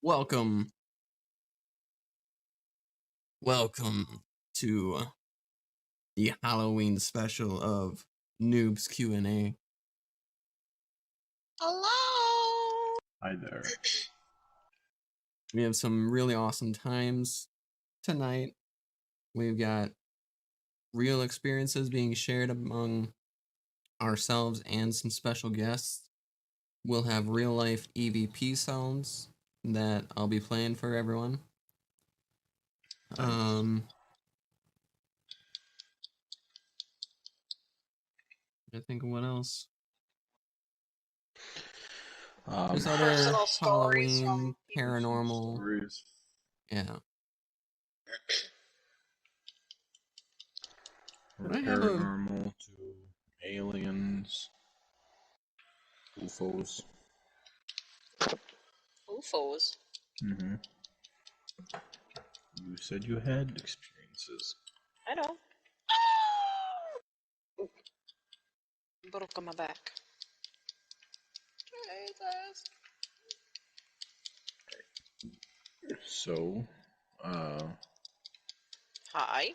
Welcome, welcome to the Halloween special of Noobs Q&A. Hello. Hi there. We have some really awesome times tonight. We've got real experiences being shared among ourselves and some special guests. We'll have real life EVP sounds that I'll be playing for everyone. Nice. I think what else? There's other Personal stories Halloween, from paranormal. stories. Yeah. From I have a- paranormal to aliens, UFOs. UFOs. Mm-hmm. You said you had experiences. I know. Broke on my back. Jesus. So, Hi.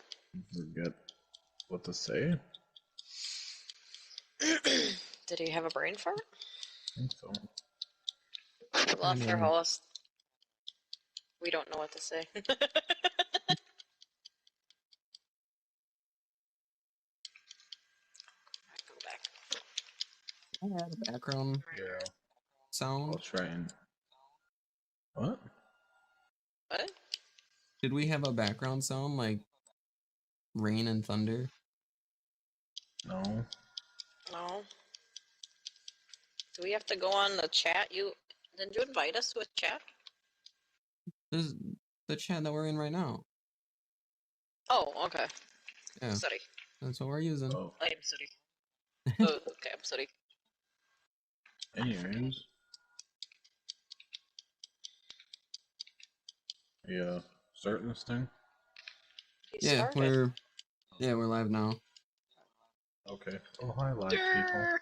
forget what to say. Did he have a brain fart? I think so. We lost our host. We don't know what to say. Go back. I had a background Yeah. sound. I'll try and. What? What? Did we have a background sound like rain and thunder? No. No. Do we have to go on the chat? Didn't you invite us to a chat? This is the chat that we're in right now. Oh, okay. Yeah, Sorry. that's what we're using. Oh. I'm sorry. Oh, okay, I'm sorry. Anyways. Yeah. Starting this thing? He Yeah, started. we're live now. Okay. Oh, hi, live people.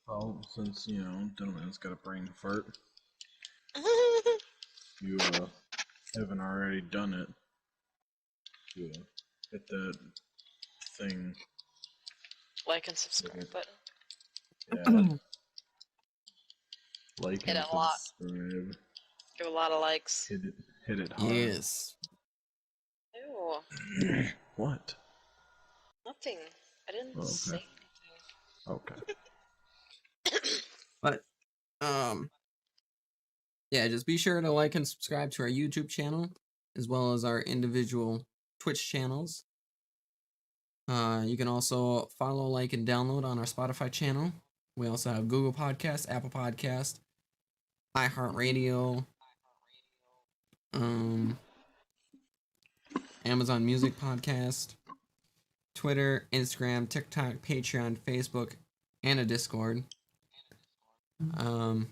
Well, since, gentleman's got a brain fart, you, haven't already done it, you, hit that thing. Like and subscribe button. Yeah. Like Hit and it a lot. subscribe. Give a lot of likes. Hit it hard. Yes. Ew. What? Nothing. I didn't say Okay. But yeah, just be sure to like and subscribe to our YouTube channel as well as our individual Twitch channels. You can also follow, like, and download on our Spotify channel. We also have Google Podcast, Apple Podcast, iHeartRadio, Amazon Music Podcast, Twitter, Instagram, TikTok, Patreon, Facebook, and a Discord. You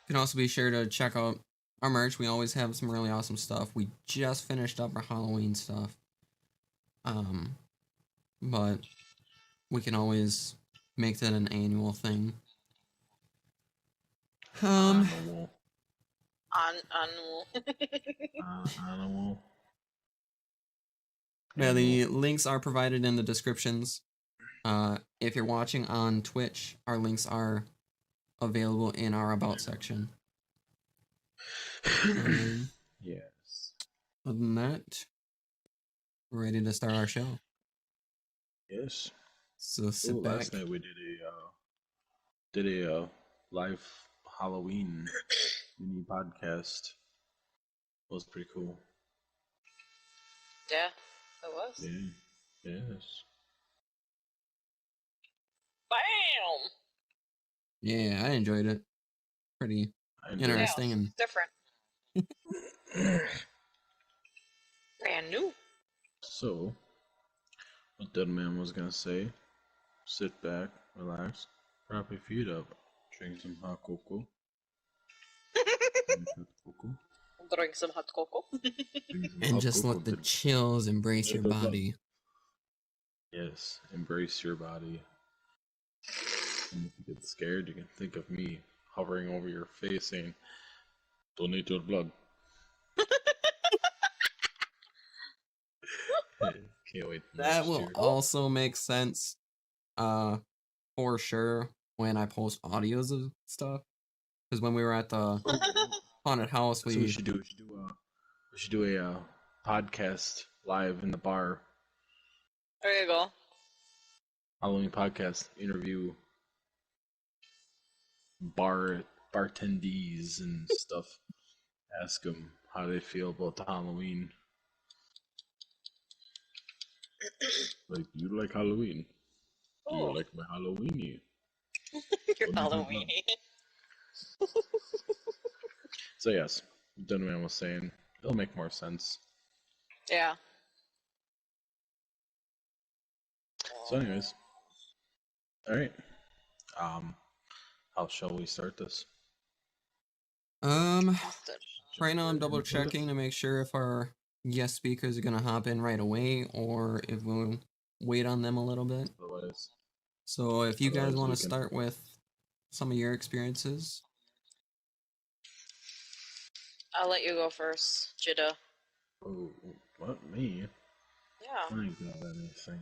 can also be sure to check out our merch. We always have some really awesome stuff. We just finished up our Halloween stuff. But we can always make that an annual thing. Annual. Annual. Yeah, the links are provided in the descriptions. If you're watching on Twitch, our links are available in our About section. Yes. Other than that, we're ready to start our show. Yes. So sit back. Last night we did a live Halloween mini podcast. It was pretty cool. Yeah, it was. Yeah. Yes. Bam! Yeah, I enjoyed it. Pretty interesting and different. Brand new. So, what that man was gonna say, sit back, relax, prop your feet up, drink some hot cocoa. Drink some hot cocoa. and just let the chills embrace your body. Yes, embrace your body. And if you get scared, you can think of me hovering over your face saying, "Donate your blood." Can't wait till That next will year. also make sense, for sure when I post audios of stuff. Because when we were at the haunted house, That's what we should do. We should do a podcast live in the bar. There you go. Halloween podcast interview bartendees and stuff. Ask them how they feel about the Halloween. Like, do you like Halloween? Do you Oh, like my Halloweeny? your Donate your blood. Halloween. So yes, Dunman was saying it'll make more sense. Yeah. So anyways, all right. How shall we start this? Um, Austin. right now I'm Jennifer, double input it? checking to make sure if our guest speakers are gonna hop in right away or if we'll wait on them a little bit. Otherwise, So if you guys otherwise want we to can. start with some of your experiences. I'll let you go first, Jida. Oh, what me? Yeah. I ain't got anything.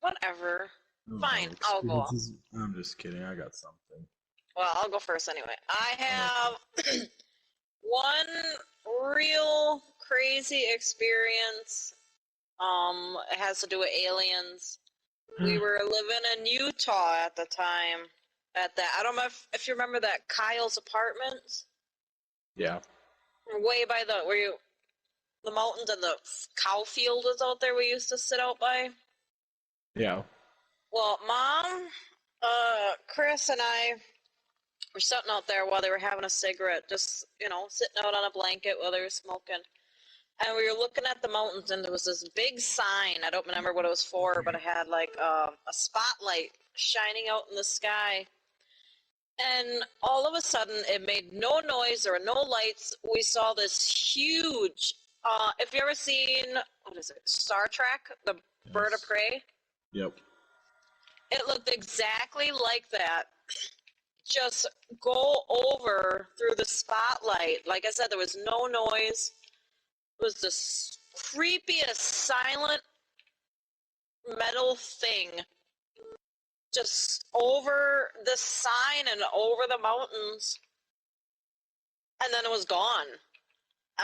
Whatever. No Fine, I'll go. experiences. I'm just kidding. I got something. Well, I'll go first anyway. I Okay. have one real crazy experience. It has to do with aliens. We were living in Utah at the time. I don't know if you remember that Kyle's Apartments, Yeah. way by the mountains and the cow field is out there. We used to sit out by. Yeah. Well, Mom, Chris, and I were sitting out there while they were having a cigarette, just sitting out on a blanket while they were smoking. And we were looking at the mountains, and there was this big sign. I don't remember what it was for, but it had like a spotlight shining out in the sky. And all of a sudden, it made no noise. There were no lights. We saw this huge. If you ever seen what is it, Star Trek, the bird of Yes. prey? Yep. It looked exactly like that. Just go over through the spotlight. Like I said, there was no noise. It was the creepiest silent metal thing just over the sign and over the mountains, and then it was gone.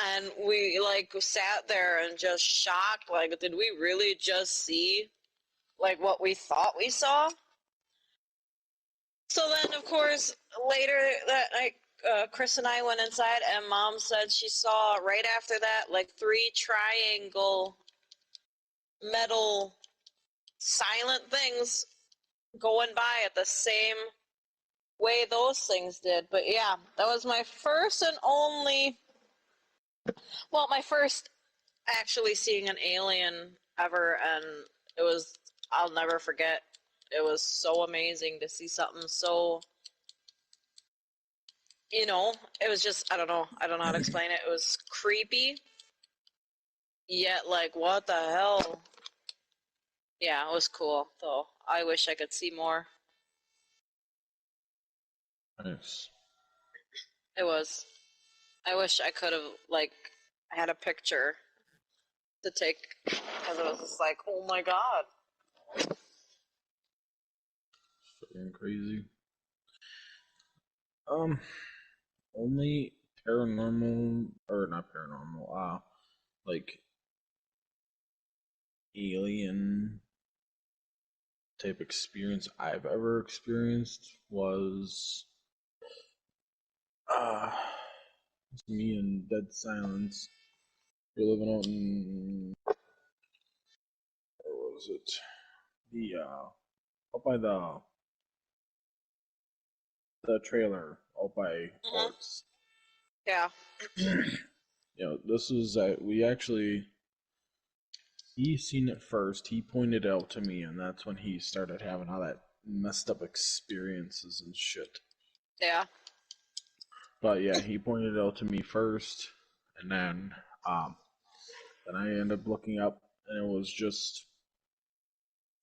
And we like sat there and just shocked, like, did we really just see like what we thought we saw? So then, of course, later that night, Chris and I went inside, and Mom said she saw right after that like 3 triangle metal silent things going by at the same way those things did. But yeah, that was my first and only, well, my first actually seeing an alien ever, and I'll never forget. It was so amazing to see something so, it was just, I don't know how to explain it. It was creepy, yet like, what the hell? Yeah, it was cool, though. I wish I could see more. Nice. It was. I wish I could have, like, had a picture to take, because it was just like, oh my god. Fucking crazy. Only paranormal or not paranormal. Like alien type experience I've ever experienced was uh it's me in dead silence. We're living out in where was it? The out by the trailer out by Mhm. Quartz. Yeah. This was we actually he seen it first. He pointed it out to me, and that's when he started having all that messed up experiences and shit. Yeah. But yeah, he pointed it out to me first, and then I ended up looking up, and it was just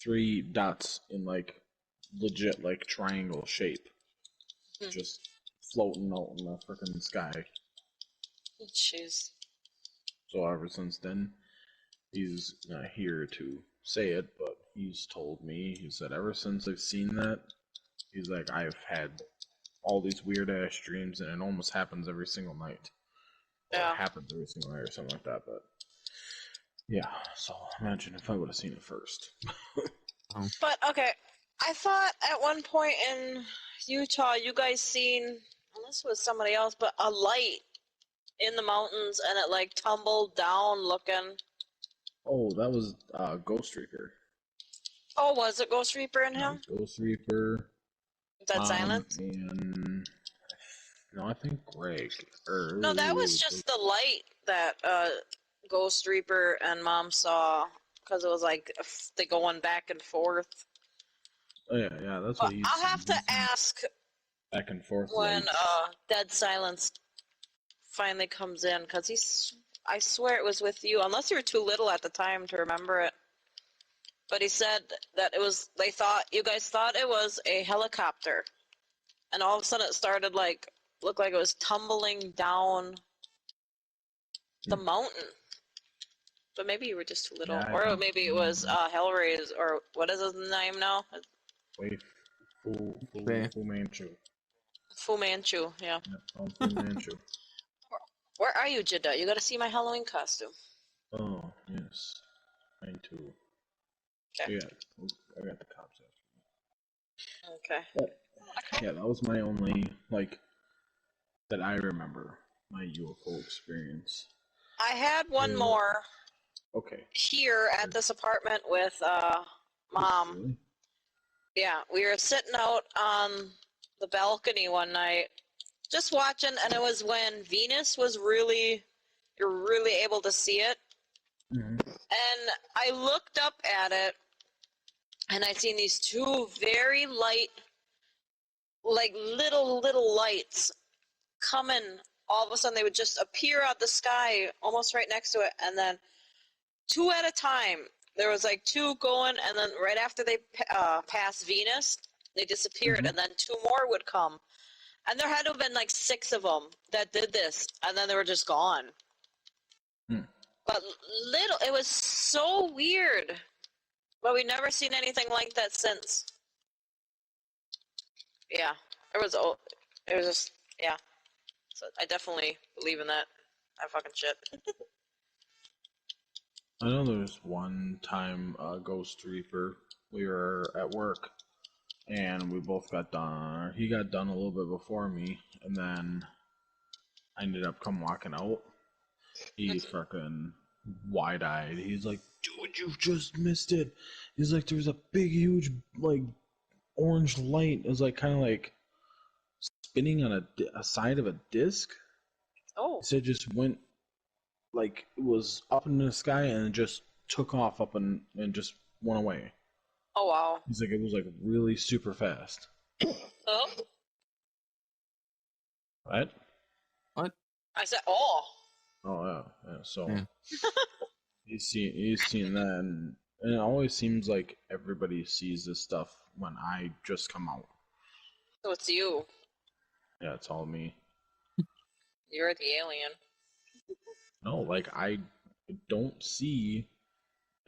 3 dots in like legit like triangle shape, Hmm. just floating out in the freaking sky. Jeez. So ever since then, he's not here to say it, but he's told me, he said ever since I've seen that, he's like, I've had all these weird ass dreams and it almost happens every single night. Or Yeah. it happens every single night or something like that, but yeah, so imagine if I would have seen it first. But okay, I thought at one point in Utah, you guys seen, unless it was somebody else, but a light in the mountains, and it like tumbled down looking. Oh, that was Ghost Reaper. Oh, was it Ghost Reaper in him? Ghost Reaper. Dead Silence? And no, I think Greg. Or No, that was just the light that Ghost Reaper and Mom saw, because it was like they going back and forth. Oh yeah, that's But what he's. I'll have to ask Back and forth when lights. Dead Silence finally comes in, because I swear it was with you, unless you were too little at the time to remember it. But he said that it was, you guys thought it was a helicopter. And all of a sudden it started looked like it was tumbling down the mountain. But maybe you were just too little. Yeah, Or maybe it was Hellraiser, or what is his name now? Wait, Fu Manchu. Fu Manchu, yeah. Yeah, Fu Manchu. Where are you, Jidda? You gotta see my Halloween costume. Oh yes, mine too. Okay. Yeah, I got the cops after me. Okay. But, yeah, that was my only that I remember my UFO experience. I had one more Okay. here at this apartment with Mom. Really? Yeah, we were sitting out on the balcony one night, just watching, and it was when Venus was you're really able to see it. Mm-hmm. And I looked up at it, and I seen these two very light, like little lights coming. All of a sudden, they would just appear out the sky, almost right next to it, and then two at a time. There was like two going, and then right after they passed Venus, they disappeared, and then two more would come. And there had to have been like 6 of them that did this, and then they were just gone. Hmm. But it was so weird. But we've never seen anything like that since. Yeah, it was just, yeah. So I definitely believe in that fucking shit. I know there's one time Ghost Reaper. We were at work, and we both got done. He got done a little bit before me, and then I ended up walking out. He's fucking wide-eyed. He's like, "Dude, you just missed it." He's like, "There's a big, huge, like, orange light." It was like kind of like spinning on a side of a disc. Oh. He said just went like it was up in the sky and just took off up and just went away. Oh, wow. He's like, it was like really super fast. Oh? What? What? I said, oh. Oh yeah. So Yeah. he's seen that, and it always seems like everybody sees this stuff when I just come out. So it's you. Yeah, it's all me. You're the alien. No, like I don't see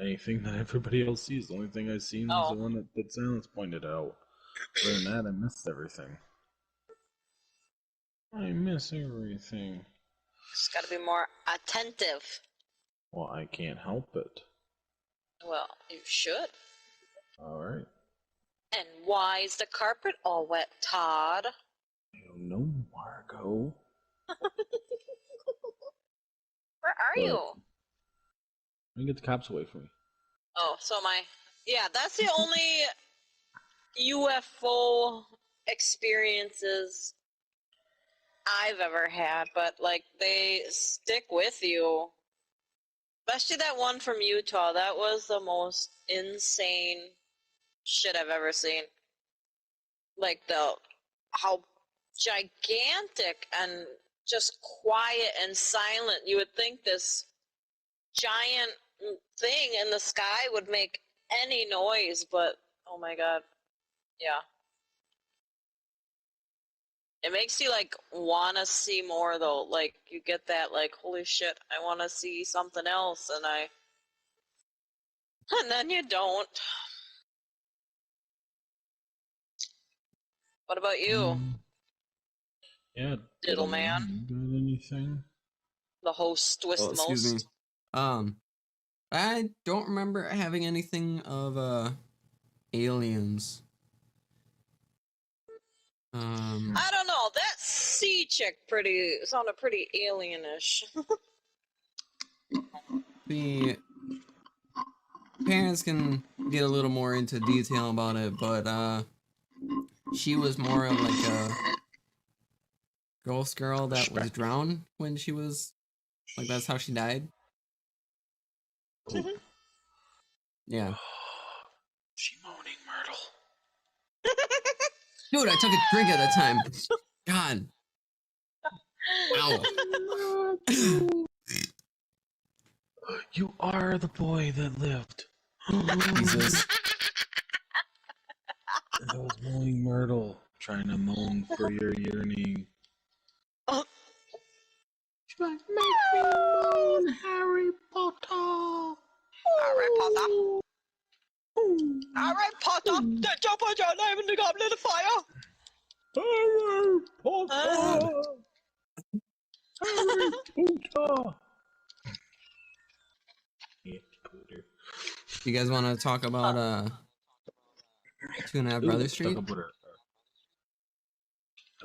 anything that everybody else sees. The only thing I've seen is the one that Silence pointed out. Other than that, I missed everything. I miss everything. Just gotta be more attentive. Well, I can't help it. Well, you should. Alright. And why is the carpet all wet, Todd? I don't know, Margot. Where are But you? let me get the cops away from me. Oh, so yeah, that's the only UFO experiences I've ever had, but like they stick with you. Especially that one from Utah. That was the most insane shit I've ever seen. Like how gigantic and just quiet and silent you would think this giant thing in the sky would make any noise, but oh my god, yeah. It makes you like wanna see more though. Like you get that like, holy shit, I wanna see something else, and then you don't. What about you, Yeah, Diddle Diddle Man? Man, you got anything? The host with Well, the excuse me. most. I don't remember having anything of aliens. I don't know. That sea chick sounded pretty alienish. The parents can get a little more into detail about it, but she was more of like a ghost girl that was Respect. drowned when she was like that's how she died. Oh, Yeah. she moaning Myrtle. Dude, I took a drink at that time. God. Ow. You are the boy that lived. Jesus. I was moaning Myrtle, trying to moan for your yearning. Oh, She's like, make me moan, Harry Potter. Harry Potter. Harry Potter. Did you put your name in the goblet of fire? Harry Potter. God. Harry Potter. Yeah, Potter. You guys want to talk about 2.5 Ooh, Brother let's talk Street? about her.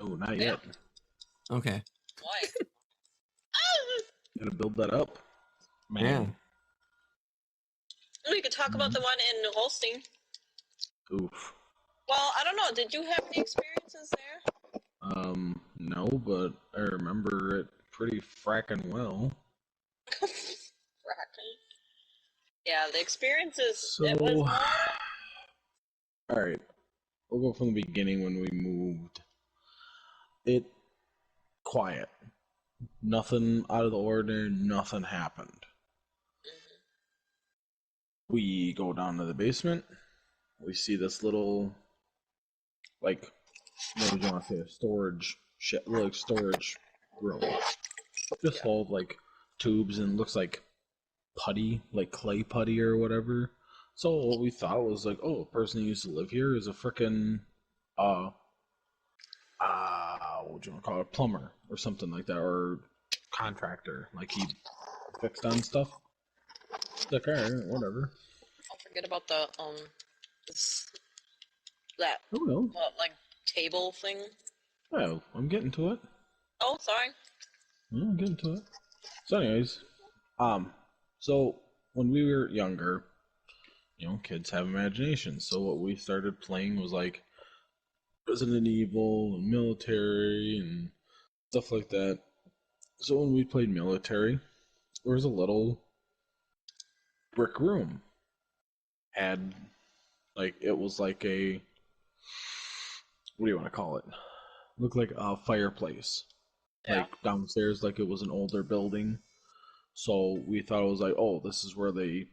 Oh, not Yeah. yet. Okay. Why? Gotta build that up, man. Yeah. We could talk about the one in New Holstein. Oof. Well, I don't know. Did you have any experiences there? No, but I remember it pretty frackin' well. Fracking. Yeah, the experiences. So, It was more. alright, we'll go from the beginning when we moved. It quiet. Nothing out of the ordinary, nothing happened. We go down to the basement. We see this little, like, what would you want to say, a storage shit, like storage room. Just full of like tubes and looks like putty, like clay putty or whatever. So what we thought was like, oh, a person who used to live here is a frickin' uh what do you want to call it, plumber or something like that, or contractor, like he fixed on stuff. It's like, alright, whatever. I'll forget about the this, that Oh well. like table thing. Oh, I'm getting to it. Oh, sorry. Yeah, I'm getting to it. So anyways, so when we were younger, kids have imaginations. So what we started playing was like Resident Evil and military and stuff like that. So when we played military, there was a little brick room. Had like it was like a, what do you want to call it? Looked like a fireplace. Yeah. Like downstairs, like it was an older building. So we thought it was like, oh, this is where they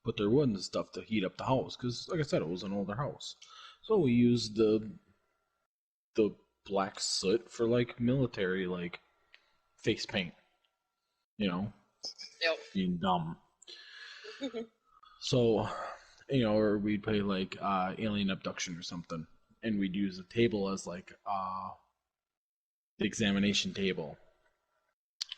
put their wood and stuff to heat up the house. Because, like I said, it was an older house. So we used the black soot for like military like face paint. Yep. Being dumb. So, or we'd play like alien abduction or something, and we'd use the table as like the examination table,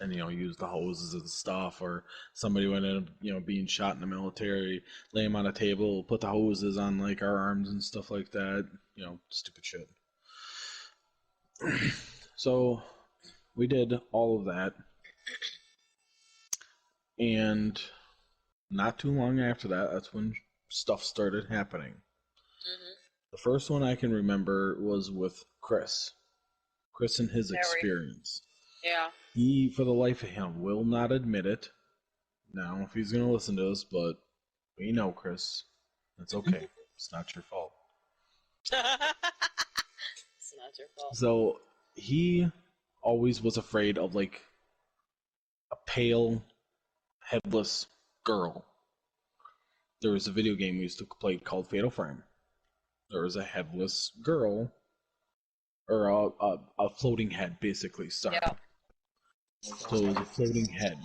and use the hoses and stuff, or somebody went in, being shot in the military, lay him on a table, put the hoses on like our arms and stuff like that, stupid shit. So we did all of that, and not too long after that, that's when stuff started happening. The first one I can remember was with Chris and his experience. Yeah. He, for the life of him, will not admit it. Now, if he's going to listen to this, but we know, Chris, it's okay. It's not your fault. It's not your fault. So, he always was afraid of, like, a pale, headless girl. there was a video game we used to play called Fatal Frame. There was a headless girl, or a floating head, basically. Sorry. Yeah. So it was a floating head,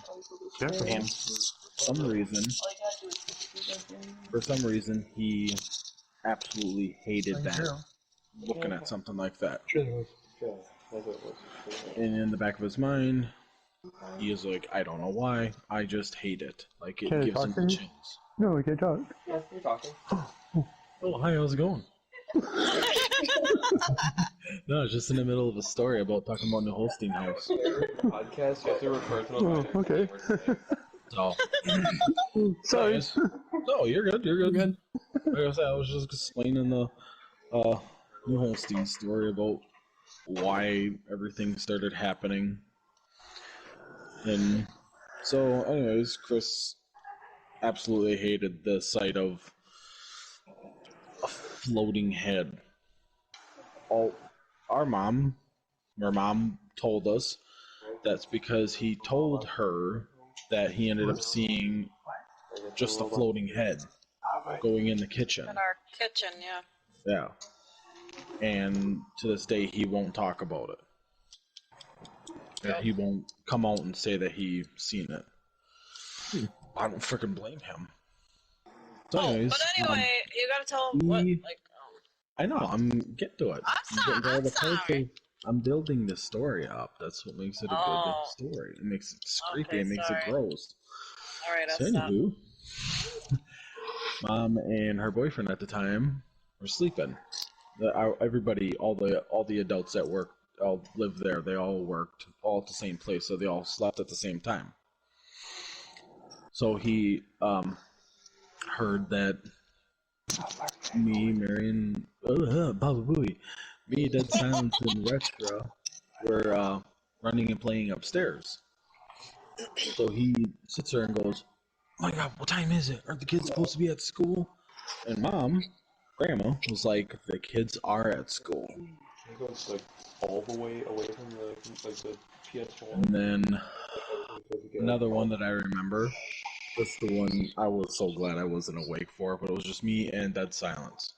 and for some reason, he absolutely hated that. Looking at something like that, and in the back of his mind, he is like, I don't know why, I just hate it. Like, it gives him the chills. No, we can't talk. Yeah, you're talking. Oh, hi, how's it going? No, I was just in the middle of a story about talking about New Holstein House. Podcast, you have to refer to Oh, okay. So, Sorry. no, you're good. You're good. Good. Like I said, I was just explaining the New Holstein story about why everything started happening. And so, anyways, Chris absolutely hated the sight of a floating head. Our mom told us that's because he told her that he ended up seeing just a floating head going in the kitchen. In our kitchen, yeah. Yeah. And to this day, he won't talk about it. Yep. He won't come out and say that he seen it. I don't freaking blame him. So anyways, but anyway, you gotta tell him what, like, I know, I'm getting to it. I'm sorry. I'm building the story up. That's what makes it a good story. It makes it creepy. Okay, It makes sorry. it gross. All right, I'll So stop. anywho, Mom and her boyfriend at the time were sleeping. Everybody, all the adults that worked, all lived there. They all worked all at the same place, so they all slept at the same time. So he heard that me, Marion, me, Dead Silence, and Retro were running and playing upstairs. So he sits there and goes, "Oh my God, what time is it? Aren't the kids supposed to be at school?" And Grandma was like, "The kids are at school." He goes like all the way away from the PS4. And then another one that I remember, that's the one I was so glad I wasn't awake for, but it was just me and Dead Silence.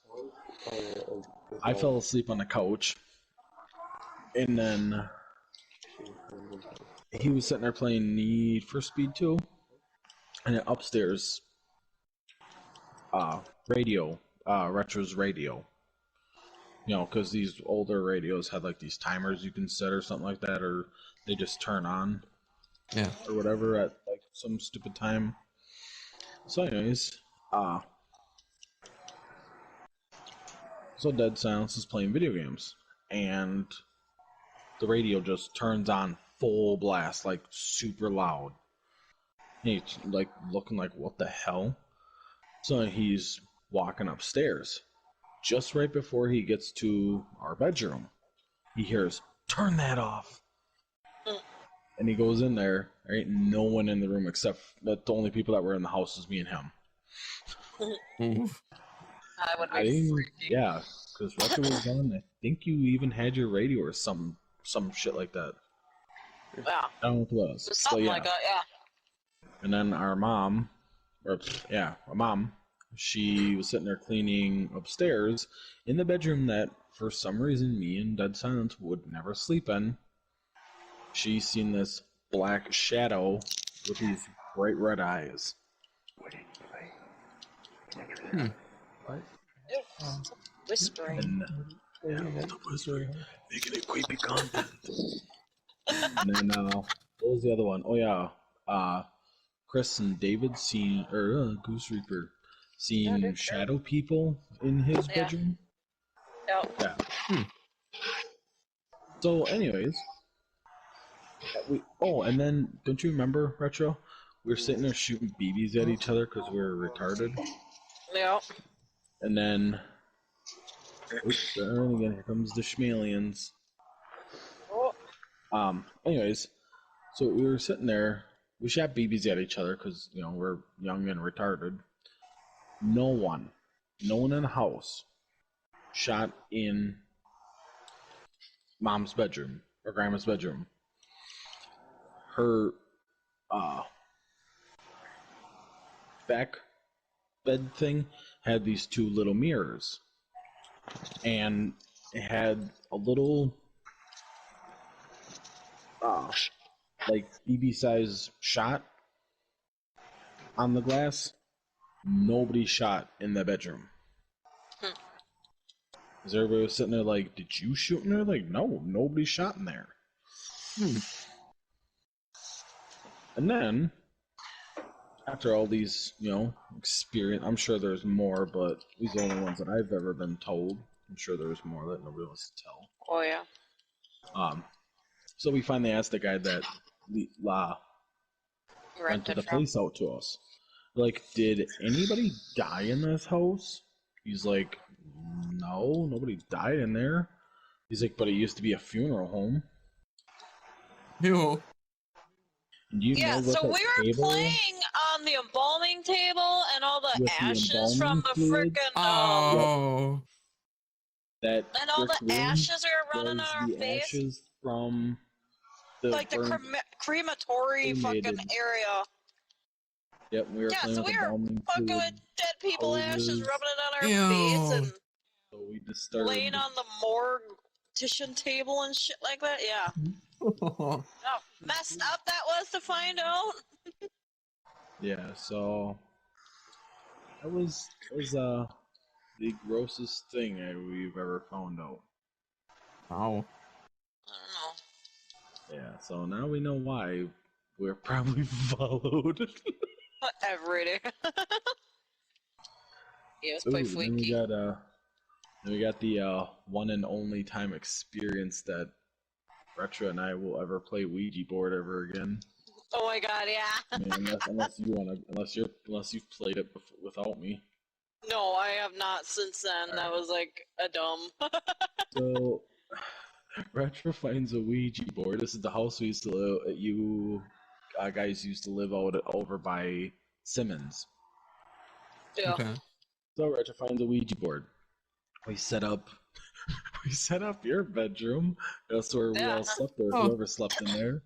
I fell asleep on the couch, and then he was sitting there playing Need for Speed 2, and then upstairs, radio, Retro's radio. You know, because these older radios had like these timers you can set or something like that, or they just turn on. Yeah. Or whatever at like some stupid time. So anyways, so Dead Silence is playing video games, and the radio just turns on full blast, like super loud. He's like looking like, what the hell? So he's walking upstairs. Just right before he gets to our bedroom, he hears, "Turn that off." And he goes in there. There ain't no one in the room except that the only people that were in the house is me and him. Oof. I would be freaking. Yeah, because Retro was gone. I think you even had your radio or some shit like that. Yeah. I don't know what it was. Something like that, yeah. And then our mom, she was sitting there cleaning upstairs in the bedroom that, for some reason, me and Dead Silence would never sleep in. She seen this black shadow with these bright red eyes. What? Whispering. And whispering, making it creepy content. And then what was the other one? Oh yeah, Chris and David seen Goose Reaper seen shadow people in his bedroom. Yep. Yeah. So, anyways, and then don't you remember, Retro? We were sitting there shooting BBs at each other because we were retarded. Yep. And then, and again, here comes the Schmalians. Anyways, so we were sitting there. We shot BBs at each other because, you know, we're young and retarded. No one in the house shot in Mom's bedroom or Grandma's bedroom. Her back bed thing had these two little mirrors, and it had a little like BB size shot on the glass. Nobody shot in the bedroom. Because everybody was sitting there like, did you shoot in there? Like, no, nobody shot in there. And then, after all these, experience, I'm sure there's more, but these are the only ones that I've ever been told. I'm sure there's more that nobody wants to tell. Oh yeah. So we finally asked the guy that rented the place out to us. Like, did anybody die in this house? He's like, no, nobody died in there. He's like, but it used to be a funeral home. Ew. Yeah, so we were playing on the embalming table and all the ashes from the frickin' Oh. That and all the ashes are running on our face. Ashes from the crematory fucking area. Yep, we were playing with embalming fucking fluid. with dead people ashes, rubbing it on our Ew. face, and so we disturbed. laying on the mortician table and shit like that. Yeah. Oh, messed up that was to find out. Yeah, so that was the grossest thing we've ever found out. Wow. I don't know. Yeah, so now we know why we're probably followed. Every day. Yeah, it's quite Then freaky. we got the one and only time experience that Retro and I will ever play Ouija board ever again. Oh my god, yeah. I mean, unless you've played it without me. No, I have not since then. That was like a dumb. So, Retro finds a Ouija board. This is the house we used to live. You guys used to live over by Simmons. Yeah. Okay. So Retro finds a Ouija board. We set up your bedroom. That's where we all slept, or whoever slept in there.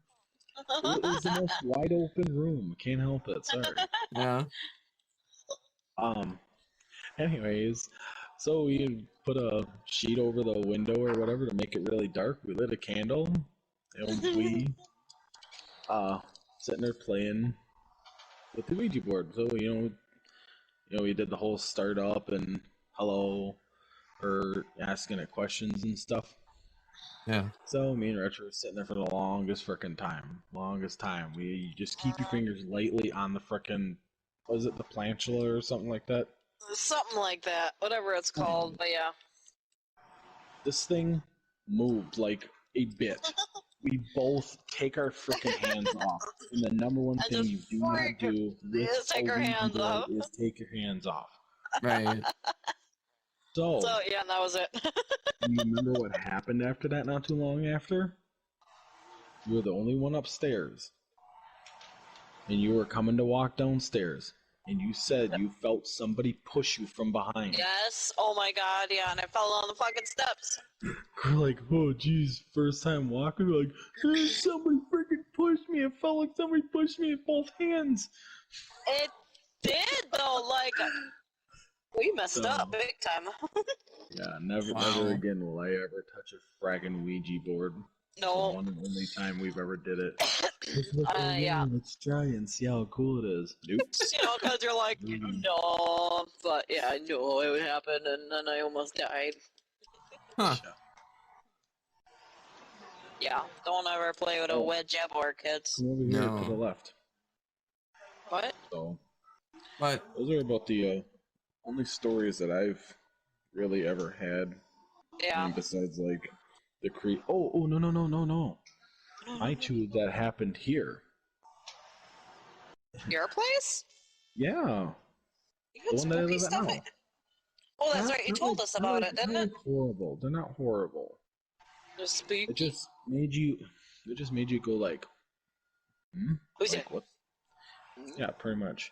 It was the most wide open room. Can't help it. Sorry. Yeah. Anyways, so we put a sheet over the window or whatever to make it really dark. We lit a candle, and we sitting there playing with the Ouija board. So we did the whole start up and hello, or asking it questions and stuff. Yeah. So me and Retro were sitting there for the longest time. We just keep your fingers lightly on the frickin', was it the plantula or something like that? Something like that. Whatever it's called, but yeah. This thing moved like a bit. We both take our frickin' hands off. And the number one thing you do not do with take our hands off. is take your hands off. Right. So yeah, that was it. You remember what happened after that not too long after? You were the only one upstairs. And you were coming to walk downstairs. And you said you felt somebody push you from behind. Yes. Oh my god, yeah, and I fell on the fucking steps. We're like, oh geez, first time walking, we're like, hey, somebody freaking pushed me. It felt like somebody pushed me with both hands. It did though, like we messed up big time. Yeah, never again will I ever touch a fragging Ouija board. No. The one and only time we've ever did it. Yeah. Let's try and see how cool it is. Nope. Because you're like, no, but yeah, I knew it would happen, and then I almost died. Huh. Yeah, don't ever play with a Ouija board, kids. Come over here to the left. What? So, But those are about the only stories that I've really ever had. Yeah. I mean, besides like the Oh no. My two that happened here. Your place? Yeah. You got spooky stuff. Oh, that's right. You told us about it, didn't it? Horrible. They're not horrible. They're spooky. It just made you go like, Who's like, what? Yeah, pretty much.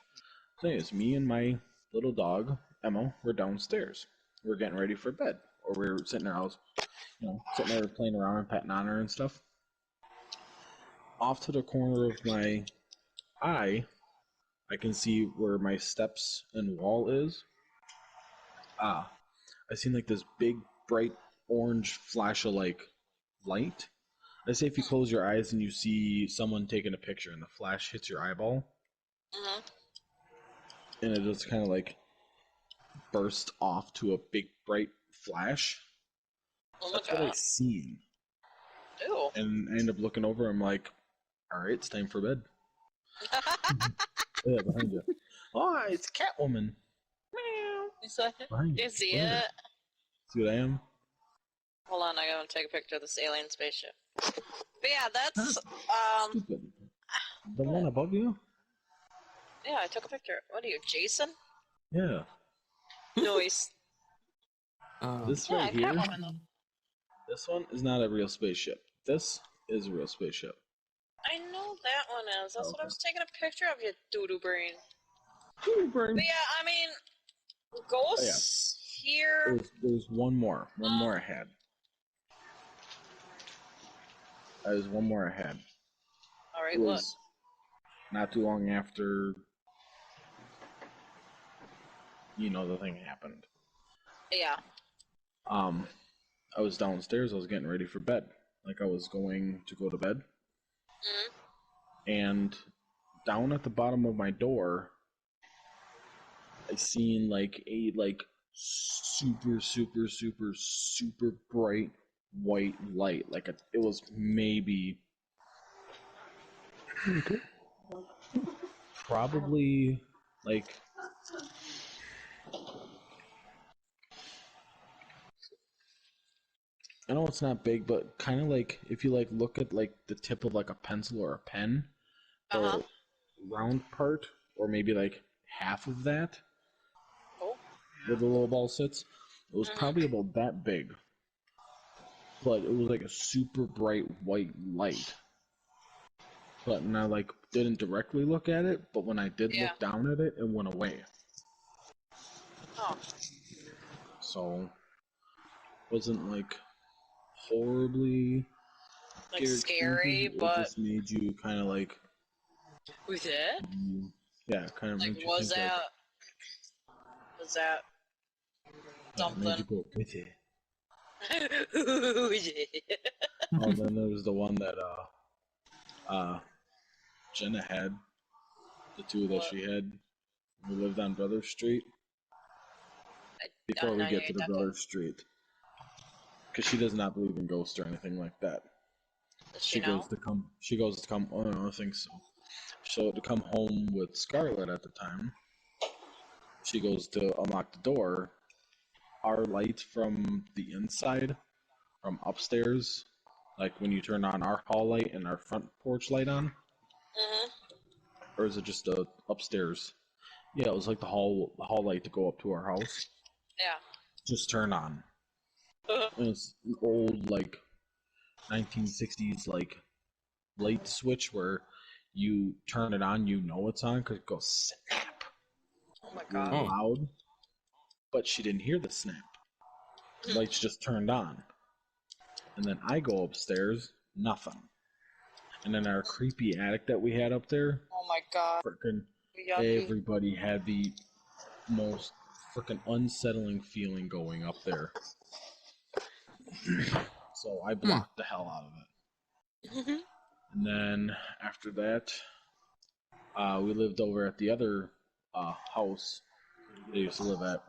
The thing is, me and my little dog Emma were downstairs. We're getting ready for bed, or we were sitting in our house, sitting there playing around and petting on her and stuff. Off to the corner of my eye, I can see where my steps and wall is. I seen like this big bright orange flash of like light. Let's say if you close your eyes and you see someone taking a picture and the flash hits your eyeball, Mhm. and it just kind of like burst off to a big bright flash. Oh my That's what I god. seen. Ew. And I end up looking over. I'm like, all right, it's time for bed. Yeah, behind you. Oh, it's Catwoman. Meow. Behind you. You see Behind you. it? See what I am? Hold on, I gotta take a picture of this alien spaceship. But yeah, that's Stupid. The one above you? yeah, I took a picture. What are you, Jason? Yeah. Noise. This Yeah, right here, Catwoman though. this one is not a real spaceship. This is a real spaceship. I know that one is. That's what I Okay. was taking a picture of, you doo-doo brain. Ooh, brain. But yeah, I mean, ghosts here. There's one more. One more I had. There's one more I had. Alright, It what? was not too long after, the thing happened. Yeah. I was downstairs. I was getting ready for bed. Like I was going to go to bed. Mhm. And down at the bottom of my door, I seen like a super super super super bright white light. Like it was maybe probably like I know it's not big, but kind of like if you like look at like the tip of like a pencil or a pen, Uh-huh. the round part, or maybe like half of that, Oh. where the little ball sits, it was Mhm. probably about that big. But it was like a super bright white light. But and I like didn't directly look at it, but when I did Yeah. look down at it, it went away. Oh. So wasn't like horribly Like scary, experiences. It but just made you kind of like, was it? yeah, kind of Like, made you think like, was that yeah, it made you something? go with it. Was it? Oh, then there was the one that Jenna had, the two that What? she had. We lived on Brother Street. Before I we know you get to ain't the that Brother Street, because she does not believe in ghosts or anything like that. Does she know? She goes to come. Oh no, I think so. So to come home with Scarlett at the time, she goes to unlock the door. Our light from the inside, from upstairs, like when you turn on our hall light and our front porch light on, Mhm. or is it just upstairs? Yeah, it was like the hall light to go up to our house. Yeah. Just turn on. And it's an old like 1960s like light switch where you turn it on, you know it's on because it goes snap Oh my really god. loud. But she didn't hear the snap. The lights just turned on. And then I go upstairs, nothing. And then our creepy attic that we had up there, Oh my god. freaking Yucky. everybody had the most freaking unsettling feeling going up there. So I blocked the hell out of it. And then after that, we lived over at the other house they used to live at.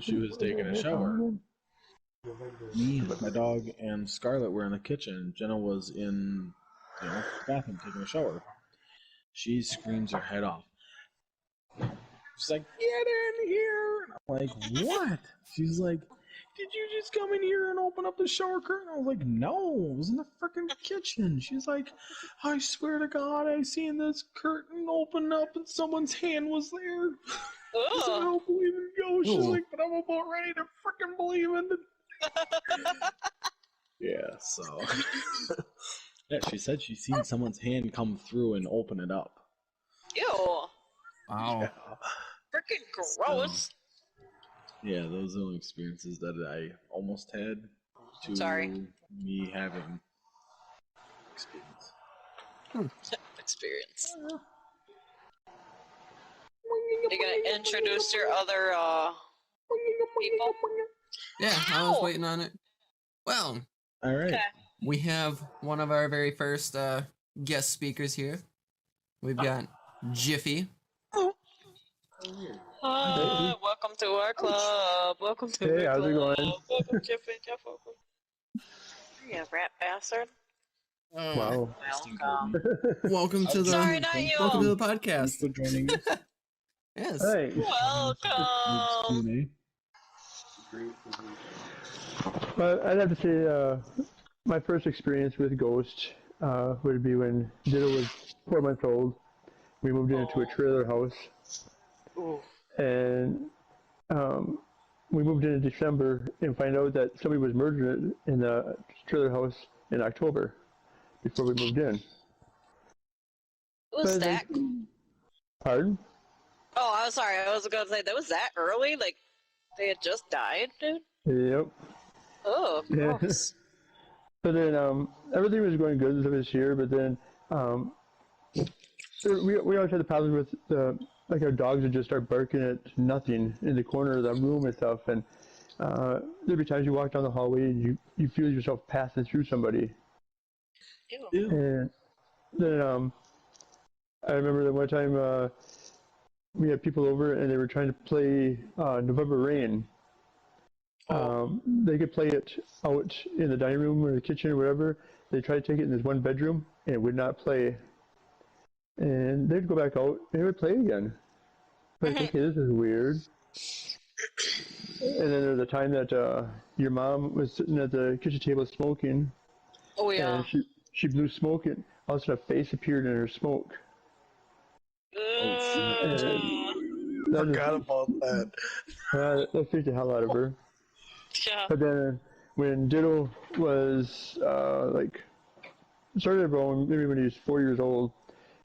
She was taking a shower. Me, my dog, and Scarlett were in the kitchen. Jenna was in, the bathroom taking a shower. She screams her head off. She's like, "Get in here!" And I'm like, "What?" She's like, "Did you just come in here and open up the shower curtain?" I was like, "No, it was in the freaking kitchen." She's like, "I swear to God, I seen this curtain open up and someone's hand was there." I said, "I Ugh. don't believe in ghosts." She's Ooh. like, "But I'm about ready to freaking believe in it." Yeah, so. Yeah, she said she's seen someone's hand come through and open it up. Ew. Wow. Yeah. Freaking gross. Yeah, those are the only experiences that I almost had to Sorry. me having experience. Experience. You gonna introduce your other people? Yeah, I was Ow! waiting on it. Well, All right. Okay. we have one of our very first guest speakers here. We've got Jiffy. Hi, welcome to our club. Welcome to Hey, the how's it club. going? Welcome, Jeff, welcome. You rat bastard. Wow. Welcome. Welcome to the Sorry, not you. welcome to the Thanks podcast. for joining us. Yes. Hey. Welcome. Q&A. Great. Well, I'd have to say my first experience with ghosts would be when Diddle was 4 months old. We moved into a trailer house, Ooh. and we moved in December and find out that somebody was murdered in the trailer house in October before we moved in. Was So I that? was like, pardon? Oh, I'm sorry. I was gonna say that was that early. Like they had just died, dude. Yep. Oh, Yeah. gross. So then everything was going good this year, but then we always had the problem with like our dogs would just start barking at nothing in the corner of the room and stuff, and there'd be times you walk down the hallway and you feel yourself passing through somebody. Ew. And then I remember that one time we had people over and they were trying to play November Rain. They could play it out in the dining room or the kitchen or whatever. They tried to take it in this one bedroom and it would not play. And they'd go back out and it would play again. Like, okay, this is weird. And then there was a time that your mom was sitting at the kitchen table smoking, Oh yeah. and she blew smoke, and all of a sudden a face appeared in her smoke. And that Forgot about that. that freaked the hell out of her. Yeah. But then when Diddle was like started growing, maybe when he was 4 years old,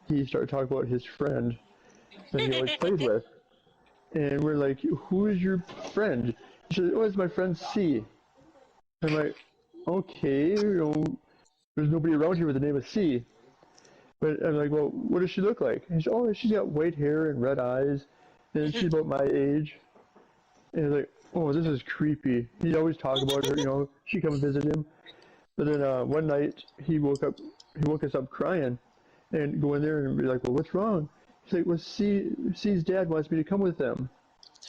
he started talking about his friend that he always played with. And we're like, who is your friend? He said, oh, it's my friend C. I'm like, okay, there's nobody around here with the name of C. But I'm like, well, what does she look like? And he said, oh, she's got white hair and red eyes, and she's about my age. And he's like, oh, this is creepy. He'd always talk about her, she'd come and visit him. But then one night he woke us up crying, and go in there and be like, well, what's wrong? He's like, well, C's dad wants me to come with them.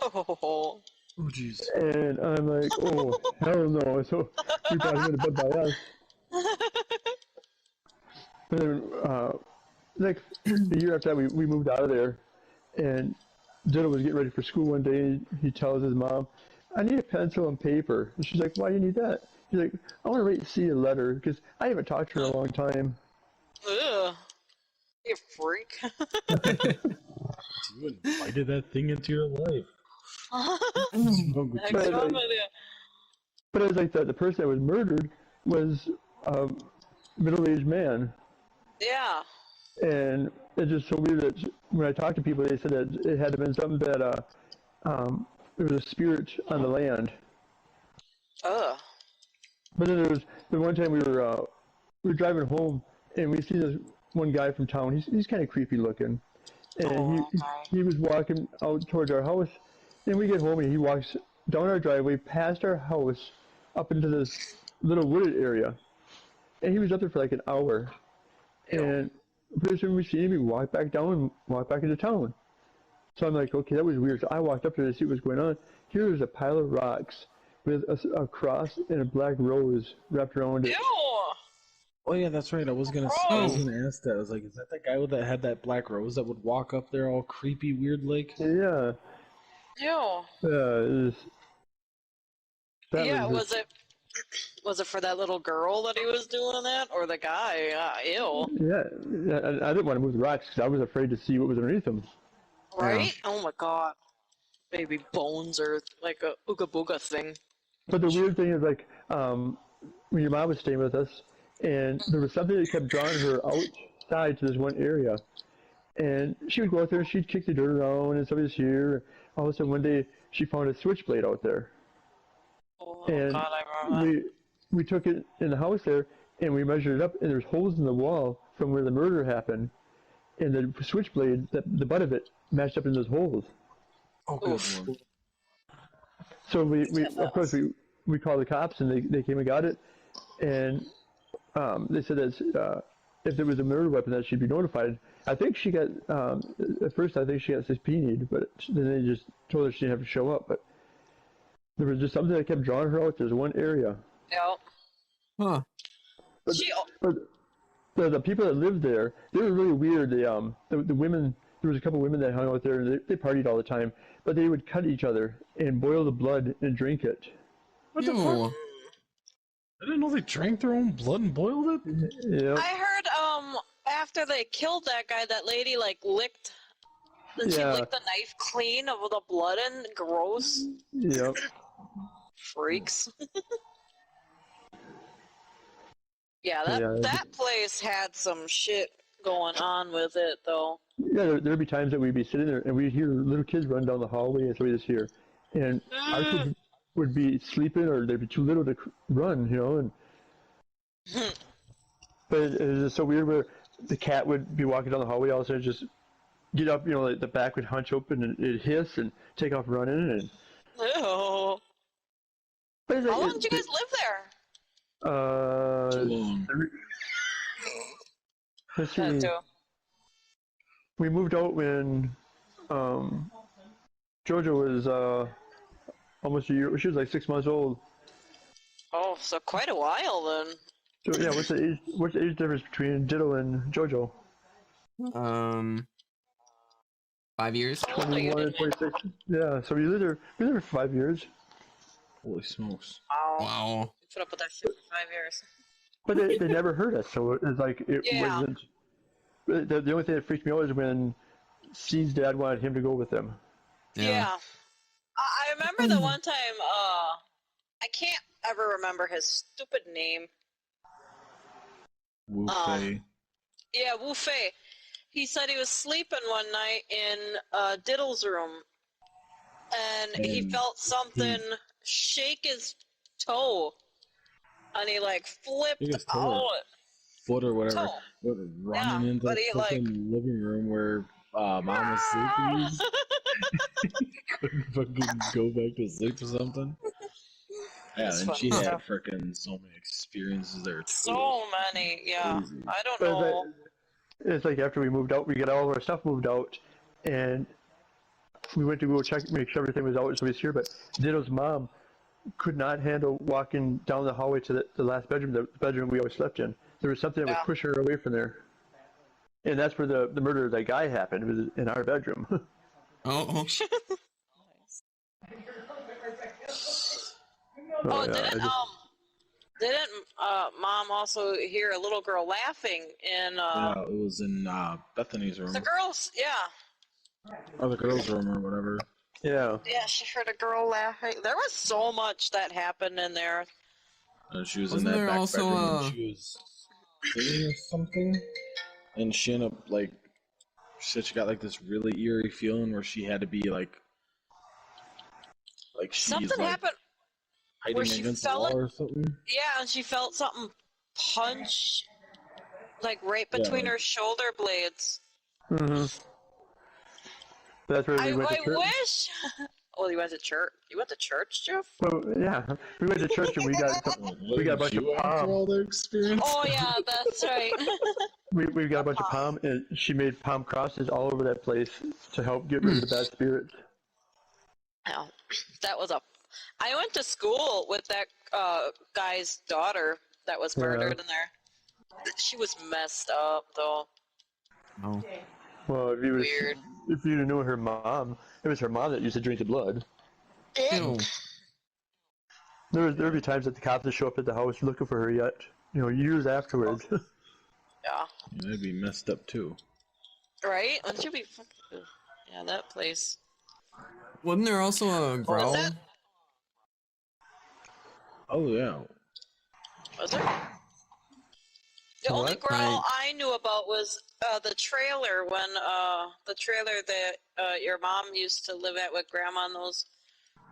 Oh. Oh, jeez. And I'm like, oh, hell no. So we brought him into bed by us. But then, like, a year after that, we moved out of there. And Diddle was getting ready for school one day. He tells his mom, I need a pencil and paper. And she's like, why do you need that? He's like, I want to write C a letter because I haven't talked to her in a long time. Ugh. You freak. You invited that thing into your life. Heck's But, wrong like, with you? but it was like the person that was murdered was a middle-aged man. Yeah. And it's just so weird that when I talked to people, they said that it had to have been something that there was a spirit on the land. Ugh. But then there was the one time we were driving home and we see this one guy from town. He's kind of creepy looking, and he was walking out towards our house, and we get home and he walks down our driveway past our house up into this little wooded area, and he was up there for like an hour. And pretty soon we see him, we walk back down and walk back into town. So I'm like, okay, that was weird. So I walked up there to see what was going on. Here was a pile of rocks with a cross and a black rose wrapped around it. Ew. Oh yeah, that's right. I was gonna ask that. I was like, is that guy that had that black rose that would walk up there all creepy, weird like? Yeah. Ew. That Was it for that little girl that he was doing that, or the guy? Ew. Yeah, I didn't want to move the rocks because I was afraid to see what was underneath them. Right? Oh my god. Maybe bones or like a ooga booga thing. But the weird thing is, like, when your mom was staying with us, and there was something that kept drawing her outside to this one area, and she would go out there and she'd kick the dirt around and somebody's here. All of a sudden, one day she found a switchblade out there, Oh and god, I remember that. we took it in the house there and we measured it up, and there's holes in the wall from where the murder happened. and the switchblade, the butt of it, matched up in those holes. Oh, good Oof. one. So we Yeah, that of course was- we called the cops, and they came and got it, and they said that if there was a murder weapon, that she'd be notified. I think she got at first I think she got subpoenaed, but then they just told her she didn't have to show up. But there was just something that kept drawing her out. There's one area. Yeah. Huh. But, She. but the people that lived there, they were really weird. The women, there was a couple women that hung out there, and they partied all the time. But they would cut each other and boil the blood and drink it. What the fuck? Ew. I didn't know they drank their own blood and boiled it. Yeah. I heard after they killed that guy, that lady like licked. Then she Yeah. licked the knife clean of the blood and gross Yep. freaks. Yeah, that Yeah. that place had some shit going on with it though. Yeah, there'd be times that we'd be sitting there and we'd hear little kids run down the hallway as we just hear, and our kids would be sleeping or they'd be too little to run, and but it was just so weird where the cat would be walking down the hallway, all of a sudden just get up, like the back would hunch open and it'd hiss and take off running, and Ew. but it's How like- long did you guys live there? Too long. Let's Yeah, see. too. We moved out when Jojo was almost a year. She was like 6 months old. Oh, so quite a while then. So yeah, what's the age difference between Ditto and Jojo? 5 years. How old are you? 21 and 26. Yeah, so we lived there for 5 years. Holy smokes. Wow. Wow. You put up with that shit for 5 years. But they never hurt us, so it was like it Yeah. wasn't. The only thing that freaked me out was when C's dad wanted him to go with them. Yeah. I remember the one time, I can't ever remember his stupid name. Wu Fei. Yeah, Wu Fei. He said he was sleeping one night in Diddle's room, and he And felt something shake his toe, and he like flipped Shake his toe. out. Foot or whatever. Toe. But running Yeah, into but the he, fucking living room where mom was sleeping. Couldn't fucking go back to sleep or something. Yeah, It's and fun she had stuff. freaking so many experiences there too. So many, yeah. Crazy. I don't But know. it's like after we moved out, we got all of our stuff moved out, and we went to go check, make sure everything was out, so we was here. But Ditto's mom could not handle walking down the hallway to the last bedroom, the bedroom we always slept in. There was something that Yeah. would push her away from there, and that's where the murder of that guy happened. It was in our bedroom. Oh. Oh, yeah, didn't mom also hear a little girl laughing in Yeah, it was in Bethany's room. the girls? Yeah, Or the girls' room or whatever. yeah. yeah. She heard a girl laughing. There was so much that happened in there. And she was Wasn't in that there back also, bedroom and she was singing or something. And she ended up like she said she got like this really eerie feeling where she had to be like she's Something like happened. hiding where she against the fell wall in- or something. Yeah, and she felt something punch, like right between Yeah. her shoulder blades. Mm-hmm. That's where we I went to church. wish. Oh, you went to church? You went to church, Jeff? Well, yeah, we went to church and we got we got a bunch of You after palm. all their experience. Oh yeah, that's right. We got a bunch of palm, and she made palm crosses all over that place to help get rid of the bad spirits. Oh, that was a. I went to school with that guy's daughter that was Yeah. murdered in there. She was messed up though. Oh. Well, Weird. if you knew her mom, it was her mom that used to drink the blood. Ew. There'd be times that the cops would show up at the house looking for her yet, years afterwards. Yeah. That'd be messed up too. Right? Wouldn't you be? Ugh. Yeah, that place. Wasn't there also a growl? that? Oh yeah. Was there? The only What? growl I knew about was the trailer when the trailer that your mom used to live at with grandma and those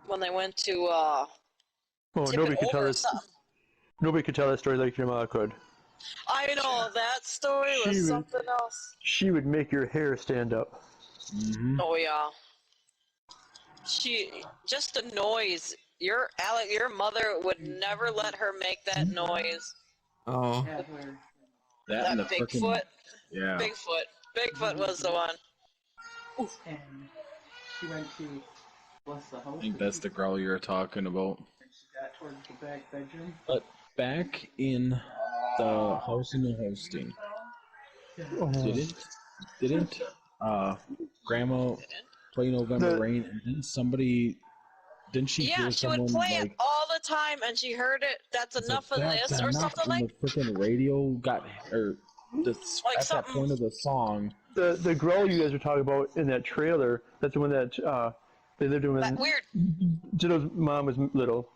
when they went to Oh, tip nobody it could over tell or this. something. Nobody could tell that story like your mom could. I know, that story She was was- something else. She would make your hair stand up. Mm-hmm. Oh yeah. Just the noise. Your mother would never let her make that noise. Oh, That and the That frickin' Bigfoot. yeah. Bigfoot was the one. And she went to bless the house. I think that's the girl you're talking about. And she got towards the back bedroom. But back in the housing and hosting, Oh. didn't Grandma play November The- Rain, and didn't she Yeah, hear she would someone play like it all the time, and she heard it. That's it's enough like, of "That's this, or enough," something and like. the freaking radio got Like at something- that point of the song. The girl you guys were talking about in that trailer, that's the one that they lived in when That weird. Jiddo's mom was little.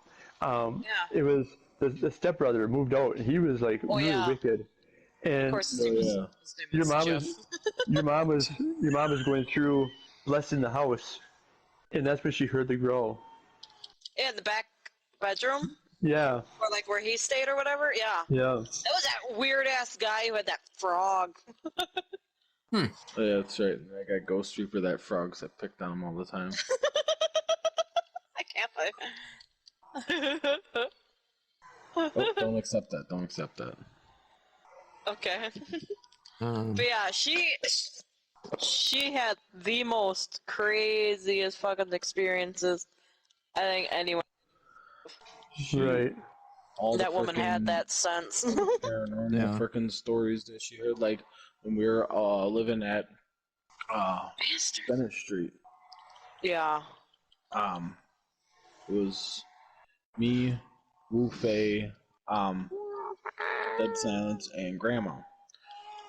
Yeah. It was the stepbrother moved out, and he was like Oh, really yeah. wicked. And Of course, his Oh, name was, yeah. his name your was mom Jeff. was your mom was going through blessing the house, and that's when she heard the growl. Yeah, in the back bedroom, Yeah, or like where he stayed or whatever. Yeah. yeah. That was that weird ass guy who had that frog. Oh, yeah, that's right. I got Ghost Reaper that frogs that picked on him all the time. I can't. Oh, don't accept that. Don't accept that. Okay. um, But yeah, she had the most craziest fucking experiences I think anyone. Right. All the That woman had frickin' that sense. paranormal Yeah. freaking stories that she heard, like when we were living at Bastard. Bennett Street. Yeah. It was me, Wu Fei, Dead Silence, and Grandma.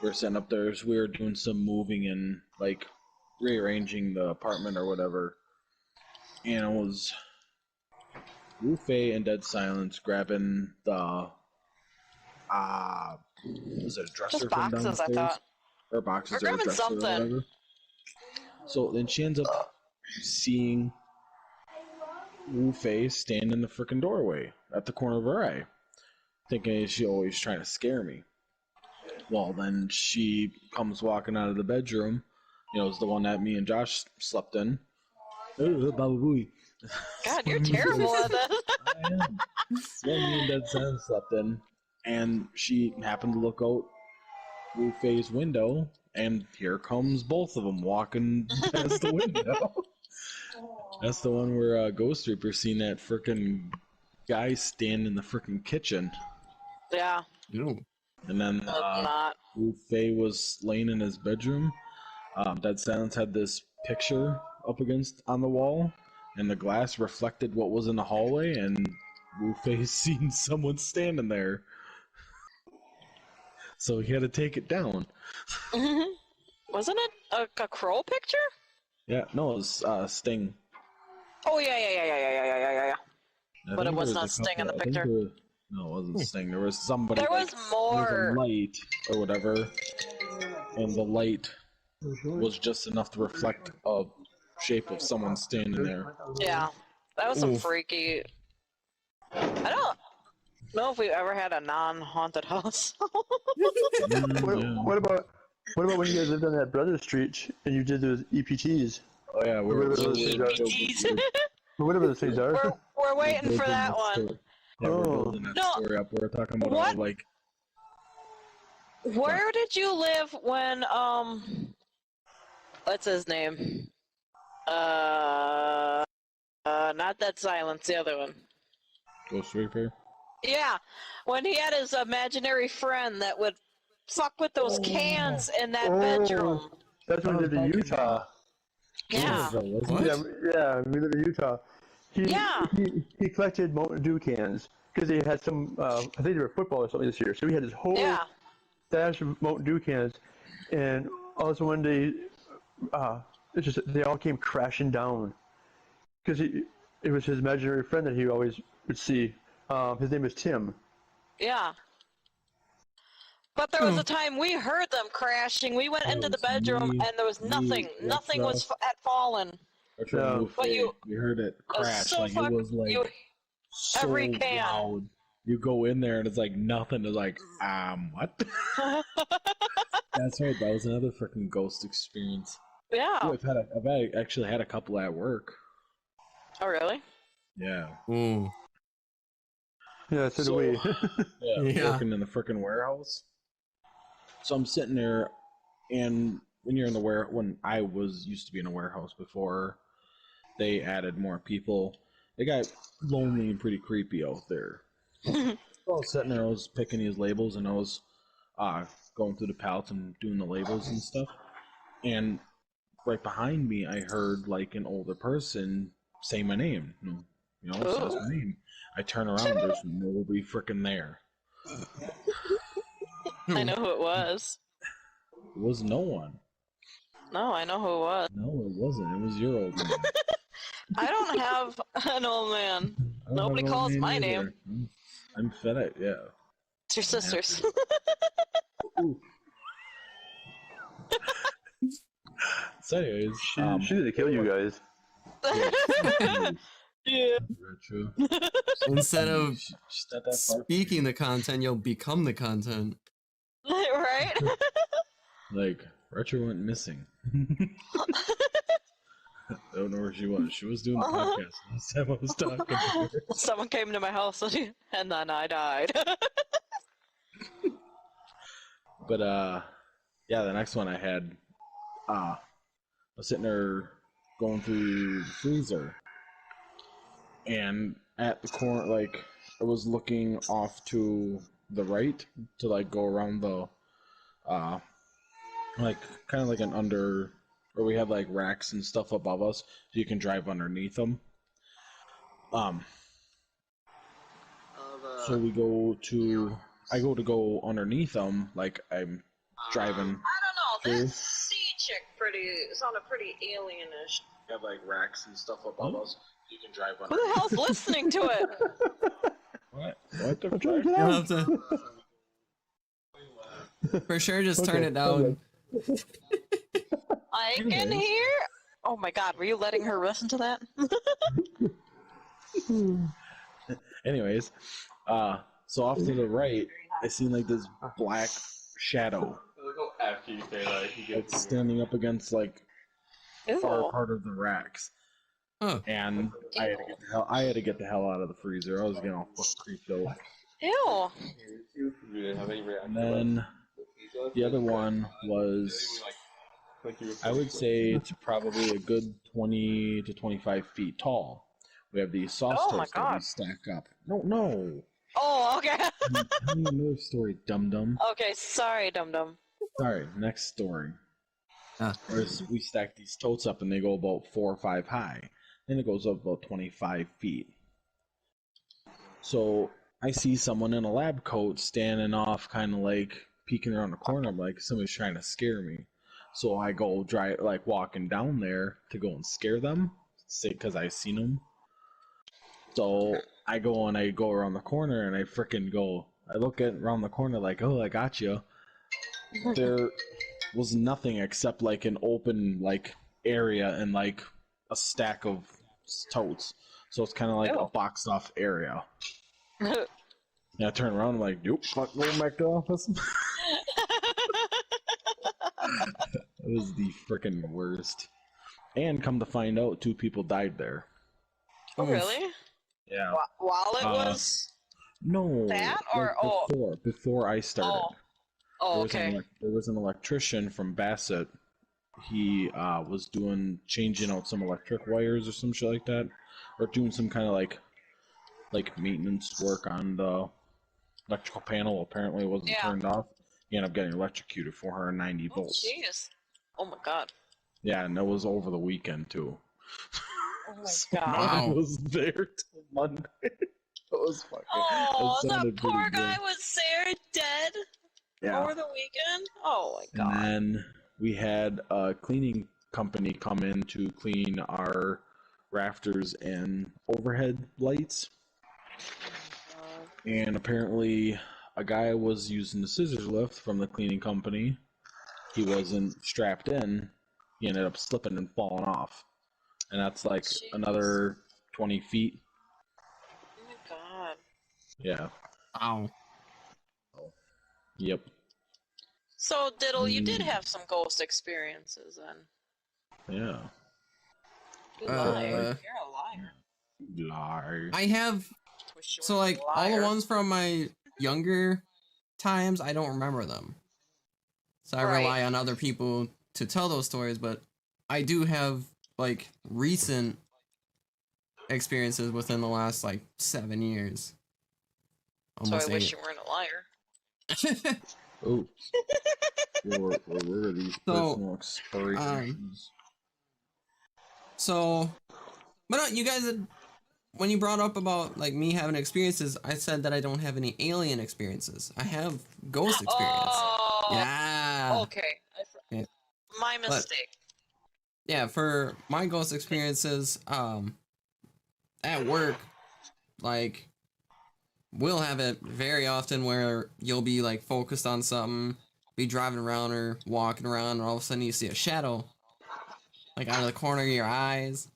We were sitting up there. We were doing some moving and like rearranging the apartment or whatever, and it was Wu Fei and Dead Silence grabbing the was it a dresser Just from boxes, downstairs? I thought. Or boxes Or or a grabbing dresser something. or whatever. So then she ends up seeing Wu Fei stand in the freaking doorway at the corner of her eye, thinking she's always trying to scare me. Well, then she comes walking out of the bedroom. It's the one that me and Josh slept in. God, you're terrible at that. I am. One me and Dead Silence slept in, and she happened to look out Wu Fei's window, and here comes both of them walking past the window. That's the one where Ghost Reaper seen that frickin' guy stand in the frickin' kitchen, Yeah. ew. and then Not. Wu Fei was laying in his bedroom. Dead Silence had this picture up against on the wall, and the glass reflected what was in the hallway, and Wu Fei seen someone standing there. So he had to take it down. Wasn't it a crow picture? Yeah, no, it was Sting. Oh yeah. I But it think was there not a Sting in the couple- I think picture. no, it wasn't Sting. There was somebody. There was there was more. a light or whatever, and the light was just enough to reflect a shape of someone standing there. Yeah, that was some Oof. freaky. I don't know if we've ever had a non-haunted house. What about when you guys lived on that Brother Street and you did those EPTs? Oh yeah, we're EPTs. Or whatever those things are. We're waiting for that one. Yeah, we're Oh. building that No. story up. We're talking about What? like Where did you live when what's his name? Not Dead Silence, the other one. Ghost Reaper. Yeah, when he had his imaginary friend that would fuck with those cans in that bedroom. That's when we lived in Utah. Yeah. What? Yeah, we lived in Utah. Yeah. He collected Mountain Dew cans because he had some. I think they were football or something this year. So he had his whole Yeah. stash of Mountain Dew cans, and all of a sudden one day, it's just they all came crashing down because it was his imaginary friend that he always would see. His name is Tim. Yeah. But there was a time we heard them crashing. We went into the was bedroom me, and there was nothing. me, Nothing was had fallen. Or trying to Yeah. move But forward. you- We heard it was crash so like it fuck- was like you- so every can. loud. You go in there and it's like nothing. It's like, what? That's right. That was another freaking ghost experience. Yeah. Ooh, actually had a couple at work. Oh, really? Yeah. Ooh. Yeah, so do we. Yeah. Working in the freaking warehouse. So I'm sitting there, and when you're in the when I used to be in a warehouse before they added more people, it got lonely and pretty creepy out there. So I was sitting there, I was picking these labels, and I was going through the pallets and doing the labels and stuff. And right behind me, I heard like an older person say my name. Says my name. I turn around, there's nobody freaking there. I know who it was. It was no one. No, I know who it was. No, it wasn't. It was your old man. I don't have an old man. Nobody calls my name. I'm fed up, yeah. It's your sisters. So anyways, She did kill you guys. Yeah. Retro. Instead of She's not that far. speaking the content, you'll become the content. Right? Like, Retro went missing. I don't know where she was. She was doing the podcast last time I was talking to her. Someone came to my house and then I died. But yeah, the next one I had, I was sitting there going through the freezer, and at the corner, like, I was looking off to the right to like go around the, like kind of like an under, where we had like racks and stuff above us, so you can drive underneath them. So I go underneath them, like I'm driving. I don't know. That sea chick sounded pretty alienish. We have like racks and stuff above us, so you can drive Who underneath. the hell's listening to it? What? What the I'm trying to fuck? get You'll out. have to, for sure, just turn it down. I can hear. Oh my god, were you letting her listen to that? Anyways, so off to the right, I seen like this black shadow. After you say that, you get It's standing up against like far Ew. part of the racks, Oh, and I had to get the hell out of the freezer. I was getting all fucking creeped out. Ew. You didn't have any reaction. And then the other one was, I would say it's probably a good 20 to 25 feet tall. We have these sauce Oh my toasts that we God. stack up. No. Oh, okay. I'm telling you another story, dum-dum. Okay, sorry, dum dum. Sorry, next story. Ah. Whereas we stack these totes up and they go about 4 or 5 high. Then it goes up about 25 feet. So I see someone in a lab coat standing off, kind of like peeking around the corner. I'm like, somebody's trying to scare me. So I go walking down there to go and scare them, because I seen them. So I go around the corner and I look around the corner like, oh, I got you. There was nothing except like an open like area and like a stack of totes. So it's kind of like a Ew. boxed off area. And I turn around, I'm like, nope, fuck going back to the office. It was the freaking worst. And come to find out, 2 people died there. Oh, really? Yeah. While it was. No. That or- before I started. Oh, okay. There was an electrician from Bassett. He was changing out some electric wires or some shit like that, or doing some kind of like maintenance work on the electrical panel. Apparently, it wasn't turned off. He ended up getting electrocuted, 490 Oh, volts. jeez. Oh my god. Yeah, and that was over the weekend too. Oh my So god. Wow. I was there till Monday. It was fucking. Oh, it the sounded poor pretty guy good. was there dead Yeah. over the weekend? Oh my god. And then we had a cleaning company come in to clean our rafters and overhead lights. And apparently, a guy was using the scissors lift from the cleaning company. He wasn't strapped in. He ended up slipping and falling off. And that's like Jeez. another 20 feet. Oh my god. Yeah. Oh. Yep. So, Diddle, you did have some ghost experiences then. Yeah. You lied. You're a liar. Lie. I have, Wish you so weren't like a all the liar. ones from my younger times, I don't remember them. So I Right. rely on other people to tell those stories, but I do have like recent experiences within the last like 7 years. So I Almost wish 8. you weren't a liar. Oh. Or where are these So, personal experiences? So, but no, you guys, when you brought up about like me having experiences, I said that I don't have any alien experiences. I have ghost experience. Oh. Yeah. Okay. Yeah. My But mistake. yeah, for my ghost experiences, at work, like we'll have it very often where you'll be like focused on something, be driving around or walking around, and all of a sudden you see a shadow, like out of the corner of your eyes.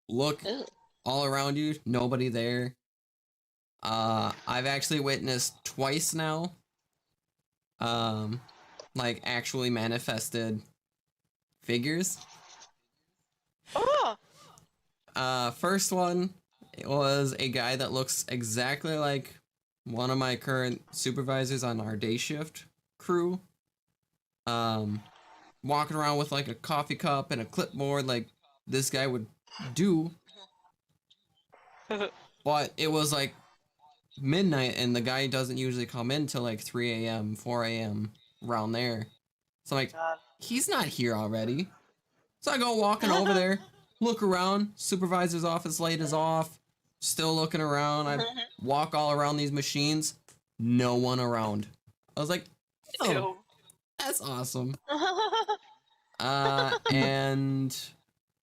Look Ew. all around you, nobody there. I've actually witnessed twice now, like actually manifested figures. Oh. First one, it was a guy that looks exactly like one of my current supervisors on our day shift crew. Um, Walking around with like a coffee cup and a clipboard, like this guy would do. But it was like midnight, and the guy doesn't usually come in till like 3 a.m., 4 a.m., around there. So I'm like, God. he's not here already. So I go walking over there, look around. Supervisor's office light is off. Still looking around. I walk all around these machines. No one around. I was like, oh, Ew. that's awesome. And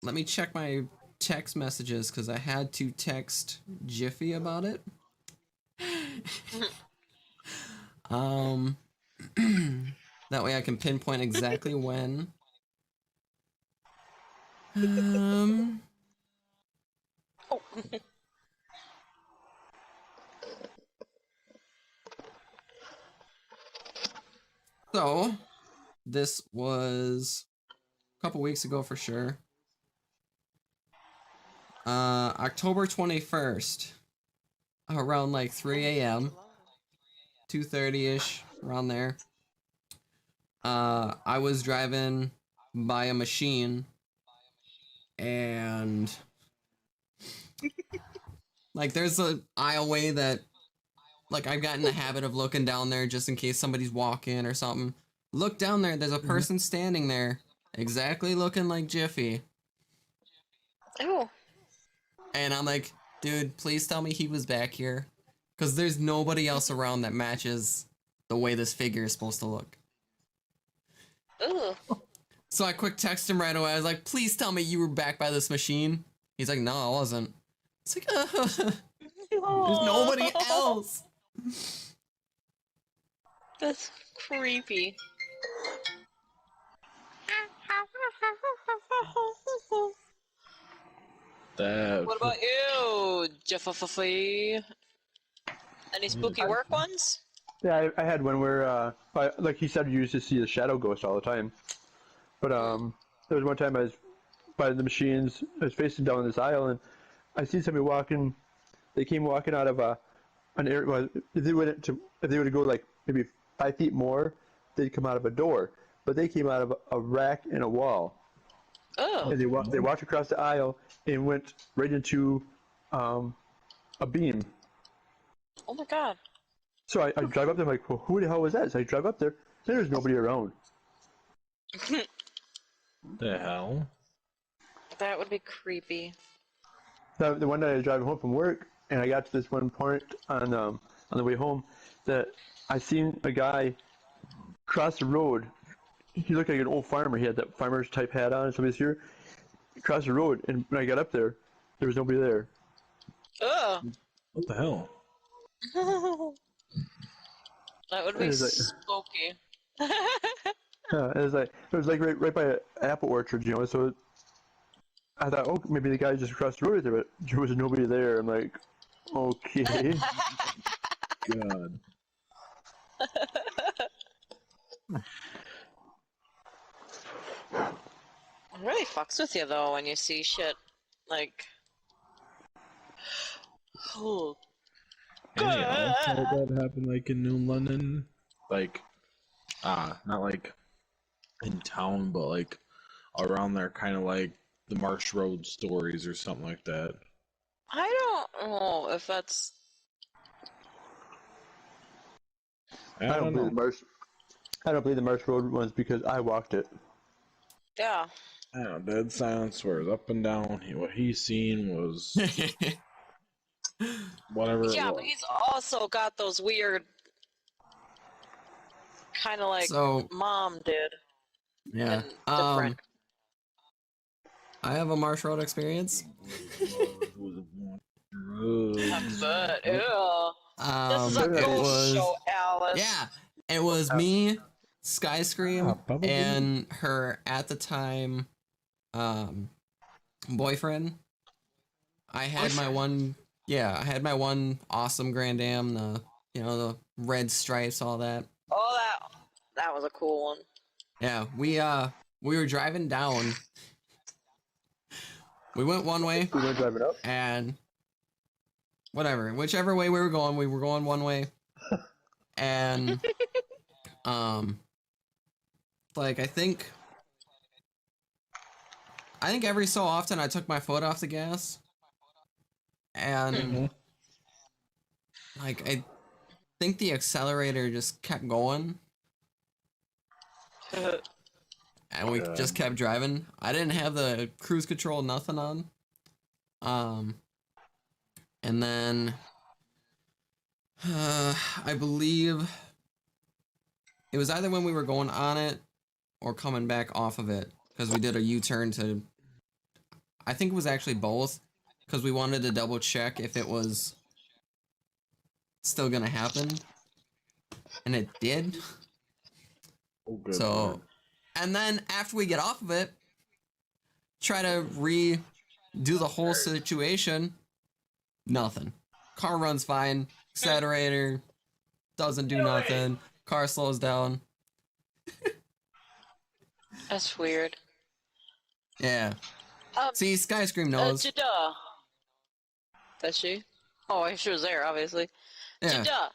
let me check my text messages because I had to text Jiffy about it. That way I can pinpoint exactly when. Oh. So this was a couple weeks ago for sure. October 21st, around like 3 a.m., 2:30ish, around there. I was driving by a machine and like there's a aisleway that like I've gotten the habit of looking down there just in case somebody's walking or something. Look down there, there's a person standing there, exactly looking like Jiffy. Ew. And I'm like, dude, please tell me he was back here. Because there's nobody else around that matches the way this figure is supposed to look. Ew. So I quick text him right away. I was like, please tell me you were back by this machine. He's like, no, I wasn't. It's like, there's nobody else. That's creepy. That. What about you, Jeffy? Any spooky work ones? Yeah, I had one where, like he said, you used to see a shadow ghost all the time. But there was one time I was by the machines, I was facing down this aisle, and I seen somebody walking. They came walking out of an area. Well, if they were to go like maybe 5 feet more, they'd come out of a door. But they came out of a rack in a wall, Oh. and they walked across the aisle and went right into a beam. Oh my god. So I drive up there, I'm like, well, who the hell was that? So I drive up there, there's nobody around. The hell? That would be creepy. Now, the one night I was driving home from work, and I got to this one point on the way home that I seen a guy cross the road. He looked like an old farmer. He had that farmer's type hat on, somebody's here. Cross the road, and when I got up there, there was nobody there. Ugh. What the hell? That would be It was like- spooky. it was like right by an apple orchard, you know. So I thought, oh, maybe the guy just crossed the road there, but there was nobody there. I'm like, okay. God. It really fucks with you though when you see shit like. Oh. And also that happened like in New London, like not like in town, but like around there, kind of like the Marsh Road stories or something like that. I don't know if that's. I I don't don't believe know. the Marsh. I don't believe the Marsh Road ones because I walked it. Yeah. I don't know. Dead silence swears up and down. What he's seen was whatever it Yeah, was. but he's also got those weird, kind of like So mom did. yeah, And different. I have a Marsh Road experience. But ew. This is a It ghost was show, Alice. yeah, it was me, Skyscream, probably. and her at the time boyfriend. I had my one I had my one awesome Grand Am, the the red stripes, all that. Oh, that was a cool one. Yeah, we were driving down. We went one way We went driving up. and whichever way we were going one way. And like I think every so often I took my foot off the gas and like I think the accelerator just kept going and we just kept driving. I didn't have the cruise control, nothing on. And then I believe it was either when we were going on it or coming back off of it because we did a U-turn to. I think it was actually both because we wanted to double check if it was still gonna happen, and it did. Oh, good So, Lord. and then after we get off of it, try to redo the whole situation. Nothing. Car runs fine. Accelerator doesn't do nothing. Car slows down. That's weird. Yeah. See, Skyscream knows. Jada. Does she? Oh, she was there, obviously. Yeah. Jada,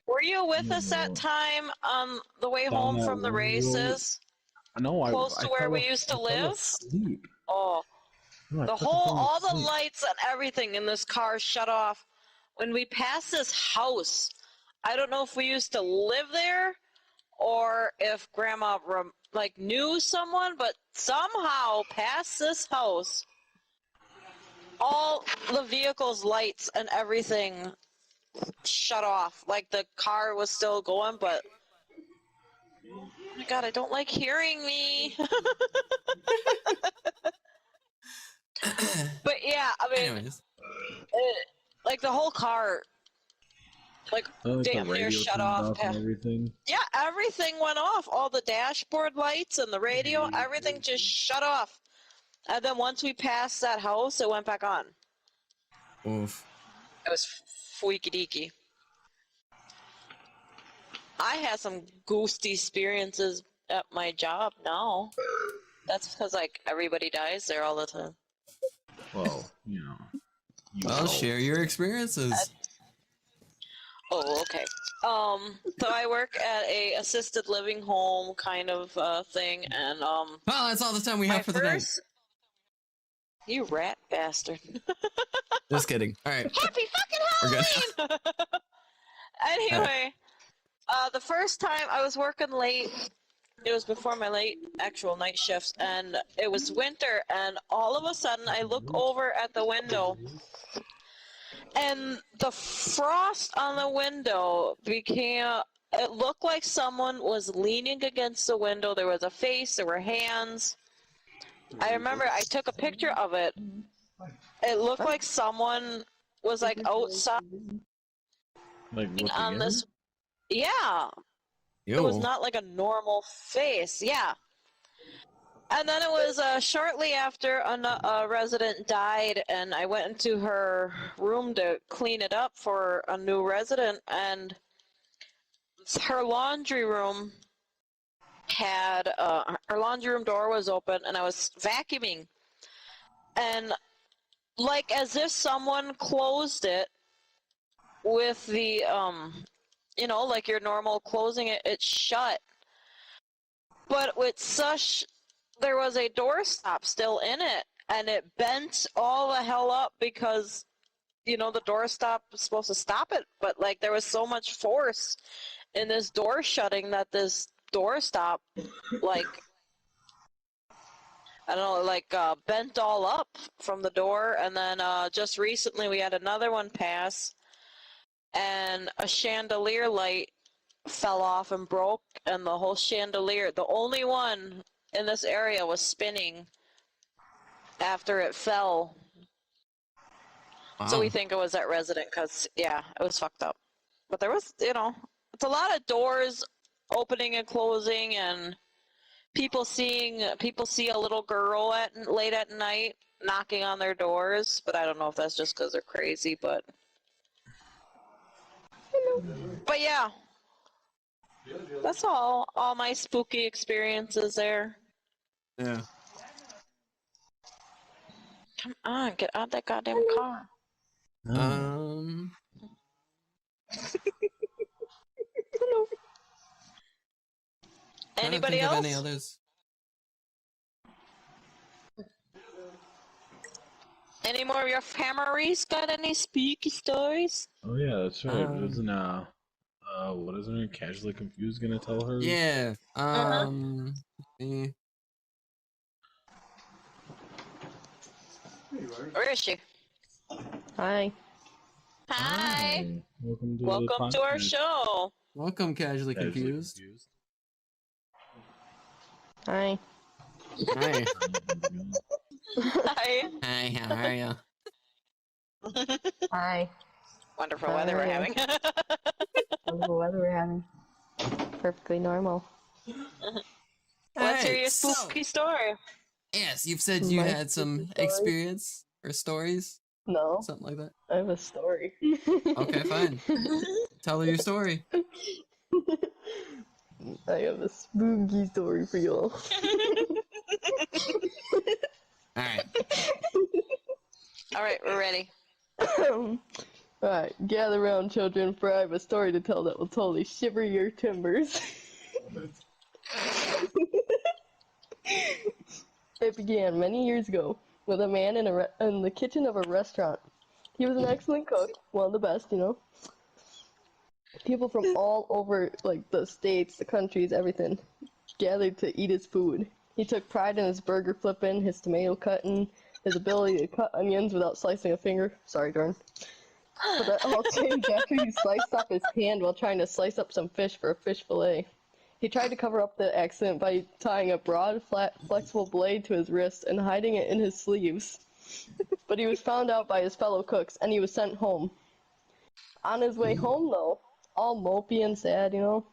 were you with us that time on the way Down home that from the road. races? No, Close I to where fell we used to I fell live? asleep. Oh, No, I the fucking whole, fell all the asleep. lights and everything in this car shut off when we passed this house. I don't know if we used to live there or if Grandma like knew someone, but somehow past this house, all the vehicles' lights and everything shut off. Like the car was still going, but oh my god, I don't like hearing me. But yeah, I mean, Anyways. like the whole car, like The damn near radio shut turned off. off and everything. Yeah, everything went off. All the dashboard lights and the radio, everything just shut off. And then once we passed that house, it went back on. Oof. It was freaky deaky. I had some ghosty experiences at my job now. That's because like everybody dies there all the time. Well, you know. Well, share your experiences. Oh, okay. So I work at a assisted living home kind of thing, and Well, that's all the time we my have for the night. You rat bastard. Just kidding. All right. Happy We're good. fucking Halloween! Anyway, the first time I was working late, it was before my late actual night shifts, and it was winter, and all of a sudden I look over at the window, and the frost on the window it looked like someone was leaning against the window. There was a face, there were hands. I remember I took a picture of it. It looked like someone was like outside Like looking on in? this. Yeah. It was not like a normal face. Yeah. And then it was shortly after a resident died, and I went into her room to clean it up for a new resident, and her laundry room had her laundry room door was open, and I was vacuuming, and like as if someone closed it with the you know, like your normal closing it, it's shut. But with such, there was a doorstop still in it, and it bent all the hell up because, you know, the doorstop was supposed to stop it, but like there was so much force in this door shutting that this doorstop, like, I don't know, like bent all up from the door. And then just recently we had another one pass, and a chandelier light fell off and broke, and the whole chandelier, the only one in this area, was spinning after it fell. Wow. So we think it was that resident, because, yeah, it was fucked up. But there was, you know, it's a lot of doors opening and closing, and people see a little girl late at night knocking on their doors, but I don't know if that's just because they're crazy, but yeah, that's all my spooky experiences there. Yeah. Come on, get out that goddamn car. Um. Hello. Trying to Anybody think of else? any others. Any more of your families got any spooky stories? Oh yeah, that's right. Isn't what is her Casually Confused gonna tell her? Yeah. eh, Where is she? Hi. Hi. Welcome to Welcome the to our podcast. show. Welcome, Casually Confused. Hi. Hi. Hi. Hi, how are you? Hi. Wonderful weather we're having. Wonderful weather we're having. Perfectly normal. Let's hear Hey, your spooky story. Yes, you've said you My had some spooky story? experience or stories, No, something like that. I have a story. Okay, fine. Tell her your story. I have a spooky story for y'all. All right. All right, we're ready. Alright, gather round, children, for I have a story to tell that will totally shiver your timbers. It began many years ago with a man in the kitchen of a restaurant. He was an excellent cook, one of the best, you know. People from all over, like, the states, the countries, everything, gathered to eat his food. He took pride in his burger flipping, his tomato cutting, his ability to cut onions without slicing a finger. Sorry, Jordan. But that all changed after he sliced off his hand while trying to slice up some fish for a fish fillet. He tried to cover up the accident by tying a broad, flat, flexible blade to his wrist and hiding it in his sleeves. But he was found out by his fellow cooks, and he was sent home. On his way home, though, all mopey and sad, you know,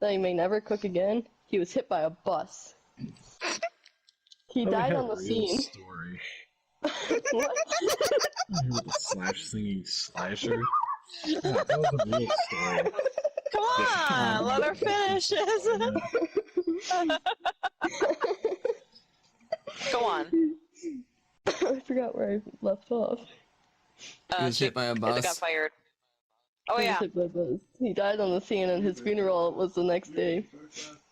that he may never cook again, he was hit by a bus. He died on the scene. Story. What? With the slash singing slasher. Yeah, that was a real story. Come on, let her finish. Go on. I forgot where I left off. He was hit by a Got bus. fired. Oh He was yeah. hit by a bus. He died on the scene, and his funeral was the next day.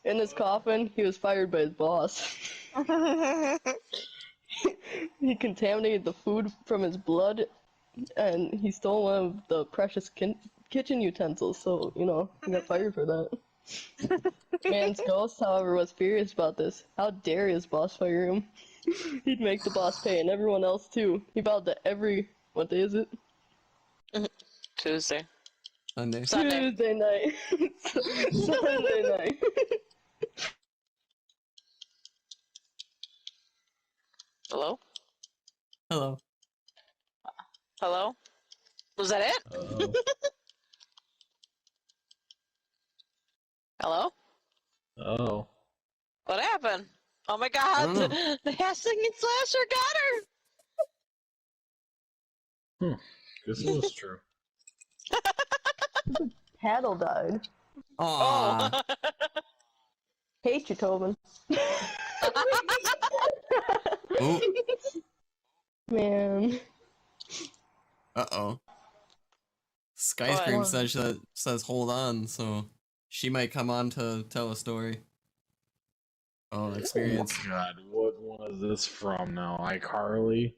In his coffin, he was fired by his boss. He contaminated the food from his blood, and he stole one of the precious kitchen utensils, so, you know, he got fired for that. Man's ghost, however, was furious about this. How dare his boss fire him? He'd make the boss pay, and everyone else too. He vowed that what day is it? Tuesday. Sunday. Tuesday night. Sunday night. Hello? Hello. Hello? Was that it? Hello? Oh. What happened? Oh my god! don't know. The half-singing slasher got her. Guess it was true. Paddle died. Aw. Oh. Hate you, Tobin. Oh. Man. Uh-oh. Skyscream What? says hold on, so she might come on to tell a story. Oh, experience. Oh God, what was this from now? iCarly?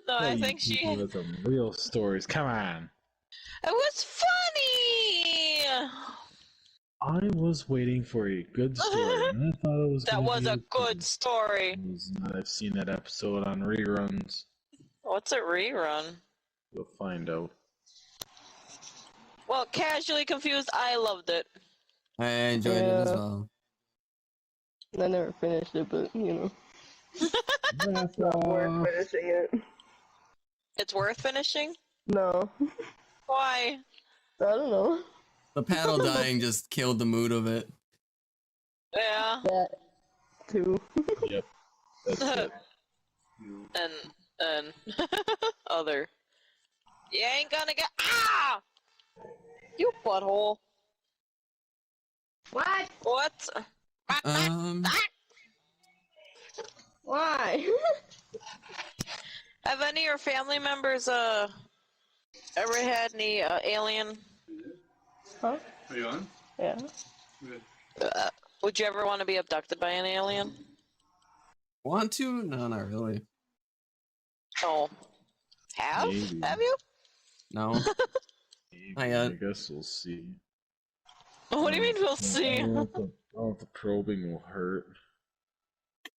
No, I Hey, think you she. give us some real stories. Come on. It was funny. I was waiting for a good story, and I thought it was That gonna was be a good story. It was not. I've seen that episode on reruns. What's a rerun? You'll find out. Well, casually confused, I loved it. I enjoyed it as Yeah. well. I never finished it, but you know, That's not worth finishing it. It's worth finishing? No, Why? I don't know. The paddle dying just killed the mood of it. Yeah. That too. Yep. That's it. and other. You ain't gonna get you butthole. What? What? Why? Have any of your family members ever had any alien? Huh? Are you on? Yeah. Would you ever want to be abducted by an alien? Want to? No, not really. Oh. Have? Maybe. Have you? No. I I guess we'll see. What do you mean we'll I see? don't know if the probing will hurt.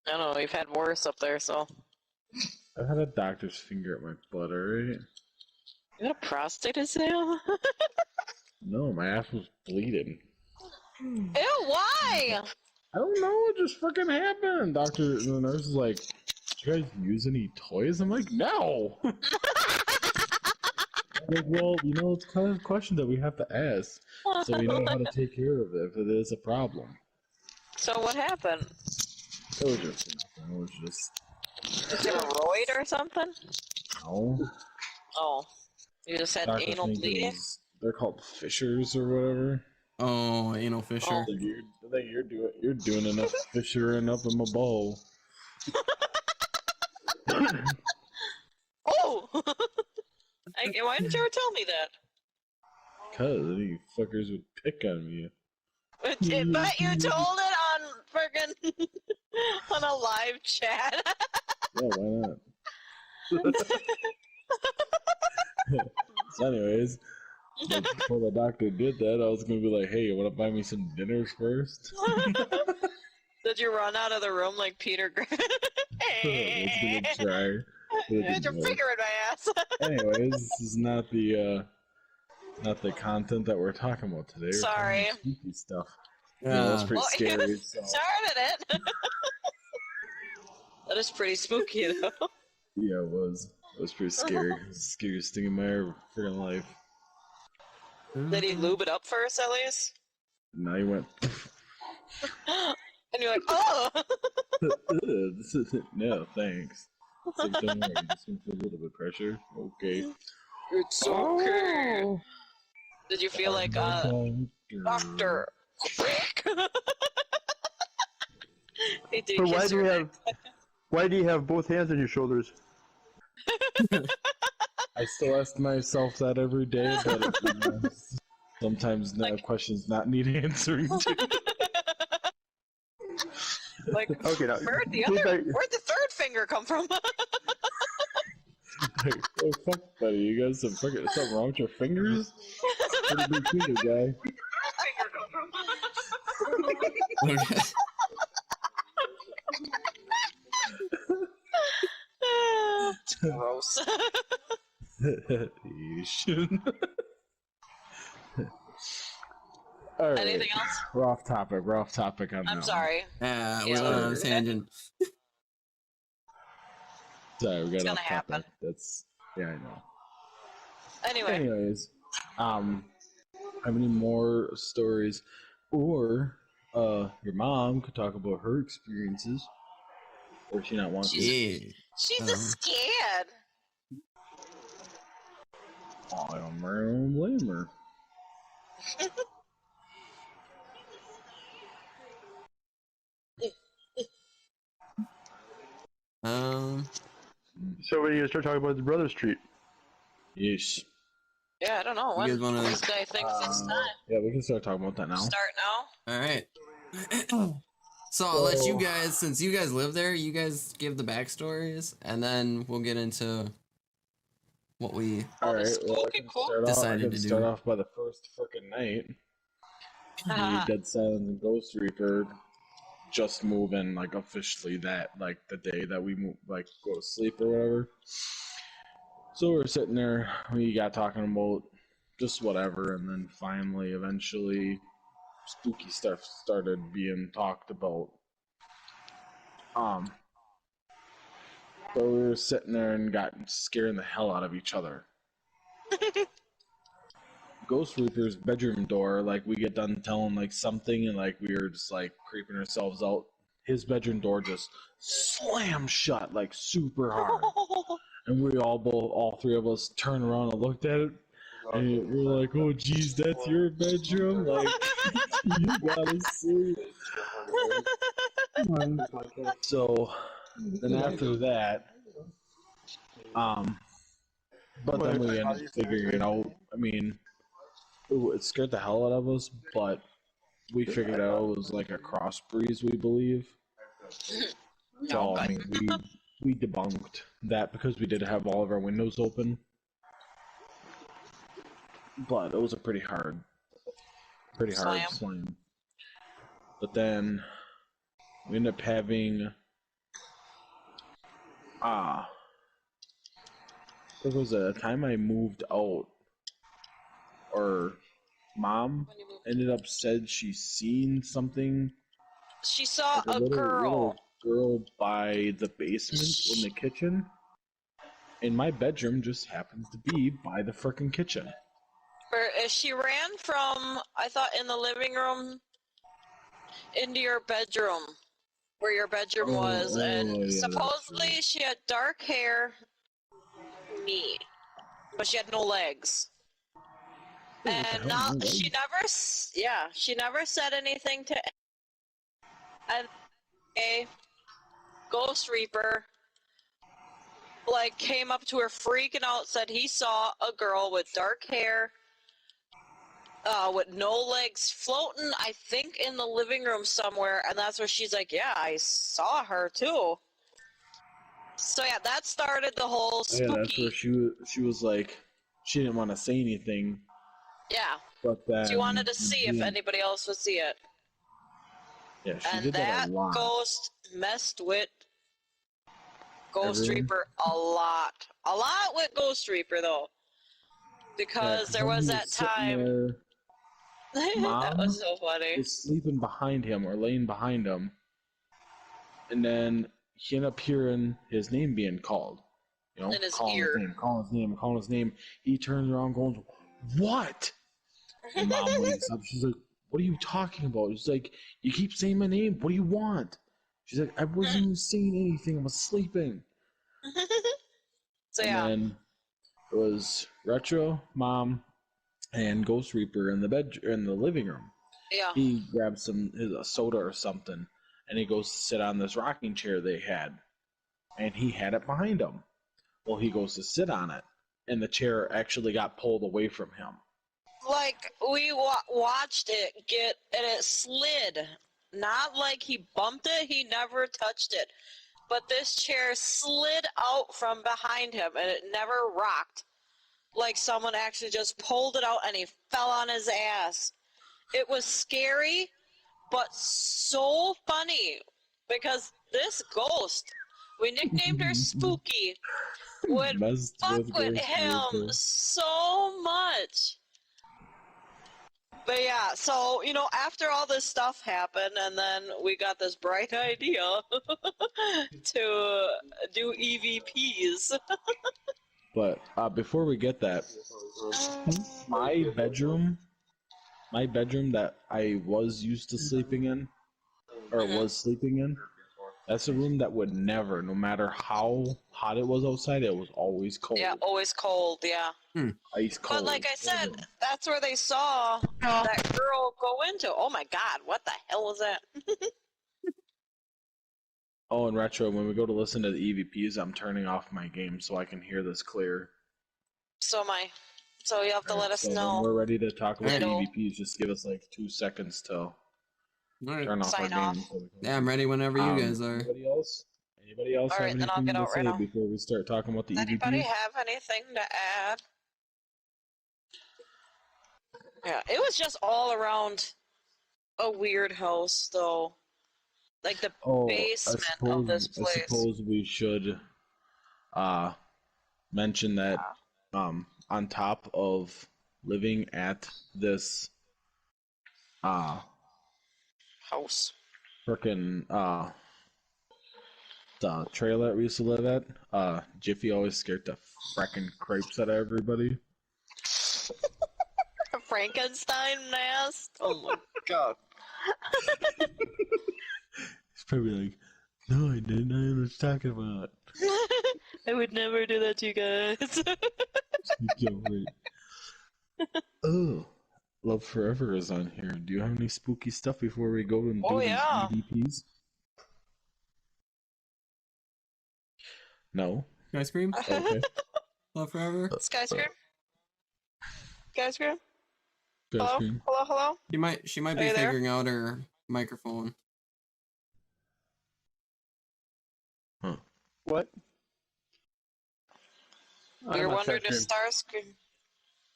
I don't know, you've had worse up there, so. I had a doctor's finger at my butt, alright? You got a prostate exam? No, my ass was bleeding. Ew, why? I don't know, it just fucking happened. The nurse is like, "Did you guys use any toys?" I'm like, "No." I'm like, well, it's kind of a question that we have to ask, so we know how to take care of it if it is a problem. So what happened? It was just nothing. It was just Did you have a roid or something? no. Oh. You just had Doctor anal think it bleeding? was, they're called fissures or whatever. Oh, anal fissure. I think you're doing enough fissuring up in my bowl. Oh! Why didn't you ever tell me that? Cause any fuckers would pick on me. But you told it on friggin' on a live chat. Yeah, why not? So anyways, before the doctor did that, I was gonna be like, "Hey, you wanna buy me some dinners first?" Did you run out of the room like Peter Griffin? I was gonna try. But it Had your didn't work. finger in my ass. Anyways, this is not the content that we're talking about today. We're Sorry. talking about spooky stuff. Yeah. That's pretty Well, scary. you So. started it. That is pretty spooky, though. Yeah, it was. It was pretty scary. It was the scariest thing in my freaking life. Did he lube it up first, at least? Now he went. And you're like, oh! This isn't. No, thanks. It's like, don't worry, just gonna feel a little bit of pressure. Okay. It's okay. Oh. Did you feel like, Doctor? He did So kiss your neck. why do you have both hands on your shoulders? I still ask myself that every day, but sometimes Like- questions not need answering. Like, Okay, now, where'd the third finger come from? Like, oh fuck, buddy, you got something wrong with your fingers? Pretty big finger, guy. Okay. Gross. You shouldn't. All right. Anything else? We're off topic. On that I'm one. sorry. Yeah, we Yeah. went on a tangent. Sorry, we got It's off gonna happen. topic. Yeah, I know. Anyway. Anyways, have any more stories, or your mom could talk about her experiences, or she not want to. Yeah. She's a scared. I don't blame her. So when are you gonna start talking about the Brother Street? Yes. Yeah, I don't know. You When guys wanna- this guy thinks it's time. Yeah, we can start talking about that now. Start now? All right. So I'll let you guys, since you guys live there, you guys give the backstories, and then we'll get into what we. All right. Well, I Okay, can cool. start off. I Decided can to start do. off by the first freaking night. The Dead Silence and Ghost Reaper just moving like officially that like the day that we move like go to sleep or whatever. So we're sitting there, we got talking about just whatever, and then finally, eventually, spooky stuff started being talked about. So we were sitting there and got scaring the hell out of each other. Ghost Reaper's bedroom door, like we get done telling like something, and like we were just like creeping ourselves out. His bedroom door just slammed shut like super hard, and we all three of us turned around and looked at it, and we were like, "Oh, geez, that's your bedroom! Like, you gotta sleep." So then after that, but then we ended up figuring it out. I mean, it scared the hell out of us, but we figured out it was like a cross breeze, we believe. So I mean, we debunked that because we did have all of our windows open, but it was a pretty hard slam. But then we ended up having there was a time I moved out, or mom ended up said she seen something. She saw like a little girl. girl by the basement in the kitchen, and my bedroom just happens to be by the frickin' kitchen. She ran from, I thought, in the living room into your bedroom, where your bedroom was, and yeah, supposedly she had dark hair, me, but she had no legs. And not, she never said anything to. And a Ghost Reaper like came up to her freaking out, said he saw a girl with dark hair, with no legs, floating, I think, in the living room somewhere, and that's where she's like, yeah, I saw her too. So yeah, that started the whole spooky. Yeah, that's where she was like, she didn't want to say anything. Yeah. But then She wanted to see if anybody else would see it. Yeah, she and did that a lot. Ghost messed with Ghost Everyone? Reaper a lot. A lot with Ghost Reaper, though. Because there was that time. That Mom was so funny. was sleeping behind him or laying behind him, and then he ended up hearing his name being called. You know, In his calling ear. his name, calling his name, calling his name. He turns around, going, "What?" And Mom wakes up. She's like, "What are you talking about?" She's like, "You keep saying my name. What do you want?" She's like, "I wasn't even saying anything. I was sleeping." So and yeah. then it was Retro, Mom, and Ghost Reaper in the living room. Yeah. He grabs a soda or something, and he goes to sit on this rocking chair they had, and he had it behind him. Well, he goes to sit on it, and the chair actually got pulled away from him. Like, we watched it get, and it slid. Not like he bumped it, he never touched it. But this chair slid out from behind him, and it never rocked. Like someone actually just pulled it out, and he fell on his ass. It was scary, but so funny. Because this ghost, we nicknamed her Spooky, would Messed fuck with with Ghost him Reaper. so much. But yeah, so, you know, after all this stuff happened, and then we got this bright idea to do EVPs. But before we get that, my bedroom my bedroom that I was used to sleeping in, or Mhm. was sleeping in, that's a room that would never, no matter how hot it was outside, it was always cold. Yeah, always cold. Yeah. Ice cold. But like I said, that's where they saw that girl go into. Oh my God, what the hell was that? Oh, and Retro, when we go to listen to the EVPs, I'm turning off my game so I can hear this clear. So so you have to let us So when know. we're ready to talk about the It'll EVPs, just give us like 2 seconds to All right. turn off our sign off. game. So we can Yeah, I'm ready whenever you guys are. Anybody else? Anybody else All have right, then I'll anything get to out right say now. before we start talking about the Does anybody EVPs? have anything to add? Yeah, it was just all around a weird house, though. Like the basement of this I place. suppose we should mention that on top of living at this House. frickin' the trailer that we used to live at, Jiffy always scared the frickin' cripes out of everybody. A Frankenstein mask? Oh my God. He's probably like, no, I didn't know what I was talking about. I would never do that to you guys. Oh, Love Forever is on here. Do you have any spooky stuff before we go and do yeah. the EVPs? No. Skyscream? Okay. Love forever? Skyscream? Skyscream? Go Hello? scream. Hello? Hello? She might Are be you there? figuring out her microphone. Huh. What? You're I'm on wondering if Starscream. Starscream.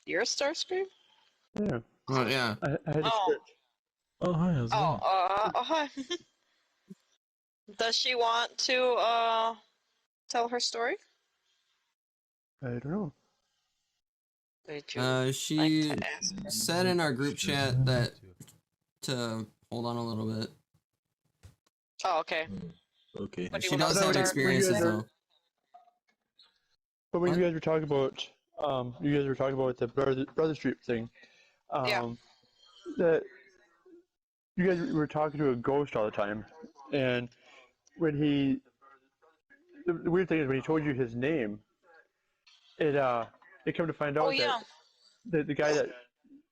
You're Starscream? Yeah, Oh yeah. I had to Oh. switch. Oh, hi, how's it going? Hi. Does she want to, tell her story? I don't know. Did you She like to ask? said in our group chat that to hold on a little bit. Oh, okay. Okay. What do you She want does to have start? experiences though. But when What? you guys were talking about, the brother Street thing. Yeah. That you guys were talking to a ghost all the time, and when the weird thing is when he told you his name, it came to find out Oh, yeah. that the guy that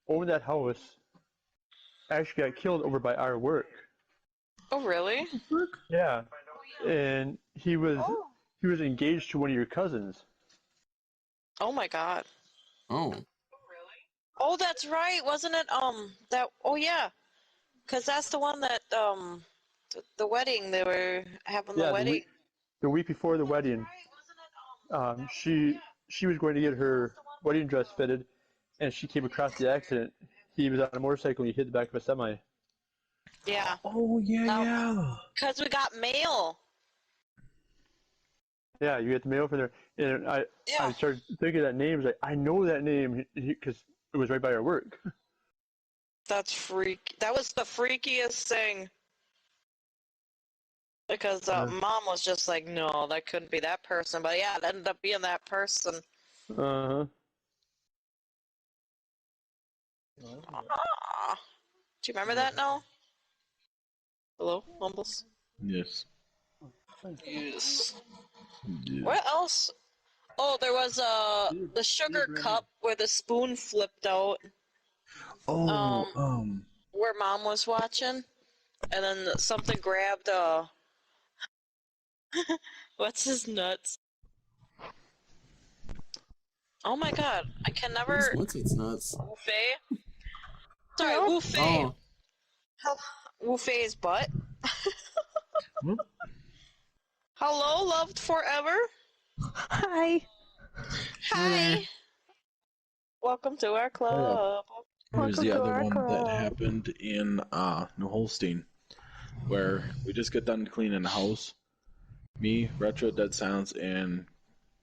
owned that house actually got killed over by our work. Oh, really? Yeah, and he was Oh. engaged to one of your cousins. Oh my God. Oh. Oh, that's right. Wasn't it, oh yeah. Cause that's the one that, the wedding, they were having the Yeah, wedding. the week before the wedding, she was going to get her wedding dress fitted, and she came across the accident. He was on a motorcycle and he hit the back of a semi. Yeah. Oh, yeah, Now- yeah. Cause we got mail. Yeah, you get the mail from there, and I started thinking of that name. I was like, I know that name because it was right by our work. That's freak. That was the freakiest thing. Because Mom was just like, no, that couldn't be that person. But yeah, it ended up being that person. Uh-huh. Ah. Do you remember that now? Hello, Mumbles? Yes. Yes. Yeah. What else? Oh, there was the sugar cup where the spoon flipped out. Oh, Where Mom was watching, and then something grabbed what's his nuts? Oh my God, I can never. What's its nuts? Wu Fei? Sorry, Wu Fei. Oh. Wu Fei's butt. Hmm? Hello, loved forever. Hi. Hi. there. Welcome to our club. Here's Welcome the to other our one club. that happened in New Holstein, where we just got done cleaning the house. Me, Retro, Dead Silence, and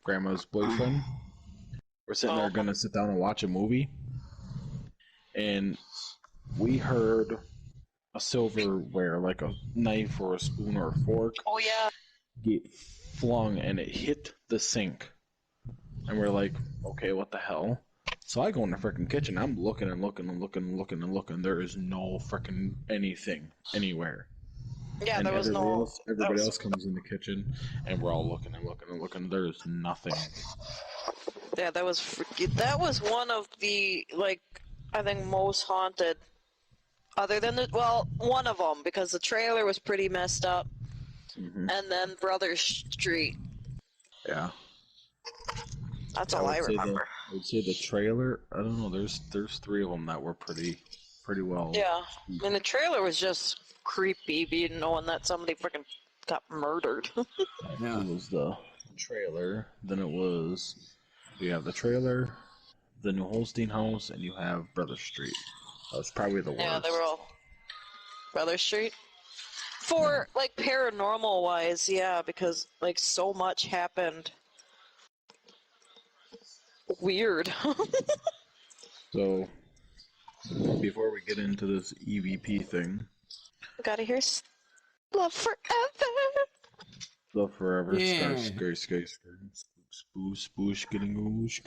Grandma's boyfriend. We're sitting there gonna sit down and watch a movie, and we heard a silverware, like a knife or a spoon or a fork, Oh yeah. get flung, and it hit the sink. And we're like, okay, what the hell? So I go in the freaking kitchen. I'm looking and looking and looking and looking and looking. There is no freaking anything anywhere. Yeah, And there was no. everybody else comes in the kitchen, and we're all looking and looking and looking. There's nothing. Yeah, that was freaky. That was one of the like I think most haunted. Other than one of them because the trailer was pretty messed up, and then Brothers Street. Yeah. That's I all I would say remember. I would say the trailer. I don't know. There's 3 of them that were pretty well. Yeah, I mean the trailer was just creepy, being knowing that somebody freaking got murdered. Yeah. It was the trailer. Then it was. You have the trailer, the New Holstein House, and you have Brother Street. That was probably the worst. Yeah, they were all Brothers Street. For like paranormal wise, yeah, because like so much happened. Weird. So, before we get into this EVP thing, Gotta hear Love Forever. Love Forever, Yeah. spoosh, getting oosh.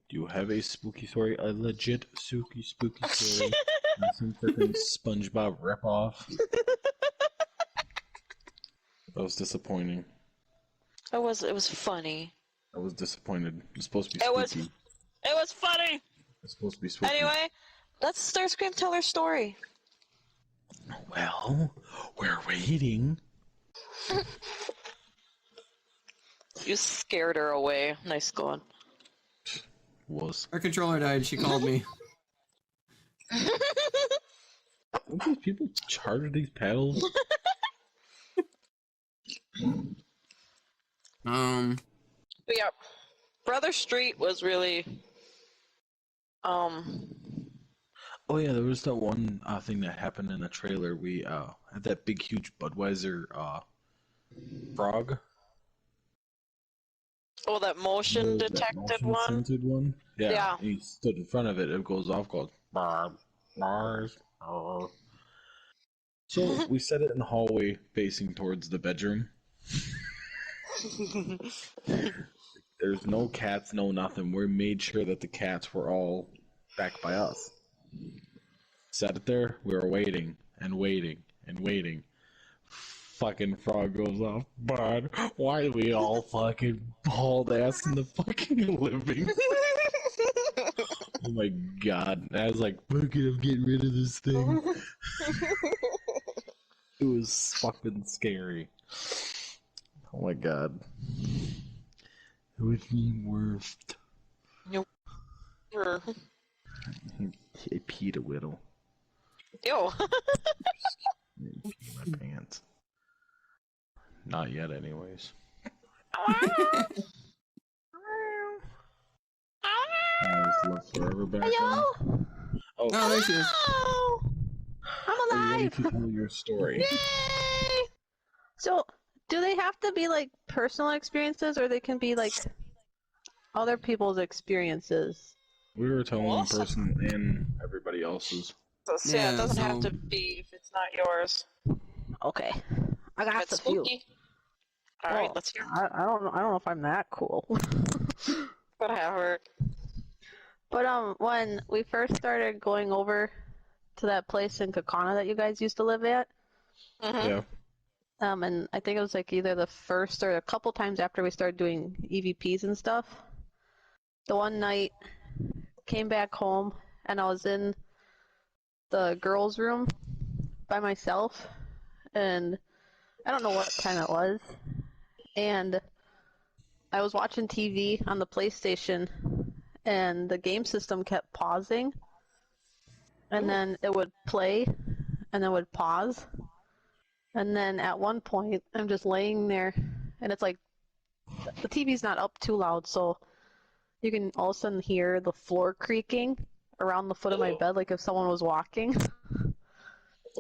Do you have a spooky story? A legit spooky story? Not some freaking SpongeBob ripoff? That was disappointing. It was funny. I was disappointed. It's supposed to be spooky. It was funny. It's supposed to be spooky. Anyway, let's Starscream tell her story. Well, we're waiting. You scared her away. Nice going. Our controller died. She called me. Don't these people charge these paddles? But yeah, Brother Street was really, Oh yeah, there was that one thing that happened in the trailer. We had that big, huge Budweiser frog. oh, that motion detected one. Scented one. Yeah. Yeah. He stood in front of it. It goes off, goes Mars. So we set it in the hallway, facing towards the bedroom. There's no cats, no nothing. We made sure that the cats were all back by us. Set it there. We were waiting and waiting and waiting. Fucking frog goes off. Bud, why are we all fucking hauled ass in the fucking living? Oh my god. I was like, fucking, I'm getting rid of this thing. It was fucking scary. Oh my god. It was the worst. Sure. I peed a little. Ew. I peed my pants. Not yet, anyways. Love Forever back on. Oh, there she is. I'm are you ready alive! to tell your story? Yay! So, do they have to be like personal experiences, or they can be like other people's experiences? We were telling one Awesome. person and everybody else's. So, yeah, it Yeah, doesn't have so- to be if it's not yours. Okay, I If got it's a few. spooky. All right, Oh, let's hear. I don't know if I'm that cool. Whatever. But when we first started going over to that place in Kakana that you guys used to live at, Mm-hmm. Yeah. and I think it was like either the first or a couple times after we started doing EVPs and stuff. The one night, came back home and I was in the girls' room by myself, and I don't know what time it was, and I was watching TV on the PlayStation, and the game system kept pausing, and then it would play, and then would pause, and then at one point I'm just laying there, and it's like the TV's not up too loud, so you can all of a sudden hear the floor creaking around the foot of my bed, like if someone was walking.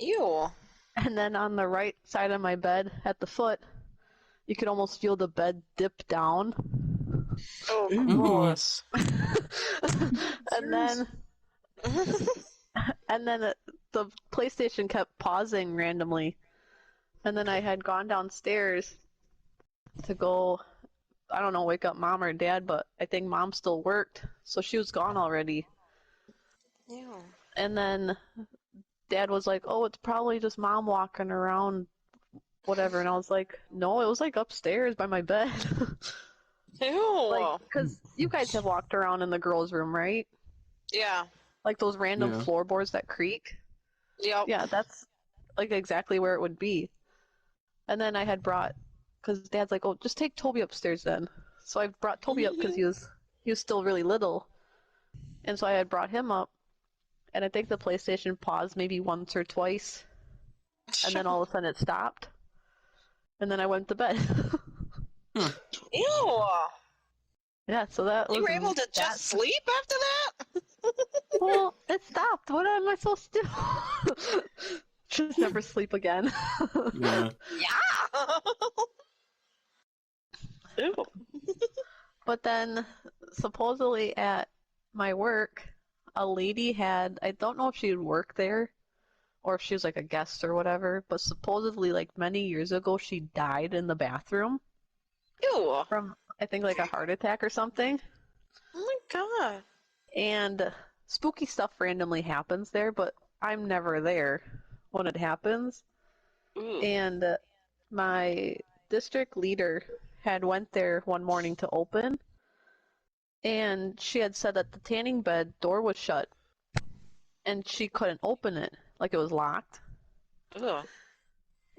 Ew. And then on the right side of my bed, at the foot, you could almost feel the bed dip down. Oh, Ew. gross. And then, the PlayStation kept pausing randomly. And then I had gone downstairs to go I don't know, wake up mom or dad, but I think mom still worked, so she was gone already. Yeah. And then dad was like, "Oh, it's probably just mom walking around, whatever." And I was like, "No, it was like upstairs by my bed." Like, Ew. because you guys have walked around in the girls' room, right? Yeah. Like those random Yeah. floorboards that creak. Yep. Yeah, that's like exactly where it would be. And then I had brought, because dad's like, "Oh, just take Toby upstairs then." So I brought Toby up because he was still really little, and so I had brought him up, and I think the PlayStation paused maybe once or twice, and then all of a sudden it stopped, and then I went to bed. Huh. Ew. Yeah, so that You was were able to that. just sleep after that? Well, it stopped. What am I supposed to do? Just never sleep again. Yeah. Yeah. Ew. But then, supposedly at my work, a lady had, I don't know if she would work there or if she was like a guest or whatever, but supposedly, like many years ago, she died in the bathroom Ew. from, I think, like a heart attack or something. Oh my god. And spooky stuff randomly happens there, but I'm never there when it happens. Ooh. And my district leader had went there one morning to open, and she had said that the tanning bed door was shut and she couldn't open it, like it was locked. Ugh.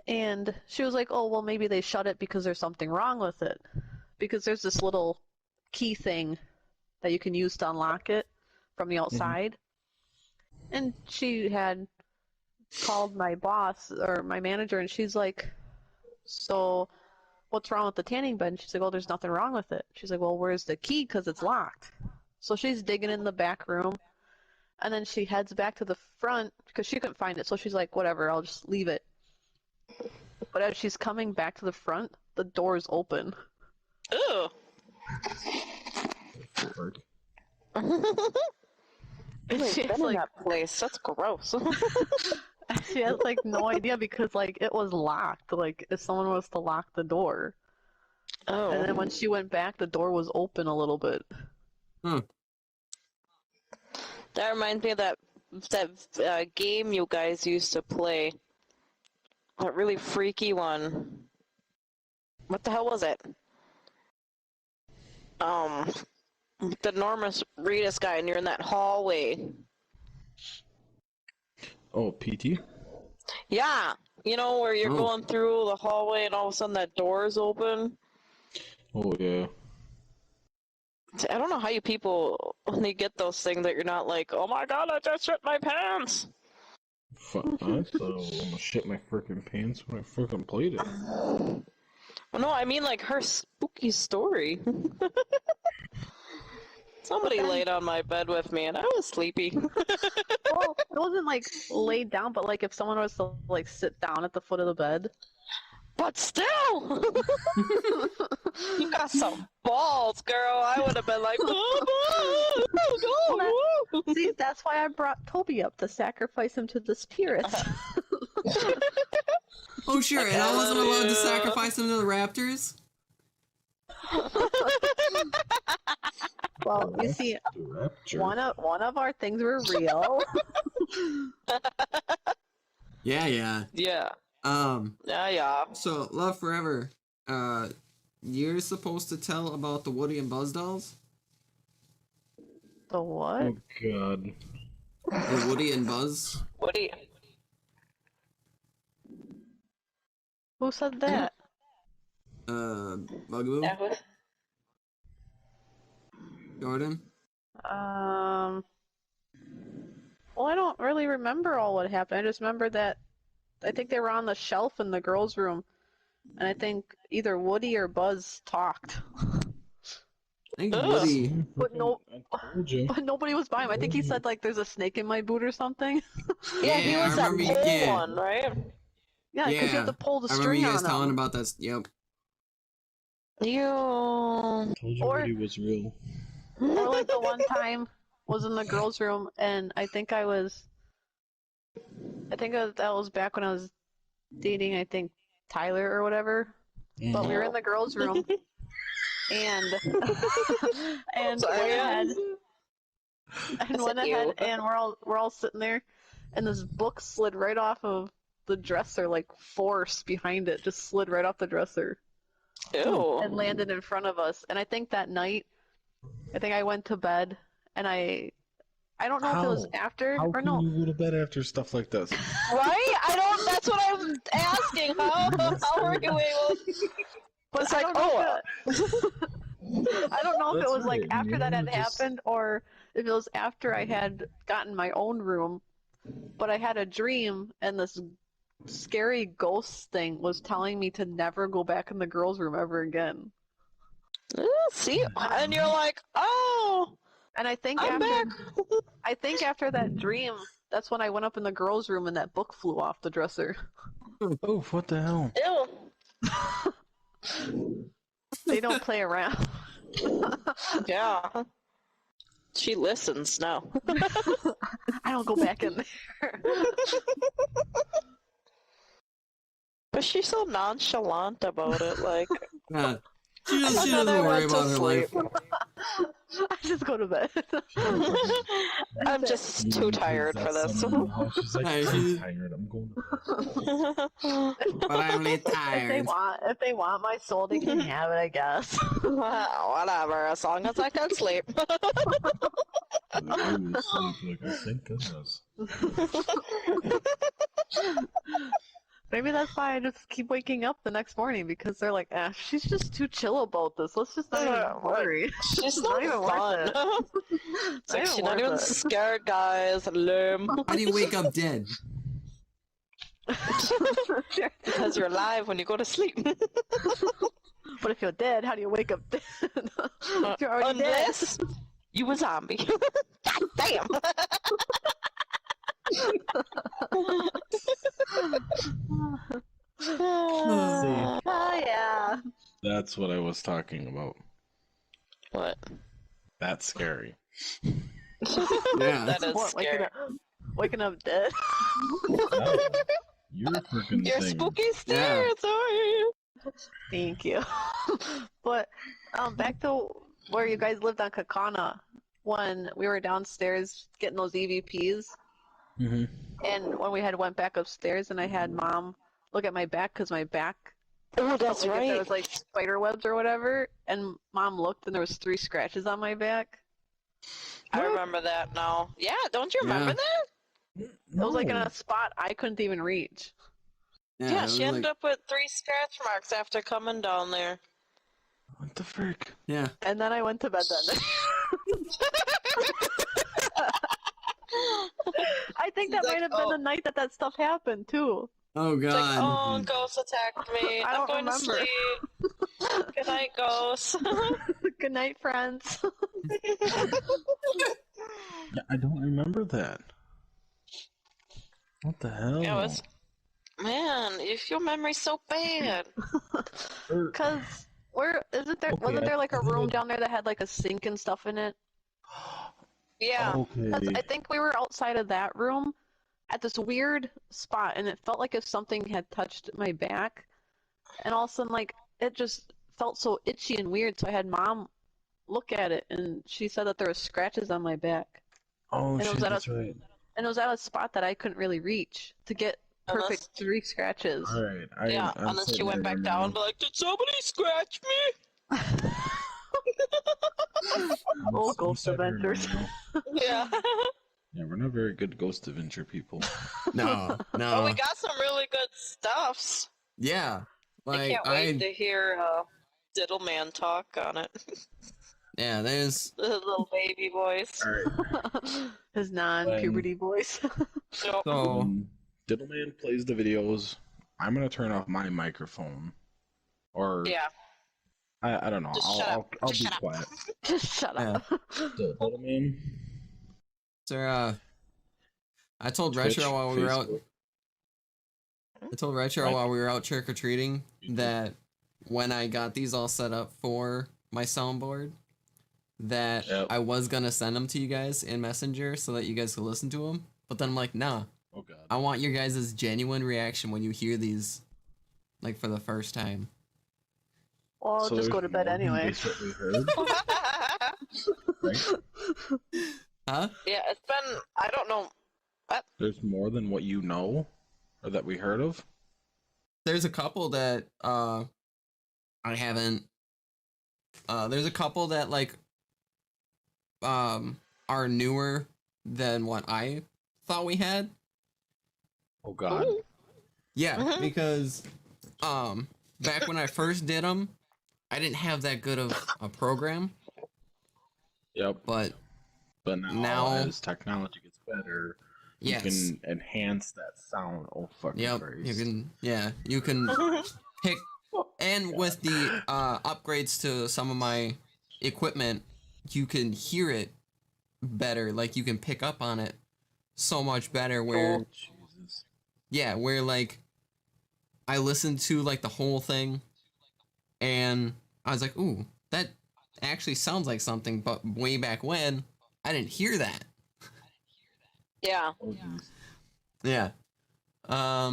And she was like, "Oh, well, maybe they shut it because there's something wrong with it, because there's this little key thing that you can use to unlock it from the outside." And she had called my boss or my manager, and she's like, "So what's wrong with the tanning bed?" And she's like, "Oh, there's nothing wrong with it." She's like, "Well, where's the key? Because it's locked." So she's digging in the back room, and then she heads back to the front because she couldn't find it. So she's like, "Whatever, I'll just leave it." But as she's coming back to the front, the door's open. Ew. And I've she been has in like, that place. That's gross. she has like no idea because like it was locked. Like if someone was to lock the door, and then Oh. when she went back, the door was open a little bit. Huh. That reminds me of that game you guys used to play. That really freaky one. What the hell was it? The enormous Reedus guy, and you're in that hallway. Oh, PT? Yeah, you know where you're Oh. going through the hallway, and all of a sudden that door is open. Oh, yeah. I don't know how you people when they get those things that you're not like, oh my god, I just shit my pants. Fuck, I thought I almost shit my freaking pants when I freaking played it. Well, no, I mean like her spooky story. Somebody laid on my bed with me, and I was sleepy. Well, it wasn't like laid down, but like if someone was to like sit down at the foot of the bed. But still, you got some balls, girl. I would have been like, no. See, that's why I brought Toby up to sacrifice him to the spirits. Oh, sure, Like, and I wasn't allowed to hallelujah. sacrifice them to the raptors? Well, you see, The rapture. one of our things were real. Yeah. Yeah, yeah. So, Love Forever, you're supposed to tell about the Woody and Buzz dolls? The what? Oh, God. The Woody and Buzz? What do you? Who said that? Bugaboo? Jordan? Well, I don't really remember all what happened. I just remember that I think they were on the shelf in the girls' room, and I think either Woody or Buzz talked. I think Ugh. Woody... But no, I told you. but nobody was by him. I think he said like, "There's a snake in my boot" or something. Yeah, he Yeah, was I that remember you- pole yeah. one, right? Yeah, because you have to pull the I remember string you guys on telling him. about that. Yep. You. Told you Or- Woody was real. Or like the one time was in the girls' room, and I think that was back when I was dating, I think Tyler or whatever. But we were in the girls' room, and and Sorry, went yeah. ahead and I went said ahead you. and we're all sitting there, and this book slid right off of the dresser, like force behind it, just slid right off the dresser and Ew. landed in front of us. And I think that night, I think I went to bed, and I don't know if it was after How or can no. you go to bed after stuff like this? Right? I don't. That's what I'm asking. How were you able? But It's I like, don't know oh, I don't know if it That's was like right, after that man, had just- happened or if it was after I had gotten my own room. But I had a dream, and this scary ghost thing was telling me to never go back in the girls' room ever again. see, and you're like, oh, And I'm back. I think after that dream, that's when I went up in the girls' room and that book flew off the dresser. Oh, what the hell? Ew. They don't play around. Yeah. She listens now. I don't go back in there. But she's so nonchalant about it. Like, Yeah. She and doesn't then I worry went to about her life. sleep. I just go to bed. I'm just too tired for this. She's like, Hey, I'm she's- tired. I'm going to bed. But I'm really If they tired. want my soul, they can have it, I guess. Well, whatever, as long as I can sleep. I always sleep like, oh, thank goodness. Maybe that's why I just keep waking up the next morning because they're like, she's just too chill about this. Let's just not even worry. She's not not even fun. worth it. It's like she's not even scared, guys. Lame. How do you wake up dead? Because you're alive when you go to sleep. But if you're dead, how do you wake up dead? You're already Unless you a zombie. God damn. Oh yeah. That's what I was talking about. What? That's scary. Yeah. That is What, scary. waking up dead? You're a freaking You're thing. spooky stairs, sorry. Thank you. But back to where you guys lived on Kakana when we were downstairs getting those EVPs, Mm-hmm. and when we had went back upstairs and I had mom look at my back because my back Oh, that's felt like if there right. was like spider webs or whatever, and mom looked and there was 3 scratches on my back. I remember that now. Yeah, don't you remember Yeah. that? It was like in a spot I couldn't even reach. Yeah, it was she ended like- up with 3 scratch marks after coming down there. What the frick? Yeah. And then I went to bed that night. I think that She's might like, have been the night that that stuff happened too. Oh It's like, god. oh, ghost attacked me. I I'm don't going to remember. sleep. Good night, ghost. Good night, friends. Yeah, I don't remember that. What the hell? Yeah, it was... Man, if your memory's so bad. Cause where isn't there? Okay, Wasn't there like a I think room it- down there that had like a sink and stuff in it? Yeah. 'Cause Okay. I think we were outside of that room at this weird spot, and it felt like if something had touched my back, and all of a sudden, like it just felt so itchy and weird. So I had mom look at it, and she said that there was scratches on my back, Oh and it shit, was at that's a right. and it was at a spot that I couldn't really reach to get perfect 3 scratches. All right. Yeah, I'm unless she starting to went back remember down now. and be like, did somebody scratch me? Oh, I'm ghost starting to remember adventures. now. Yeah. Yeah, we're not very good ghost adventure people. No. But No. we got some really good stuffs. Yeah. I Like can't wait to hear Diddleman talk on it. yeah, there's The little baby voice. All right. His non-puberty voice. Nope. so When Diddleman plays the videos, I'm gonna turn off my microphone, or Yeah. I don't know. Just shut up. I'll Just be shut up. quiet. Just shut up. So, Diddleman, Sarah, I told Twitch, Retro while we were out. Facebook. I told Retro What? while we were out trick or treating that when I got these all set up for my soundboard, that Yep. I was gonna send them to you guys in Messenger so that you guys could listen to them. But then I'm like, nah, Oh god. I want your guys' genuine reaction when you hear these, like for the first time. Well, I'll So just go there's to bed more than anyway. just what we heard, right? Huh? Yeah, it's been, I don't know. There's more than what you know, or that we heard of. There's a couple that I haven't. There's a couple that like are newer than what I thought we had. Oh God. Ooh. Yeah, Mhm. because back when I first did them, I didn't have that good of a program, Yep. but But now, as technology gets better, you yes, can enhance that sound. Oh fucking yep, Christ. you can pick, and with the upgrades to some of my equipment, you can hear it better. Like you can pick up on it so much better. Where Oh Jesus. yeah, where like I listened to like the whole thing, and I was like, ooh, that actually sounds like something. But way back when, I didn't hear that. Yeah. Oh jeez. Yeah. So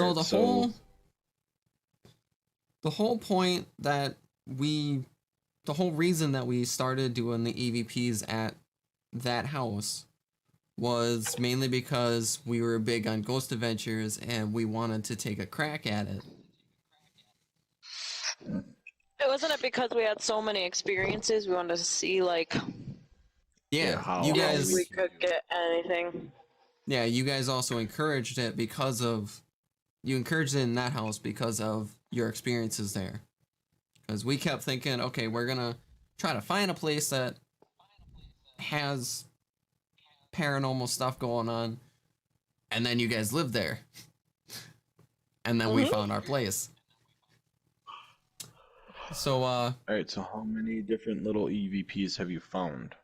Alright, so the whole point that we the whole reason that we started doing the EVPs at that house was mainly because we were big on ghost adventures and we wanted to take a crack at it. It wasn't it because we had so many experiences. We wanted to see like Yeah, how you if guys we could get anything. yeah, you guys also encouraged it because of you encouraged it in that house because of your experiences there. Because we kept thinking, okay, we're gonna try to find a place that has paranormal stuff going on, and then you guys lived there, and then we Mhm. found our place. So, alright, so how many different little EVPs have you found?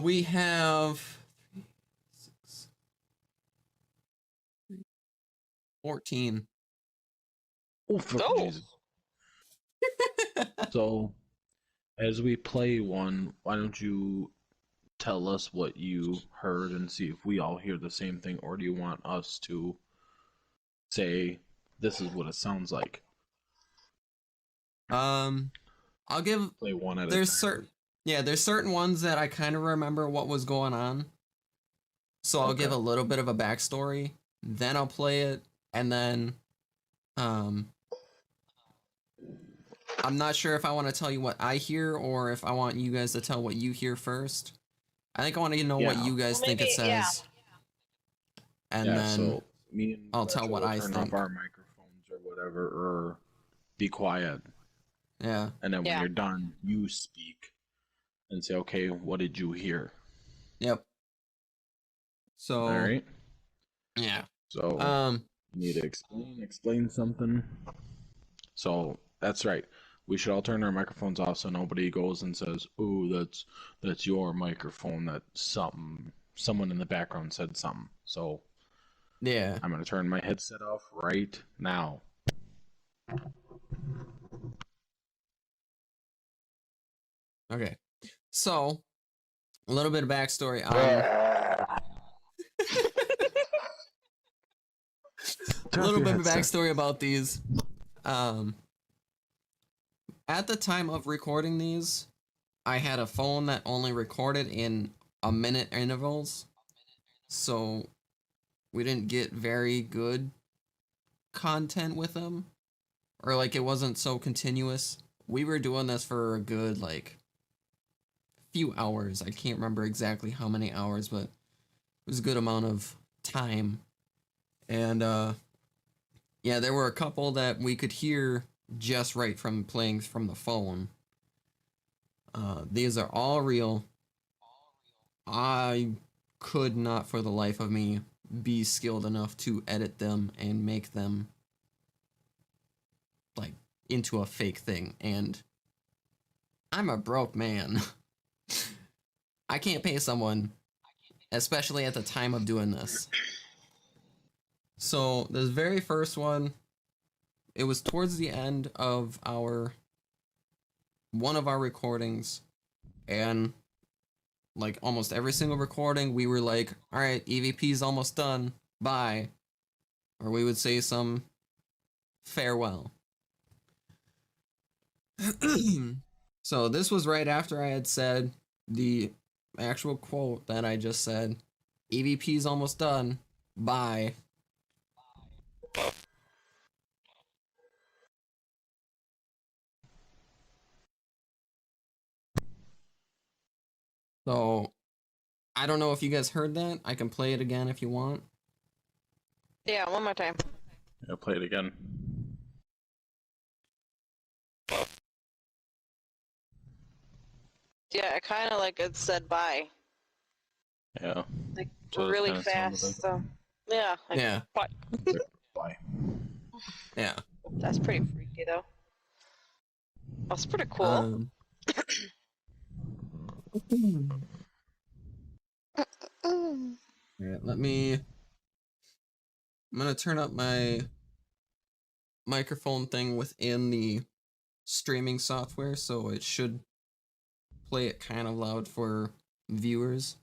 we have 14. Oh fucking Oh. Jesus. So as we play one, why don't you tell us what you heard and see if we all hear the same thing, or do you want us to say this is what it sounds like? I'll give. Play one at a There's time. there's certain ones that I kind of remember what was going on. So I'll give a Okay. little bit of a backstory, then I'll play it, and then, um, I'm not sure if I want to tell you what I hear or if I want you guys to tell what you hear first. I think I want to know what Yeah. you guys Well, think it maybe, yeah. says, and Yeah, then so me and I'll tell Retro what will I turn think. off our microphones or whatever, or be quiet. Yeah. And then when Yeah. you're done, you speak and say, okay, what did you hear? Yep. So. All right. Yeah. So you need to explain something. So that's right. We should all turn our microphones off so nobody goes and says, "Oh, that's your microphone. That someone in the background said something." So Yeah. I'm gonna turn my headset off right now. Okay. So a little bit of backstory. A little bit of backstory about these. At the time of recording these, I had a phone that only recorded in a minute intervals, so we didn't get very good content with them, or like it wasn't so continuous. We were doing this for a good like few hours. I can't remember exactly how many hours, but it was a good amount of time. And yeah, there were a couple that we could hear just right from playing from the phone. These are all real. I could not for the life of me be skilled enough to edit them and make them like into a fake thing, and I'm a broke man. I can't pay someone, especially at the time of doing this. So this very first one, it was towards the end of one of our recordings, and like almost every single recording we were like, all right, EVP's almost done, bye. Or we would say some farewell. So this was right after I had said the actual quote that I just said. EVP's almost done. Bye. So I don't know if you guys heard that. I can play it again if you want. Yeah, one more time. Yeah, play it again. Yeah, it kind of like it said bye. Yeah. Like So it really kinda sounded fast. like- So yeah. Like, Yeah. What? Bye. Yeah. That's pretty freaky though. That's pretty cool. Yeah, I'm gonna turn up my microphone thing within the streaming software, so it should play it kind of loud for viewers.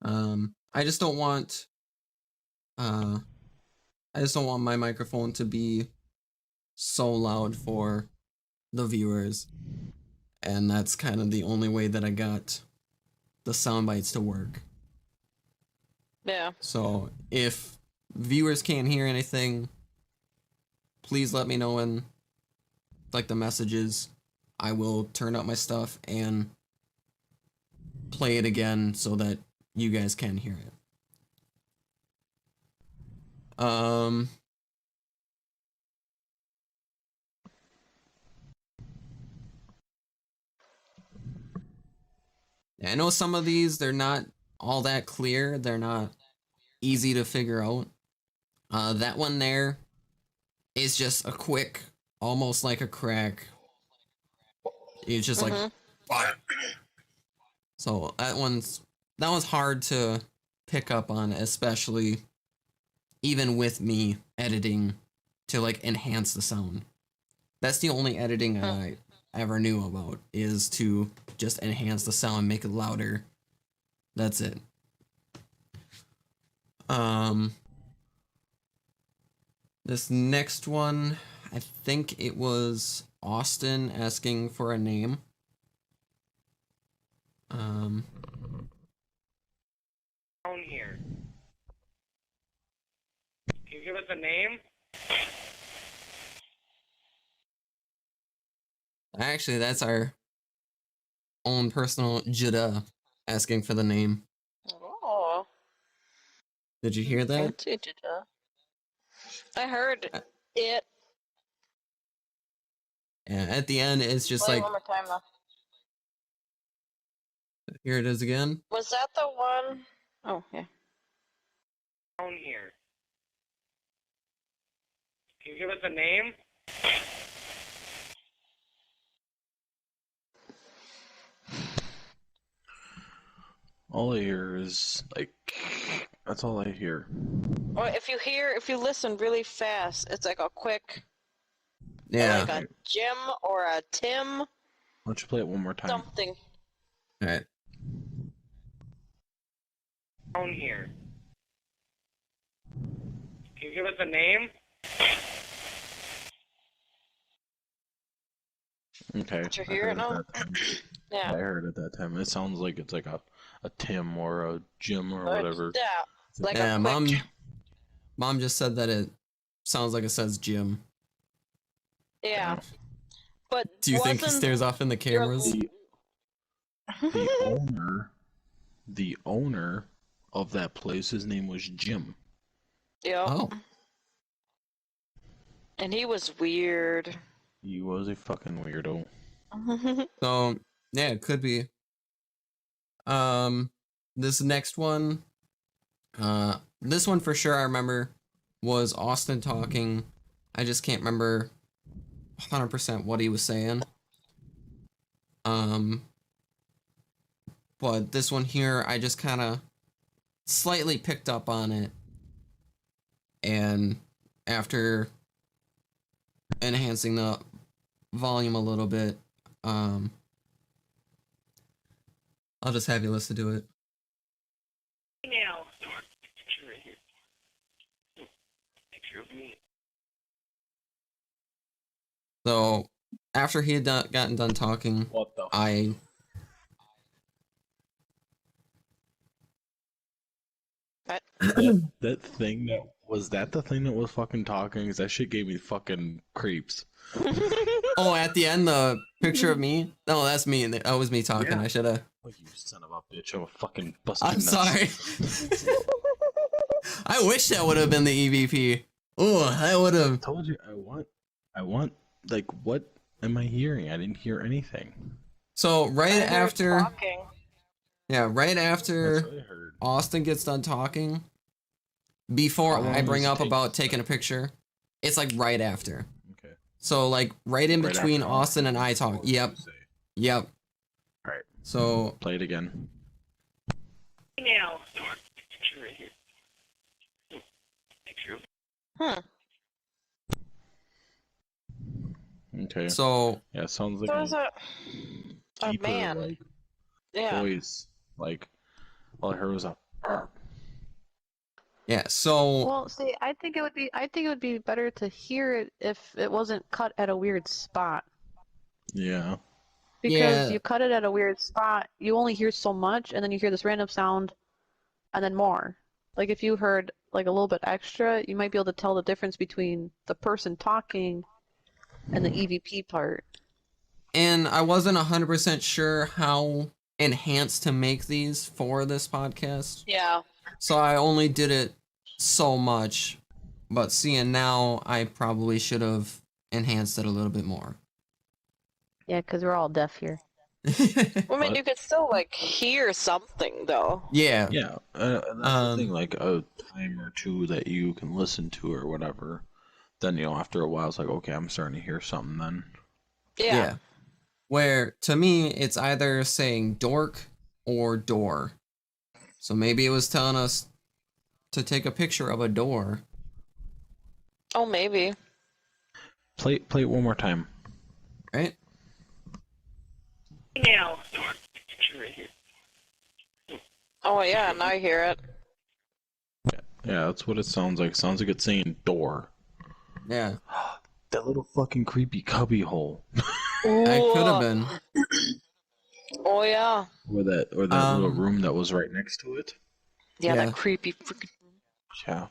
I just don't want my microphone to be so loud for the viewers, and that's kind of the only way that I got the sound bites to work. Yeah. So if viewers can't hear anything, please let me know in like the messages. I will turn up my stuff and play it again so that you guys can hear it. I know some of these, they're not all that clear. They're not easy to figure out. That one there is just a quick, almost like a crack. It's just like, so that one's hard to pick up on, especially even with me editing to like enhance the sound. That's the only editing I ever knew about, is to just enhance the sound, make it louder. That's it. This next one, I think it was Austin asking for a name. Down here. Can you give us a name? Actually, that's our own personal Jada asking for the name. Oh. Did you hear that? I heard Uh, it. Yeah, at the end, it's just Play it like, one more time though. here it is again. Was that the one? Oh yeah. Down here. Can you give us a name? All I hear is like, that's all I hear. Or if you listen really fast, it's like a quick, Yeah. like a Jim or a Tim, Why don't you play it one more time? something. All right. Down here. Can you give us a name? Okay. Did you I hear heard it now? that time. Yeah. I heard it that time. It sounds like it's like a Tim or a Jim or But, whatever. yeah. Like Yeah, a quick. mom just said that it sounds like it says Jim. Yeah. But Do you think he wasn't stares off in the cameras? The owner of that place, his name was Jim. Yep. Oh. And he was weird. He was a fucking weirdo. So, yeah, it could be. This next one, this one for sure I remember was Austin talking. I just can't remember 100% what he was saying. But this one here, I just kind of slightly picked up on it. And after enhancing the volume a little bit. I'll just have you listen to it. Now. Picture right here. Picture of me. So after he had gotten done talking, What the? That thing that was that the thing that was fucking talking? 'Cause that shit gave me fucking creeps. Oh, at the end, the picture of me? No, that's me. That was me talking. Yeah. I should have. Oh, you son of a bitch! I will fucking bust I'm your nuts. sorry. I wish that would have been the EVP. Oh, I would have. Told you I want like what am I hearing? I didn't hear anything. So right I heard after, talking. yeah, right That's after what I heard. Austin gets done talking, before How long I bring does it up take about to taking a picture, it's like right after. Okay. So like right in Right between after Austin and I before talk. you Yep, say. yep. All right. So Play it again. Now. Picture right here. Picture of Hmm. Okay. so Yeah, it sounds like So is a deeper, man. like Yeah. voice. Like all I heard was a. yeah, so Well, see, I think it would be better to hear it if it wasn't cut at a weird spot. Yeah. Because yeah, you cut it at a weird spot, you only hear so much, and then you hear this random sound, and then more. Like if you heard like a little bit extra, you might be able to tell the difference between the person talking and the EVP part. and I wasn't 100% sure how enhanced to make these for this podcast. Yeah. So I only did it so much, but seeing now, I probably should have enhanced it a little bit more. Yeah, because we're all deaf here. I mean, you could still like hear something though. Yeah. Yeah. That's the thing. Like a time or two that you can listen to or whatever. Then after a while, it's like okay, I'm starting to hear something. Then. Yeah. Where to me, it's either saying dork or door. So maybe it was telling us to take a picture of a door. Oh, maybe. Play it one more time. Right? now. Picture right here. Oh yeah, now I hear it. Yeah, that's what it sounds like. Sounds like it's saying door. Yeah. That little fucking creepy cubby hole. It could have been. Oh yeah. Or that little room that was right next to it. Yeah, Yeah. that creepy freaking. Yeah.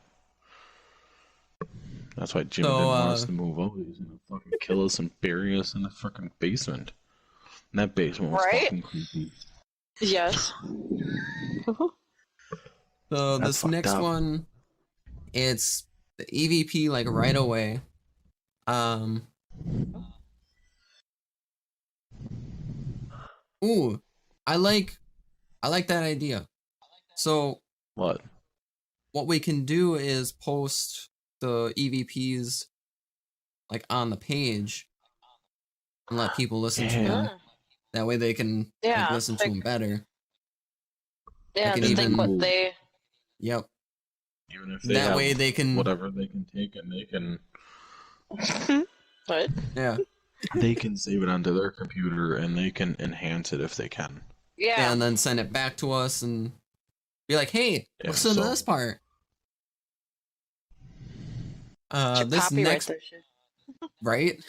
That's why Jim So, didn't want us to move out. He was gonna fucking kill us and bury us in the fucking basement. And that basement was Right? fucking creepy. Yes. So That's this fucked next up. one, it's the EVP like right away. Ooh, I like that idea. So What? what we can do is post the EVPs like on the page and let people listen to Yeah. them. Mm. That way they can Yeah, like, listen to like- them better. Yeah, can just think even- what they. Yep. Even if they That have way they can. whatever they can take and they can What? Yeah. save it onto their computer and they can enhance it if they can. Yeah. And then send it back to us and be like, hey, Yeah, listen to so- this part. Should This copyright next that shit. right?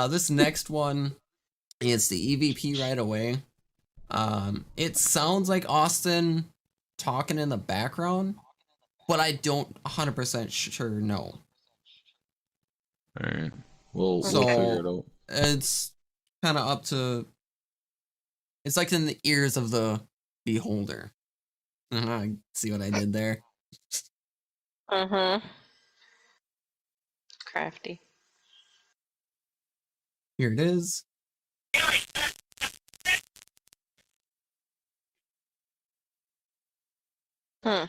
This next one, it's the EVP right away. It sounds like Austin talking in the background, but I don't 100% sure know. Alright. We'll So- figure it out. It's kind of up to. It's like in the ears of the beholder. See what I did there? Mm-hmm. Crafty. Here it is. Hmm.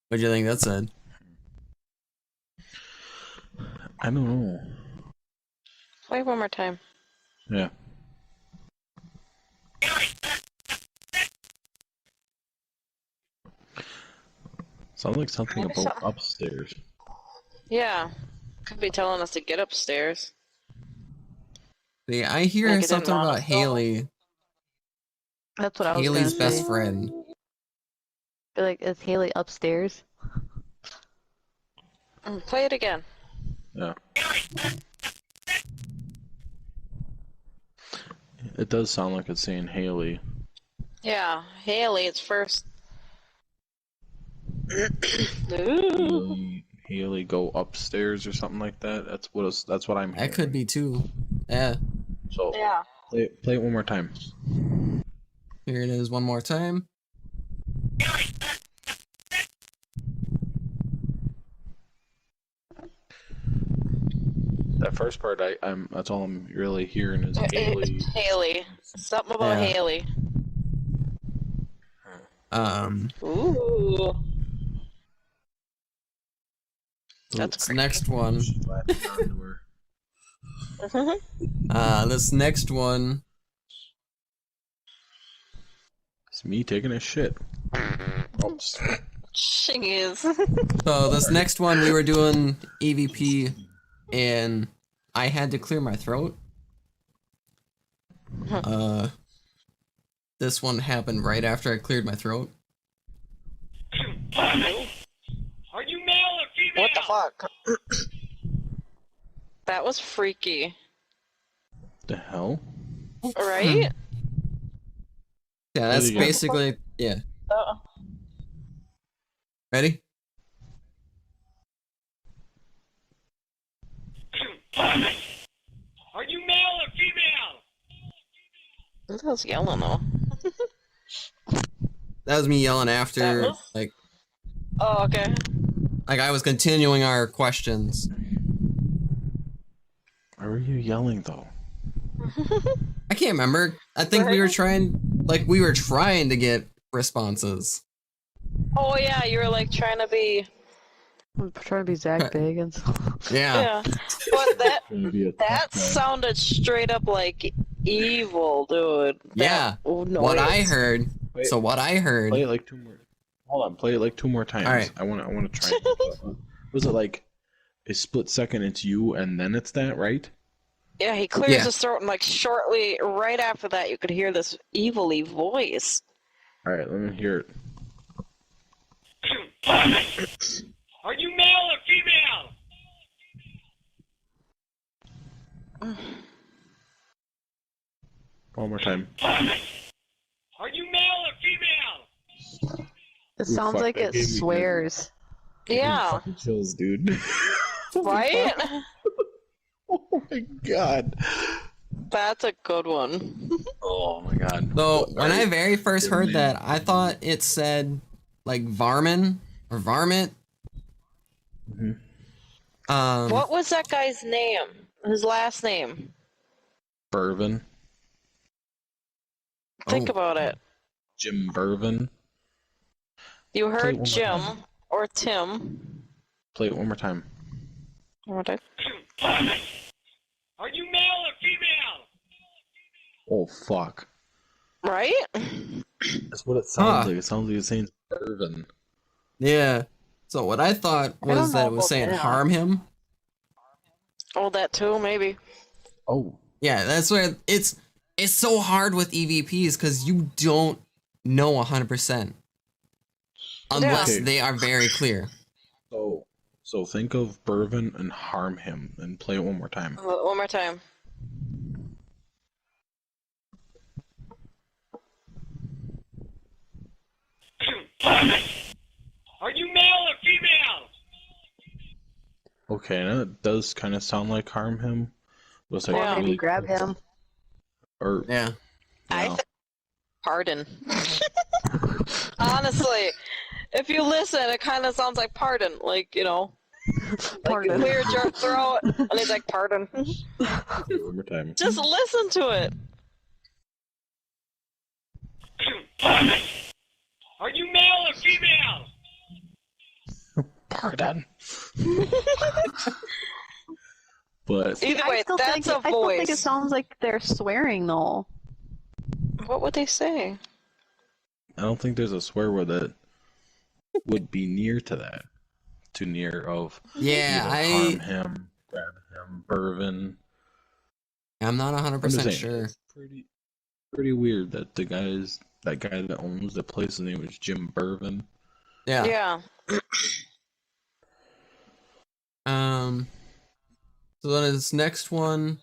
What do you think that said? I don't know. Wait one more time. Yeah. Sounds like something Maybe about something- upstairs. Yeah. Could be telling us to get upstairs. See, I hear Like it didn't something want about us to go. Haley. That's what I was gonna Haley's best say. friend. Be like, is Haley upstairs? Play it again. Yeah. It does sound like it's saying Haley. Yeah, Haley, it's first. Ooh. Haley, go upstairs or something like that. That's what I'm hearing. That could be too. Yeah. So Yeah. play it one more time. Here it is one more time. That first part, that's all I'm really hearing is Haley. Haley. Something about Yeah. Haley. Ooh. That's this creepy. next one. She's latching onto her. This next one. It's me taking a shit. Oops. Jeez. So this next one, we were doing EVP, and I had to clear my throat. This one happened right after I cleared my throat. Are you male or female? What the fuck? That was freaky. The hell? Right? Yeah, that's There you go. basically, yeah. Uh-oh. Ready? Are you male or female? That was yelling though. That was me yelling after, That was- like Oh, okay. I was continuing our questions. Why were you yelling though? I can't remember. I think we were trying to get responses. Oh yeah, you were like trying to be. I'm trying to be Zach Bagans. Yeah. Yeah. But Gonna be a that tough guy. sounded straight up like evil, dude. Yeah. That What I noise. heard. Wait. So what I heard. Play it like 2 more. Hold on, play it like 2 more times. All right. I want to try. Was it like a split second? It's you, and then it's that, right? Yeah, he clears Yeah. his throat, and like shortly, right after that, you could hear this evilly voice. All right, let me hear it. Are you male or female? One more time. Are you male or female? It sounds fuck, like that it gave me swears. Yeah. Fucking chills, dude. Right? Oh my god. That's a good one. Oh my god. So when I very first heard that, I thought it said like varmin or varmint. Mhm. What was that guy's name? His last name? Burvin. Think Oh. about it. Jim Burvin. You Play it heard one more Jim time. or Tim. Play it one more time. What did- Are you male or female? Oh fuck. Right? That's what it sounds Huh. like. It sounds like it's saying Burvin. Yeah. So what I thought I don't was that know it was about saying that. harm him. Oh, that too, maybe. Oh. Yeah, that's where it's so hard with EVPs because you don't know 100% unless Okay. they are very clear. So think of Burvin and harm him and play it one more time. One more time. Are you male or female? Okay, now it does kind of sound like harm him. Was like Yeah. Maybe really grab close. him. Or Yeah. I no. think pardon. Honestly, if you listen, it kind of sounds like pardon. Like, you know, like you Pardon. cleared your throat, and he's like, pardon. Okay, one more time. Just listen to it. Are you male or female? Pardon. But Either I way, still that's think, a I still think it voice. sounds like they're swearing though. What would they say? I don't think there's a swear word that would be near to that. Too near of Yeah, either harm him grab him, Bourbon. I'm not I'm just 100% saying, sure. it's pretty weird that that guy that owns the place, his name was Jim Bourbon. Yeah. Yeah. So then this next one,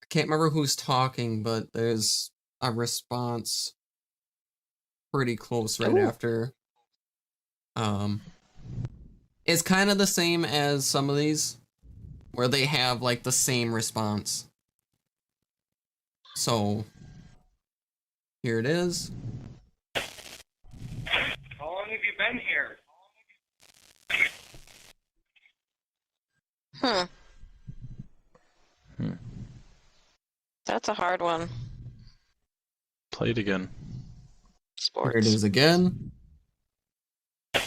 I can't remember who's talking, but there's a response pretty close right after. It's kind of the same as some of these, where they have like the same response. So here it is. How long have you been here? That's a hard one. Play it again. Sports. Here it is again. How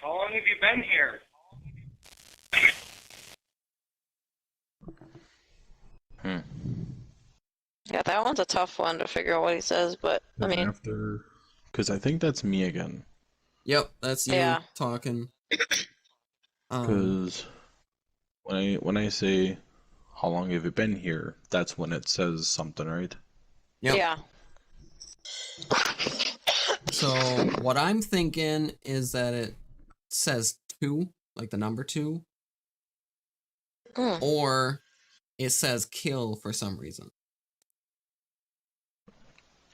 long have you been here? Yeah, that one's a tough one to figure out what he says, but I mean, After, because I think that's me again. Yep, that's you Yeah. talking. Because when I say how long have you been here, that's when it says something, right? Yep. yeah. So what I'm thinking is that it says 2, like the number 2, or it says kill for some reason.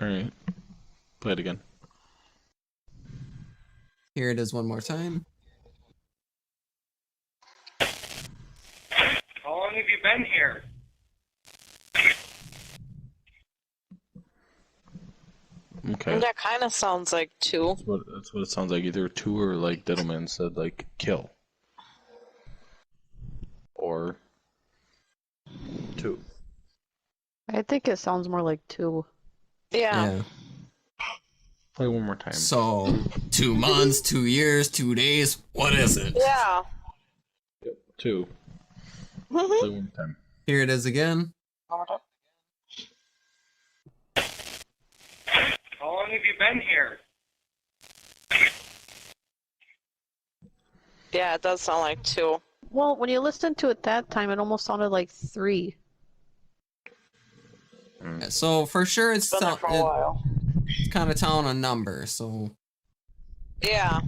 All right, play it again. Here it is one more time. How long have you been here? Okay. That kind of sounds like 2. That's what it sounds like. Either 2 or like Diddleman said, like kill. Or 2. I think it sounds more like 2. Yeah. Play one more time. So 2 months, 2 years, 2 days. What is it? Yeah. Yep, 2. Play one more time. Here it is again. How long have you been here? Yeah, it does sound like 2. Well, when you listened to it that time, it almost sounded like 3. So for sure it's Been there for a while. it's kind of telling a number, so Yeah.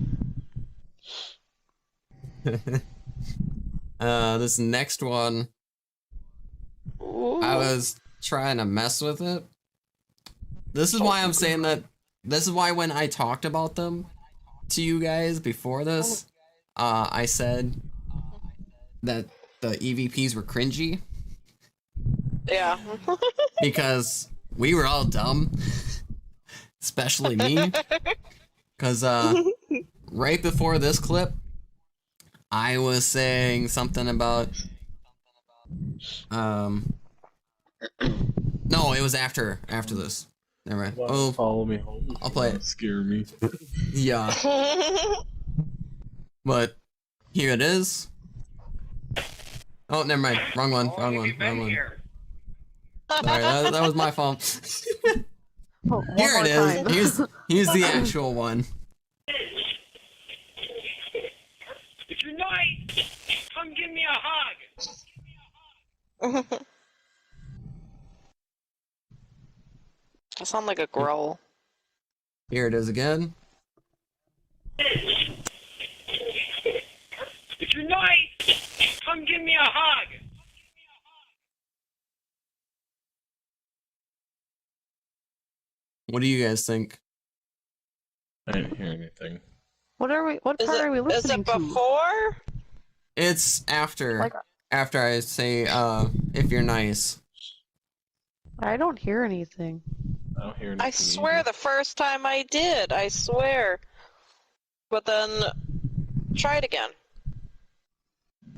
this next one, Ooh. I was trying to mess with it. This is why I'm saying that. This is why when I talked about them to you guys before this, I said that the EVPs were cringy Yeah. because we were all dumb, especially me. Because right before this clip, I was saying something about no, it was after this. Never mind. Oh, Follow me home. I'll play it. Scare me. Yeah. But here it is. Oh, never mind. Wrong one. How long Wrong have you one. Wrong been one. here? Sorry, that was my fault. Oh, Here one it more is. time. Here's the actual one. If you're nice, come give me a hug. That sound like a growl. Here it is again. If you're nice, come give me a hug. What do you guys think? I didn't hear anything. What part are we Is listening it to? before? It's after. Like- After I say, if you're nice. I don't hear anything. I don't hear anything. I swear the first time I did. I swear. But then, try it again.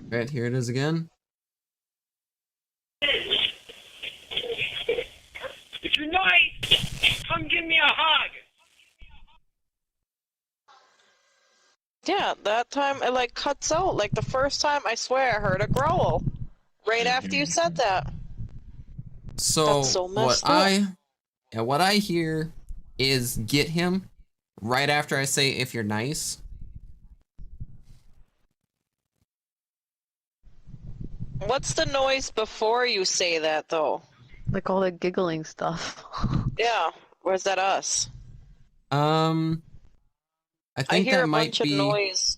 Right, here it is again. If you're nice, come give me a hug. Yeah, that time it like cuts out. Like the first time, I swear I heard a growl. Right after you said that. So, That's so messed what I hear is get him right after I say if you're nice. What's the noise before you say that, though? Like all the giggling stuff. Yeah. Or is that us? I I think hear that a might bunch of be. noise.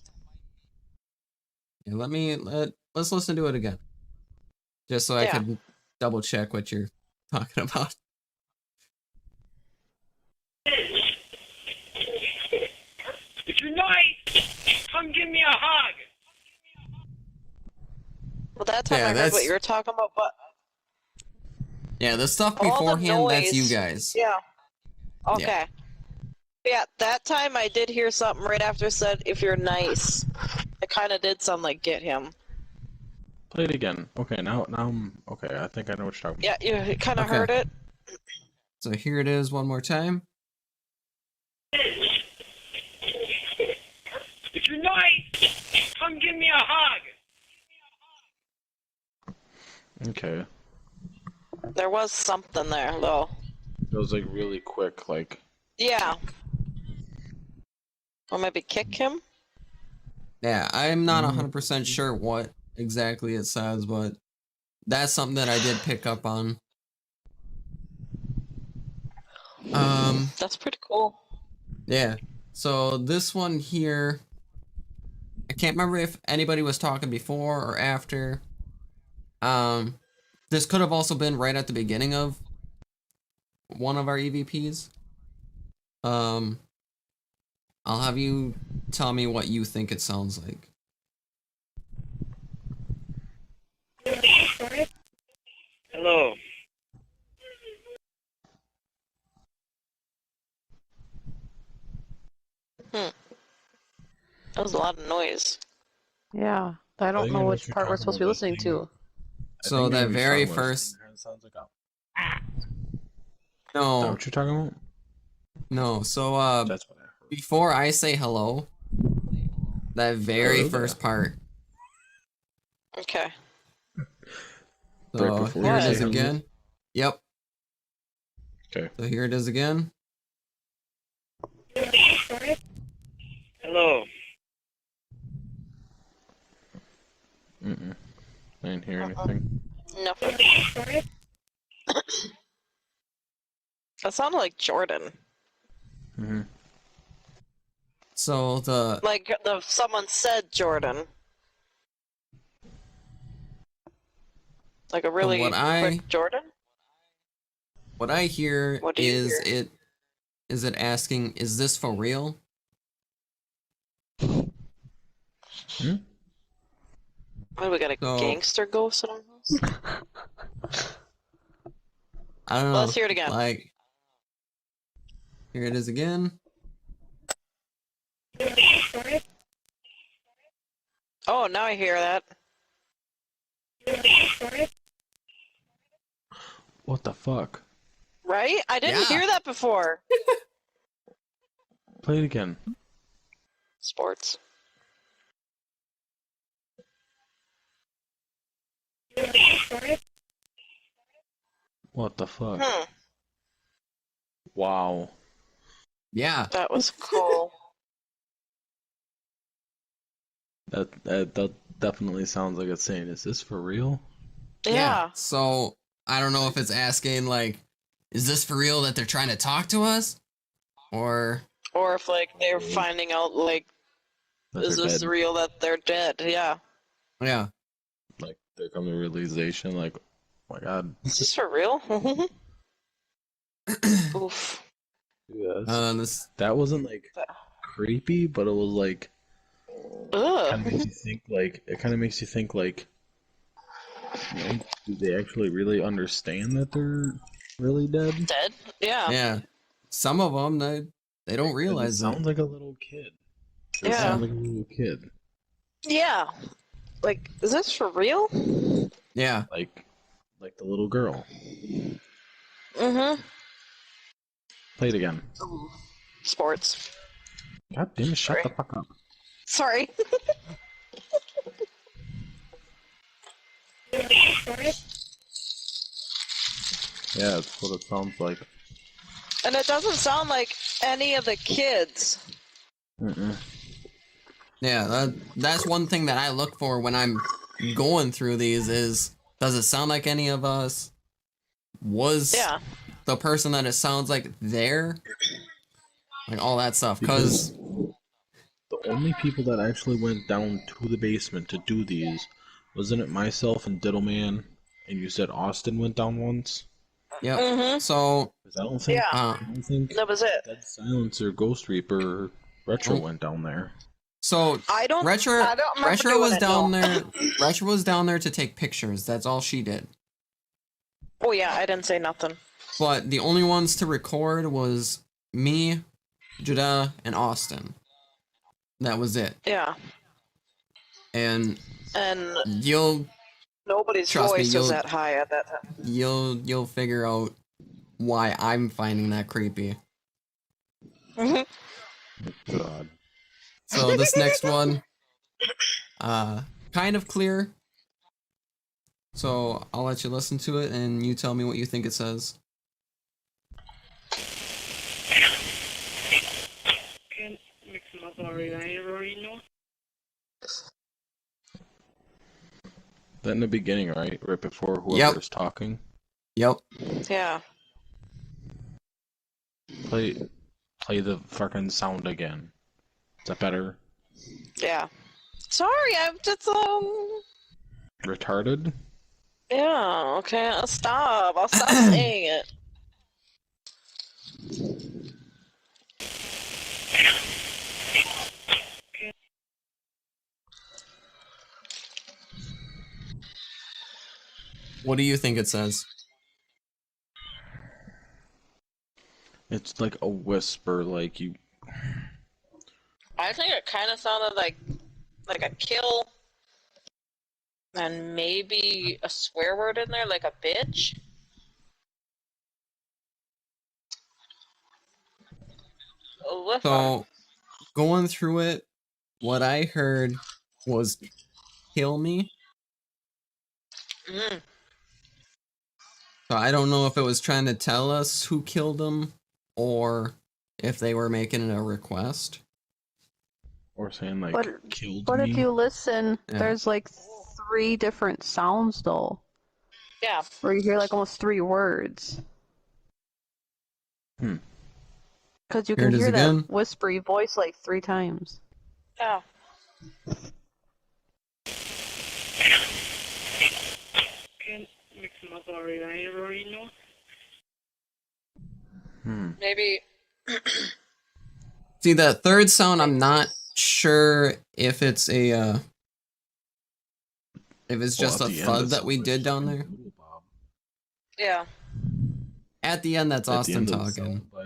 Yeah, let's listen to it again, just so I Yeah. can double check what you're talking about. If you're nice, come give me a hug. Well, that time Yeah, I heard that's what you were talking about, but yeah. The stuff all the beforehand, that's you noise. guys. Yeah. Yeah. Okay. Yeah, that time I did hear something right after it said, if you're nice. It kind of did sound like get him. Play it again. Okay, now I'm okay. I think I know what you're talking Yeah, about. you kind of Okay. heard it. So here it is one more time. If you're nice, come give me a hug. Okay. There was something there, though. It was like really quick, like. Yeah. Or maybe kick him? Yeah, I'm not 100% sure what exactly it says, but that's something that I did pick up on. That's pretty cool. Yeah. So this one here, I can't remember if anybody was talking before or after. This could have also been right at the beginning of one of our EVPs. I'll have you tell me what you think it sounds like. Hello. That was a lot of noise. Yeah. I don't think I know know which what you're part we're talking supposed to be about, listening that to. So that very first. Sounds like No. Is that what you're talking about? No. So That's what I heard. before I say hello, that very Hello first there. part. Okay. So Right before here you it say is hello? again. Yep. Okay. So here it is again. Hello. Mm-mm. I didn't hear anything. Nothing. That sounded like Jordan. Mm-hmm. So Like someone said Jordan. Like a really what quick Jordan? I hear What do you is hear? it asking, is this for real? Hmm? What, we got a So- gangster ghost in our house? I don't know. Let's hear it again. Like, here it is again. Oh, now I hear that. What the fuck? Right? I didn't Yeah. hear that before. Play it again. Sports. What the fuck? Wow. Yeah. That was cool. That definitely sounds like it's saying, is this for real? Yeah. So I don't know if it's asking like, is this for real that they're trying to talk to us? Or Or if like they're finding out like, That is they're this dead. real that they're dead? Yeah. yeah. Like, there comes a realization, like, oh my god. Is this for real? Oof. Yes. That wasn't, like, creepy, but it was, like, kind of makes you think, like, it kind of makes you think, like, you know, do they actually really understand that they're really dead? Dead? Yeah. Yeah. Some of them they don't 'Cause realize it sounds like a little kid. It Yeah. sounds like a little kid. Yeah. Like, is this for real? Yeah. Like the little girl. Mm-hmm. Play it again. Sports. God damn it, shut Sorry. the fuck up. Sorry. Yeah, that's what it sounds like. And it doesn't sound like any of the kids. Mm-mm. Yeah, that's one thing that I look for when I'm going through these is, does it sound like any of us? Was Yeah. the person that it sounds like there? Like all that stuff. Because Because, the only people that actually went down to the basement to do these, wasn't it myself and Diddleman? And you said Austin went down once? yep. Mm-hmm. So, 'Cause I don't think Yeah. I don't think That was it. Dead Silence or Ghost Reaper Retro Oh. went down there. so I don't Retro remember doing was it, down no. there. Retro was down there to take pictures. That's all she did. Oh yeah, I didn't say nothing. But the only ones to record was me, Judah, and Austin. That was it. Yeah. And And you'll nobody's Trust me, voice was you'll- that high at that time. you'll figure out why I'm finding that creepy. Mhm. God. So this next one, kind of clear. So I'll let you listen to it and you tell me what you think it says. Can mix them up already. I already know. That in the beginning, right? Right before whoever Yep. is talking. Yep. Yeah. Play the fucking sound again. Is that better? Yeah. Sorry, I'm just Retarded? yeah, okay, I'll stop. I'll stop saying it. What do you think it says? It's like a whisper, like you. I think it kind of sounded like a kill, and maybe a swear word in there, like a bitch. So going through it, what I heard was kill me. Mm. So I don't know if it was trying to tell us who killed him or if they were making a request. Or saying like killed But me. if you listen, Yeah. there's like 3 different sounds though, Yeah. where you hear like almost 3 words. Hmm. Because you Here can it is hear again. that whispery voice like 3 times. Yeah. Can mix them up already. I already know. Maybe. See, that third sound, I'm not sure if it's a, if it's just Well, a at the end, thud it that we sounds did like down there. Doodle Bob. Yeah. At the end, that's At the Austin end of the talking. soundbite,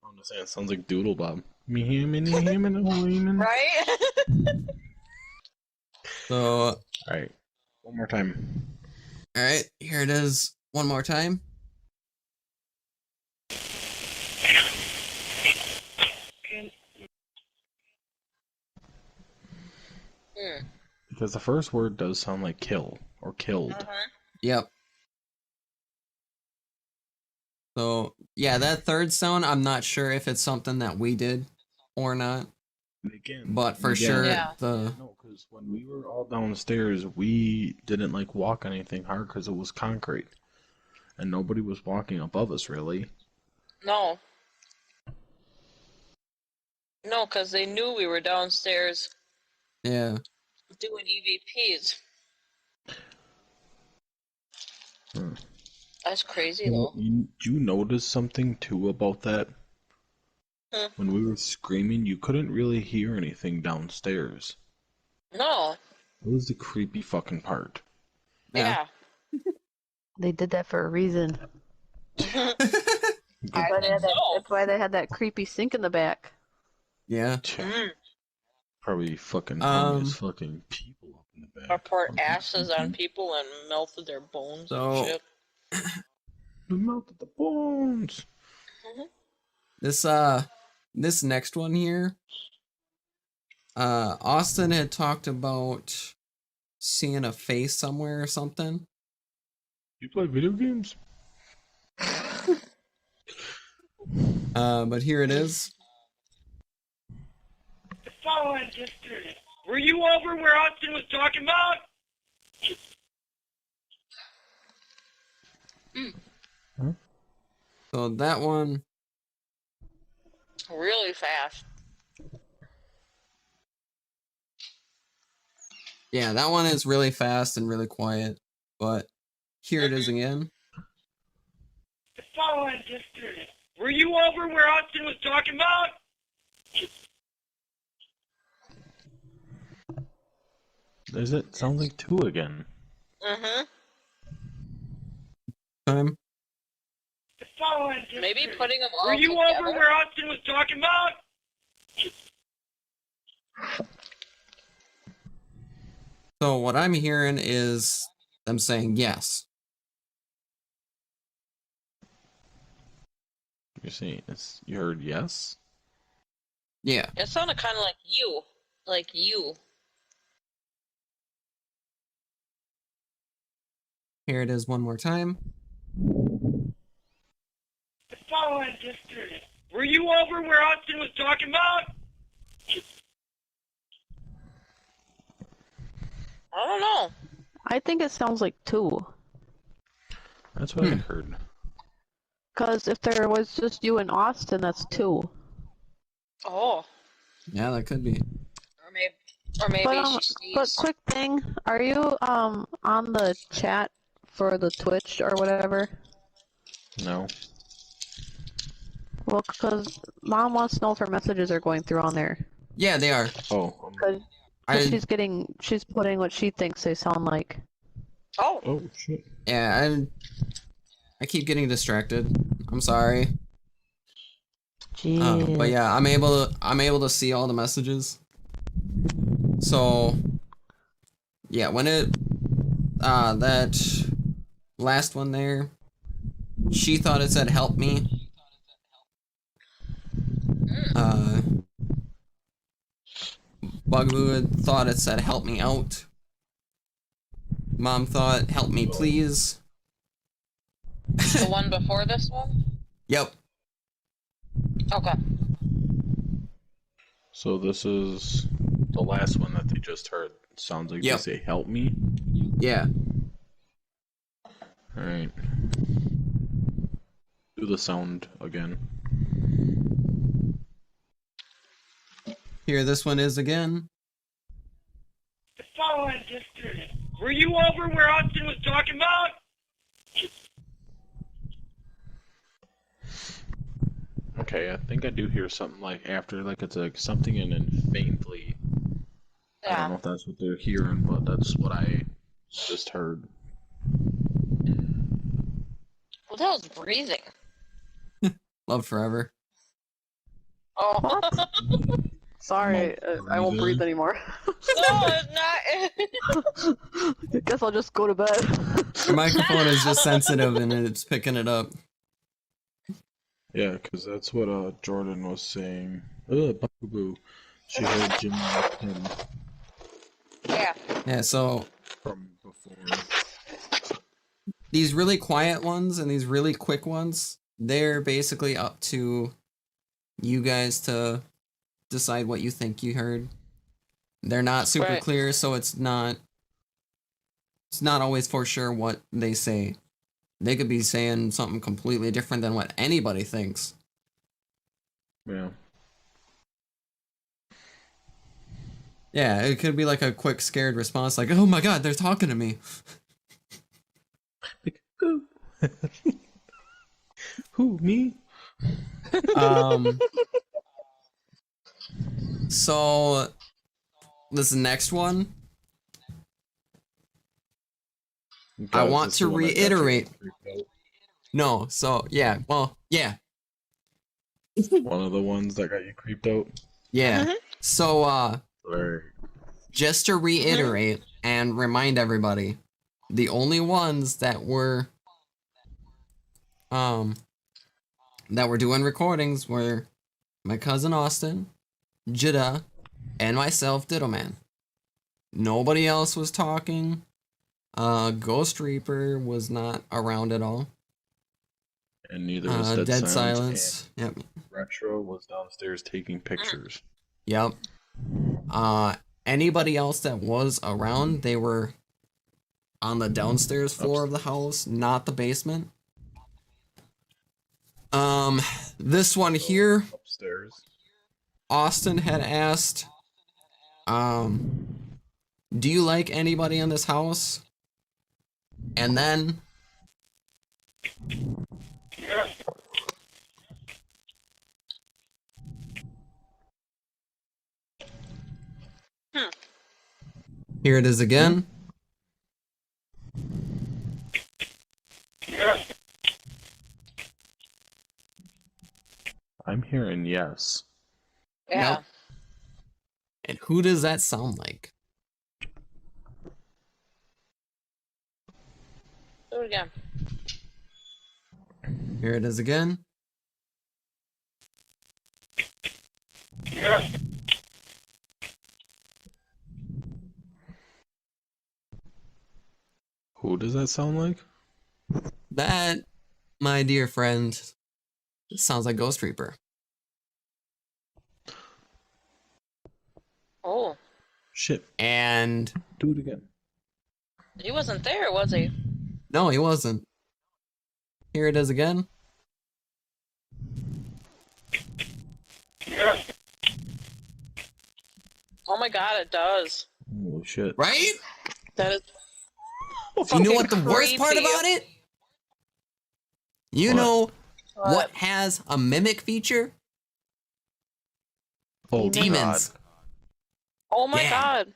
I'm just saying, it sounds like Doodle Bob. Me, him, and him, and him. Right? So, Alright, one more time. alright, here it is one more time. Hmm. Because the first word does sound like kill or killed. Yep. So, yeah, that third sound, I'm not sure if it's something that we did or not. Again, But for sure, Yeah. No, because when we were all downstairs, we didn't like walk anything hard because it was concrete, and nobody was walking above us really. No. No, because they knew we were downstairs Yeah. doing EVPs. Hmm. That's crazy, Well, though. did you notice something too about that? Hmm. When we were screaming, you couldn't really hear anything downstairs. No. It was the creepy fucking part. Yeah. They did that for a reason. I That's why they think had that, so. that's why they had that creepy sink in the back. Yeah. Mm. Probably fucking homeless fucking people up in the Or back. poured ashes on people and melted their bones So- and shit. We melted the bones. This next one here, Austin had talked about seeing a face somewhere or something. You play video games? But here it is. The following district. Were you over where Austin was talking about? So that one, Really fast. yeah, that one is really fast and really quiet. But here it is again. The following district. Were you over where Austin was talking about? Is it? Sounds like 2 again. Mm-hmm. Time. The following district. Maybe putting them all Were you together. over where Austin was talking about? So what I'm hearing is them saying yes. You're saying you heard yes? Yeah. It sounded kind of like you. Like you. Here it is one more time. The following district. Were you over where Austin was talking about? I don't know. I think it sounds like 2. That's what I heard. Because if there was just you and Austin, that's 2. Oh. Yeah, that could be. Or maybe But quick thing, are you on the chat for the Twitch or whatever? No. Well, because Mom wants to know if her messages are going through on there. Yeah, they are. Oh. Because she's putting what she thinks they sound like. Oh. Oh shit. Yeah, I keep getting distracted. I'm sorry. But yeah, I'm able to see all the messages. So yeah, when that last one there, she thought it said help me. Bugaboo thought it said help me out. Mom thought help me please. The one before this one? Yep. Okay. So this is the last one that they just heard. Sounds like they say help me. Yeah. Alright. Do the sound again. Here this one is again. The following district. Were you over where Austin was talking about? Okay, I think I do hear something like after, like it's like something and then faintly. I don't know if that's what they're hearing, but that's what I just heard. Well, that was breathing. Love forever. Oh. Sorry, I won't breathe anymore. No, it's not. Guess I'll just go to bed. Your microphone is just sensitive and it's picking it up. Yeah, because that's what Jordan was saying. Bugaboo. She heard Jim and him. Yeah. Yeah, so From before. These really quiet ones and these really quick ones, they're basically up to you guys to decide what you think you heard. They're not super clear, so it's not always for sure what they say. They could be saying something completely different than what anybody thinks. Yeah. Yeah, it could be like a quick scared response like, "Oh my god, they're talking to me." Like, who? Who, me? So this next one, I want to reiterate. No, so yeah, well, yeah. One of the ones that got you creeped out? Yeah. So, Right. just to reiterate and remind everybody, the only ones that were doing recordings were my cousin Austin, Jida, and myself, Diddleman. Nobody else was talking. Ghost Reaper was not around at all. And neither was Dead Silence. Yep. Retro was downstairs taking pictures. Yep. Anybody else that was around, they were on the downstairs floor of the house, not the basement. This one here, Upstairs. Austin had asked, do you like anybody in this house? And then here it is again. I'm hearing yes. Yeah. Nope. And who does that sound like? Do it again. Here it is again. Who does that sound like? That, my dear friend, sounds like Ghost Reaper. Oh, Shit. And Do it again. he wasn't there, was he? no, he wasn't. Here it is again. Oh my god, it does. Holy shit. Right? That is. You know what the fucking worst part creepy. about it? You What? know What? what has a mimic feature? Oh, Demons. God. Oh my Yeah. god.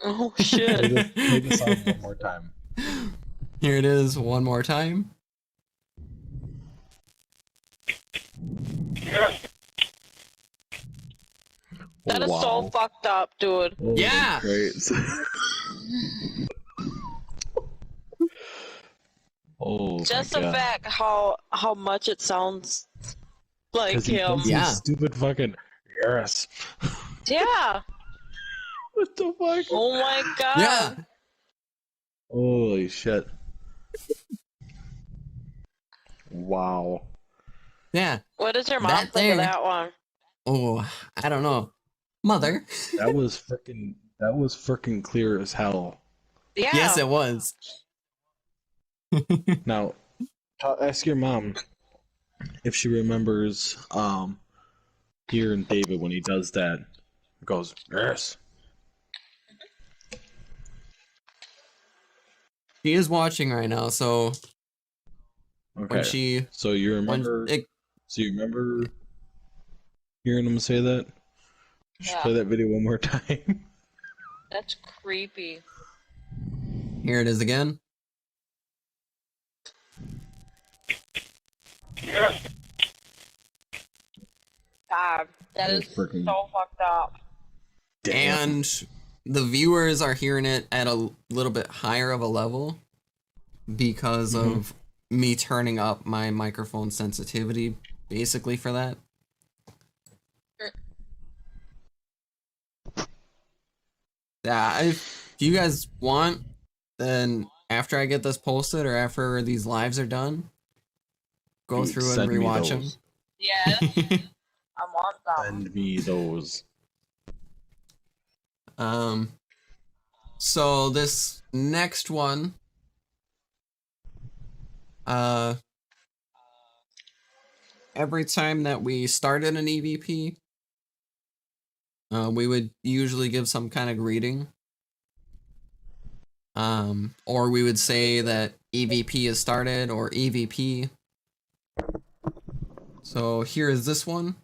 Oh shit. Play the song one more time. Here it is one more time. That is so fucked up, dude. Holy Yeah. Great. Oh, Just my the God. fact how much it sounds like 'Cause he him. does Yeah. this stupid fucking yes. Yeah. What the fuck? Oh my god. Yeah. Holy shit. Wow. Yeah. What does your mom That think of there. that one? Oh, I don't know. Mother. That was freaking clear as hell. Yeah. Yes, it was. Now, ask your mom if she remembers hearing David when he does that. He goes, yes. She is watching right now, so Okay. when she So you remember hearing him say that? You should Yeah. play that video one more time. That's creepy. here it is again. God, that That's is freaking- so fucked up. Damn. And the viewers are hearing it at a little bit higher of a level because of me turning up my microphone sensitivity basically for that. Yeah, if you guys want, then after I get this posted or after these lives are done, go Dude, through and send me rewatch those. Yes. I want some. Send me those. So this next one, every time that we started an EVP, we would usually give some kind of greeting. Or we would say that EVP is started or EVP. So here is this one.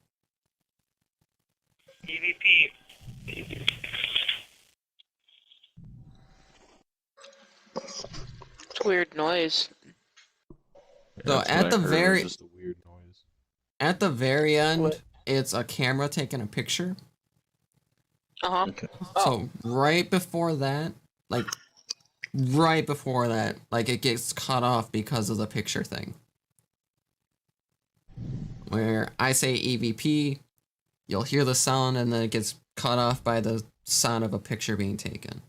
EVP. It's a weird noise. So That's at what I the heard, very- was just a weird noise. At the very end, What? it's a camera taking a picture. Uh-huh. Okay. So right before that, like it gets cut off because of the picture thing. Where I say EVP, you'll hear the sound and then it gets cut off by the sound of a picture being taken.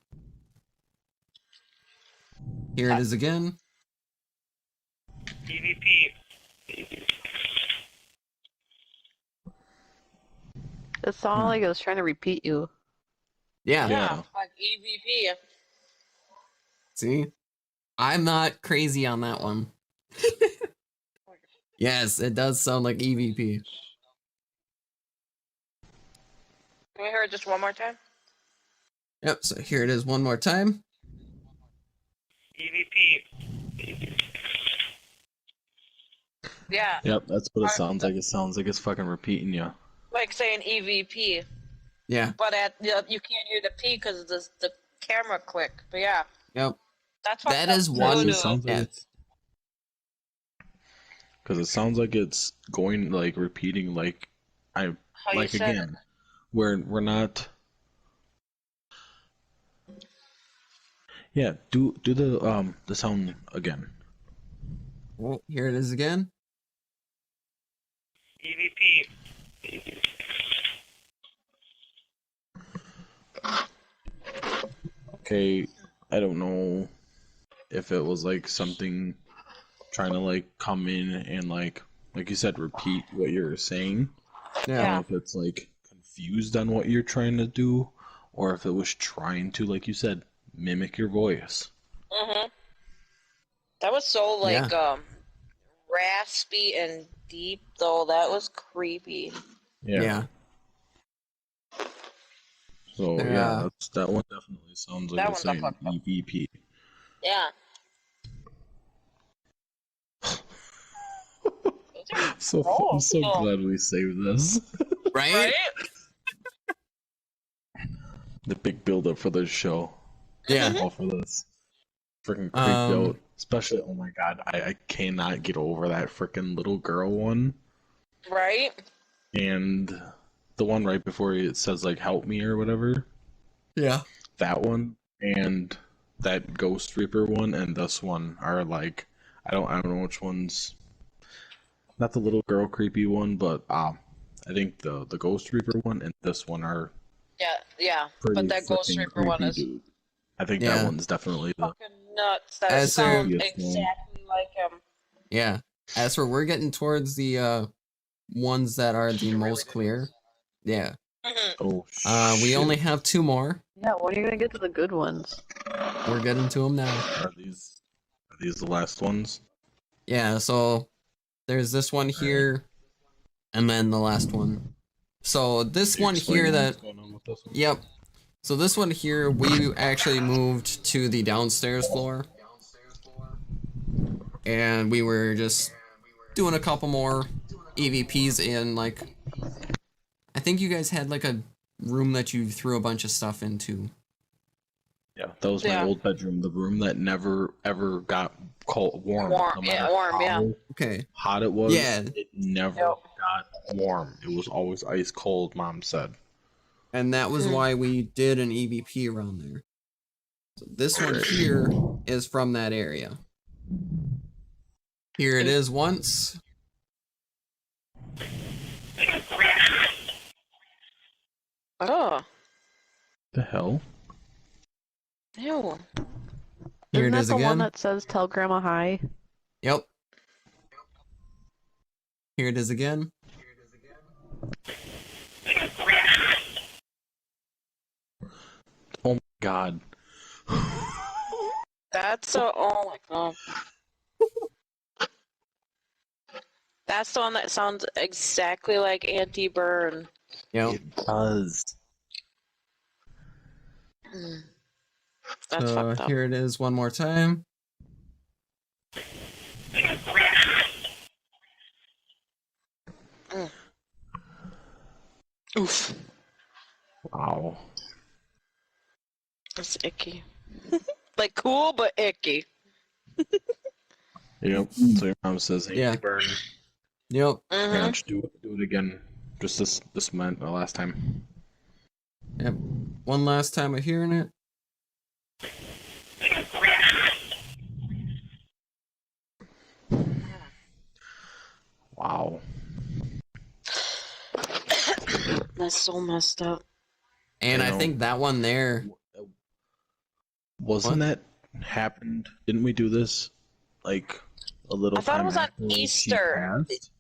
Here it is again. EVP. It sounded like it was trying to repeat you. Yeah. Yeah. Like EVP. See? I'm not crazy on that one. Yes, it does sound like EVP. Can we hear it just one more time? Yep, so here it is one more time. EVP. Yeah, Yep, that's what it sounds like. It sounds like it's fucking repeating you. like saying EVP, Yeah, but you can't hear the P because the camera click. But yeah, yep. that's That fucked is up one. It too. sounds like Yeah. it's because it sounds like it's going like repeating like I How you like said again. We're not. Yeah, do the sound again. Oh, here it is again. EVP. Okay, I don't know if it was like something trying to like come in and like you said repeat what you're saying. I don't Yeah. know if it's like confused on what you're trying to do or if it was trying to, like you said, mimic your voice. Mm-hmm. That was so Yeah. raspy and deep though. That was creepy. Yeah. So Yeah. that one definitely sounds like That it's one's a saying fucked up. EVP. Yeah. So I'm so glad we saved this. Right? Right? The big build up for this show. Yeah. All for this. Freaking creeped out. Especially, oh my god, I cannot get over that freaking little girl one. Right? And the one right before it says like help me or whatever. Yeah. That one and that Ghost Reaper one and this one are like I don't know which one's not the little girl creepy one, but I think the Ghost Reaper one and this one are Yeah. pretty But that Ghost freaking Reaper one creepy, is dude. I think Yeah. that one's definitely the fucking nuts. That As sounds creepiest one. exactly like him. Yeah. As for we're getting towards the ones that are the most clear. Yeah. Mm-hmm. Oh We shit. only have 2 more. Yeah, when are you gonna get to the good ones? We're getting to them now. Are these the last ones? Yeah, so there's this one here and then the last one. So this Can you one explain here that what's going on with this one? Yep. So this one here, we actually moved to the downstairs floor. And we were just doing a couple more EVPs in, like, I think you guys had like a room that you threw a bunch of stuff into. Yeah, that was my Yeah. old bedroom, the room that never ever got cold warm. Warm, No yeah, matter warm, how yeah. Okay. hot it was, Yeah. it never got warm. It was always ice cold, Mom said. And that was why we did an EVP around there. So this one here is from that area. Here it is once. Oh. The hell? Ew. Here Isn't it that is the one again. that says tell grandma hi? Yep. Here it is again. Oh my god. That's so. Oh my god. That's the one that sounds exactly like Auntie Burn. Yep. It does. That's So fucked up. here it is one more time. Oof. Wow. That's icky. Like cool, but icky. Yep. So your mom says, "Hey, Yeah. burn." Yep. Mm-hmm. Yeah, just do it again. Just this meant the last time. Yep. One last time of hearing it. Wow. That's so messed up. And I I know. think that one there. Wasn't What? that happened? Didn't we do this like a little? I thought it time was on after she Easter. passed?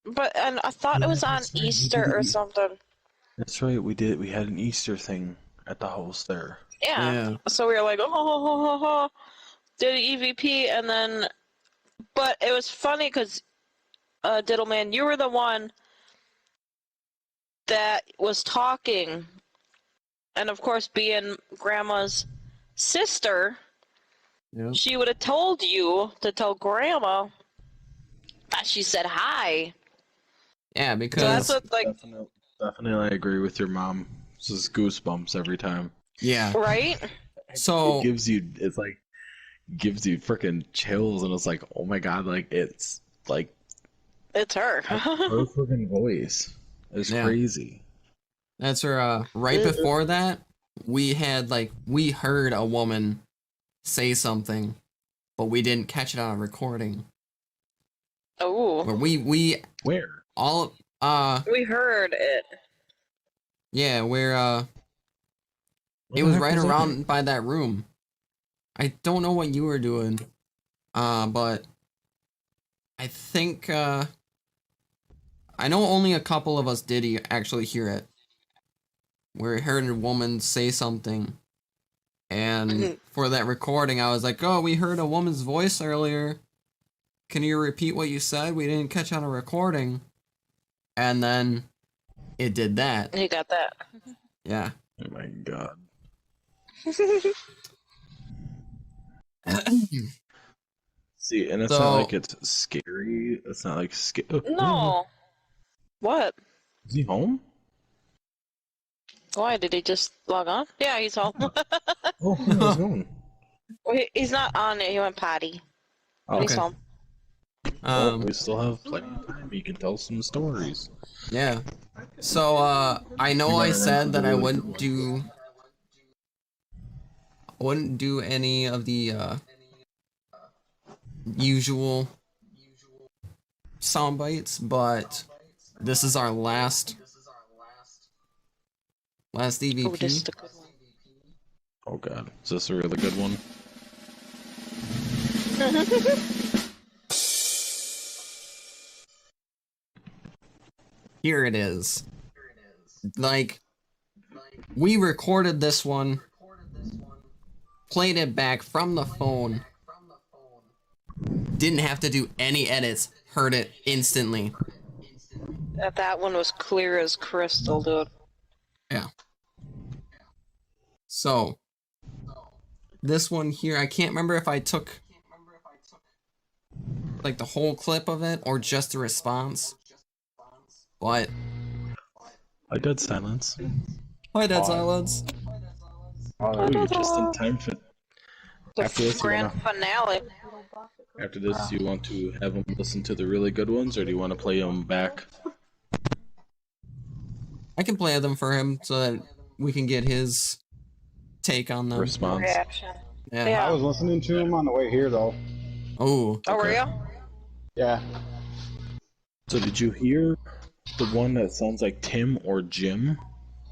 But and I thought it was on That's right, we Easter did or it. something. That's right. We did. We had an Easter thing at the house there. Yeah. Yeah. So we were like, oh, did an EVP, and then But it was funny because, Diddleman, you were the one that was talking. And of course, being Grandma's sister, Yep. she would have told you to tell Grandma that she said hi. Yeah, So that's because what, like, Definitely, I agree with your mom. This is goosebumps every time. yeah. right? So It gives you, it's like, gives you freaking chills, and it's like, oh my god, like it's like It's her. her freaking voice is Yeah. crazy. that's her. Right before that, we heard a woman say something, but we didn't catch it on a recording. Oh. But we Where? all We heard it. yeah, where Where it the was heck right was around that? by that room. I don't know what you were doing, but I think I know only a couple of us did actually hear it. Where we heard a woman say something, and for that recording, I was like, "Oh, we heard a woman's voice earlier. Can you repeat what you said? We didn't catch on a recording." And then it did that. You got that. Yeah. Oh my god. See, and it's not So- like it's scary. It's not like No. What? Is he home? Why? Did he just log on? Yeah, he's home. Oh, how's it going? Well, he's not on it. He went potty. Oh, He's Okay. home. well, we still have plenty of time. You can tell some stories. Yeah. So I know I said that I wouldn't do any of the usual sound bites, but this is our last EVP. Oh, this is the good one. Oh god, is this a really good one? Here it is. Like, we recorded this one, played it back from the phone, didn't have to do any edits, heard it instantly. That one was clear as crystal, dude. Yeah. So, this one here, I can't remember if I took like the whole clip of it or just a response. But I did silence. hi, Dead Silence. Oh, you're just in time for. The After this, you grand wanna, finale. after this, do you want to have them listen to the really good ones, or do you want to play them back? I can play them for him so that we can get his take on them. Response. Reaction. Yeah. Yeah. I was listening to him on the way here, though. Oh. Oh, were Okay. you? Yeah. So did you hear the one that sounds like Tim or Jim?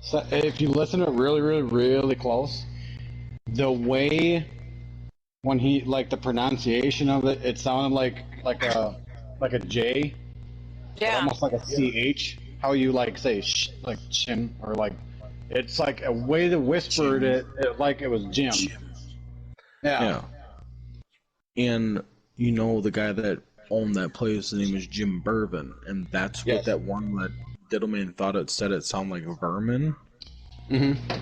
So if you listen to it really, really, really close, the way when he the pronunciation of it, it sounded like a J, Yeah. almost like a CH. How you say like chin or it's like a way to whispered it like it was Jim. Yeah. And you know the guy that owned that place, his name is Jim Bourbon, and that's what Yes. that one that Diddleman thought it said it sounded like vermin. Mm-hmm.